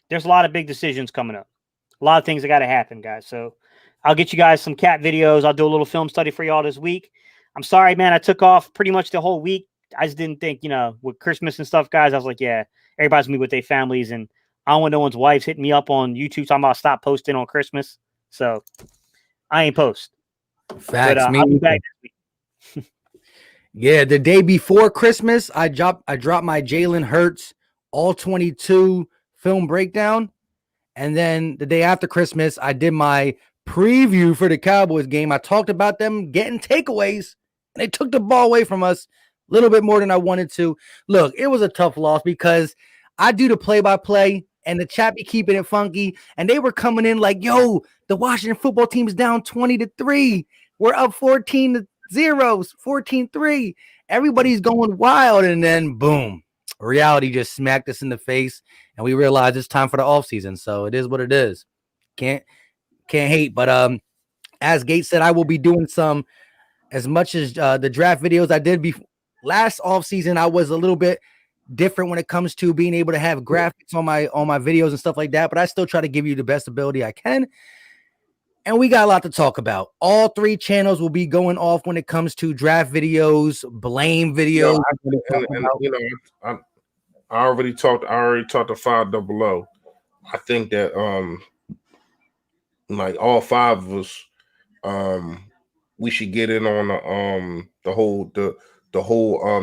there's a lot of big decisions coming up. A lot of things that got to happen, guys. So I'll get you guys some cap videos. I'll do a little film study for y'all this week. I'm sorry, man. I took off pretty much the whole week. I just didn't think, with Christmas and stuff, guys, I was like, yeah, everybody's going to be with their families, and I don't want no one's wives hitting me up on YouTube talking about stop posting on Christmas. So I ain't post. Facts. But, I'll be back this week. Yeah, the day before Christmas, I dropped my Jalen Hurts all 22 film breakdown, and then the day after Christmas, I did my preview for the Cowboys game. I talked about them getting takeaways, and they took the ball away from us a little bit more than I wanted to. Look, it was a tough loss because I do the play-by-play, and the chat be keeping it funky, and they were coming in like, yo, the Washington football team is down 20-3. We're up 14-0, 14-3. Everybody's going wild, and then boom, reality just smacked us in the face, and we realized it's time for the offseason. So it is what it is. Can't hate. But as Gates said, I will be doing some, as much as the draft videos I did before last offseason. I was a little bit different when it comes to being able to have graphics on my videos and stuff like that, but I still try to give you the best ability I can. And we got a lot to talk about. All three channels will be going off when it comes to draft videos, blame videos. I already talked to 500. I think that like all five of us, we should get in on the whole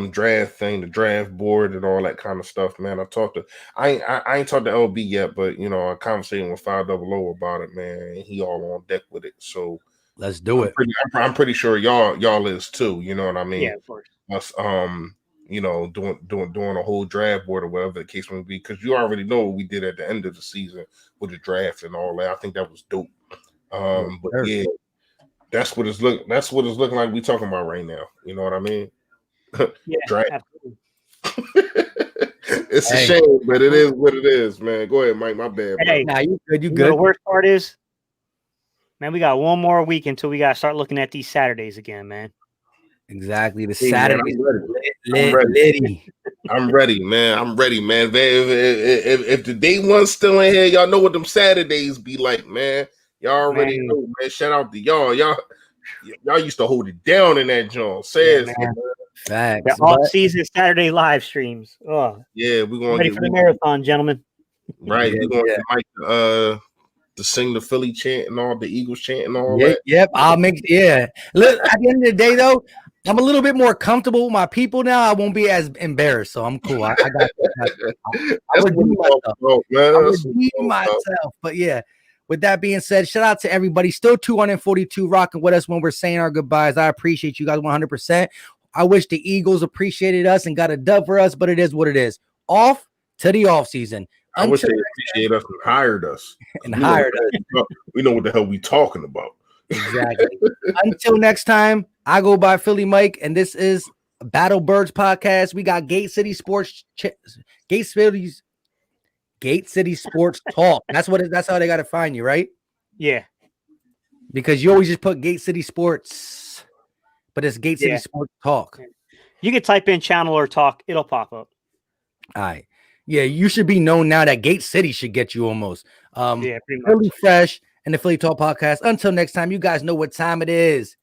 draft thing, the draft board and all that kind of stuff, man. I ain't talked to LB yet, but I'm conversating with 500 about it, man. He all on deck with it. So let's do it. I'm pretty sure y'all is too, you know what I mean? Yeah, of course. Us doing a whole draft board or whatever the case may be, because you already know what we did at the end of the season with the draft and all that. I think that was dope. But yeah, that's what it's looking like we talking about right now. You know what I mean? Yeah, absolutely. It's a shame, but it is what it is, man. Go ahead, Mike. My bad. Hey, nah, you good. You good. The worst part is, man, we got one more week until we got to start looking at these Saturdays again, man. Exactly. The Hey, Saturday. I'm ready, man. I'm ready, man. If the day one's still in here, y'all know what them Saturdays be like, man. Y'all already know, man. Shout out to y'all. Y'all used to hold it down in that joint. Facts. The off-season Saturday live streams. Oh, yeah, we're going ready for the marathon, gentlemen. Right, we're going to Mike to sing the Philly chant and all the Eagles chant and all that. Yep, I'll make. Yeah, look. At the end of the day, though, I'm a little bit more comfortable with my people now. I won't be as embarrassed, so I'm cool. I redeem myself. But yeah, with that being said, shout out to everybody. Still 242 rocking with us when we're saying our goodbyes. I appreciate you guys 100%. I wish the Eagles appreciated us and got a dub for us, but it is what it is. Off to the off season. I wish they appreciated us and hired us. We know what the hell we talking about. Exactly. Until next time, I go by Philly Mike, and this is Battle Birds Podcast. We got Gate City Sports Talk. That's how they got to find you, right? Yeah. Because you always just put Gate City Sports, but it's Gate City Sports Talk. You can type in channel or talk, it'll pop up. All right. Yeah, you should be known now that Gate City should get you almost. Yeah, pretty much. Really fresh and the Philly Talk Podcast. Until next time, you guys know what time it is.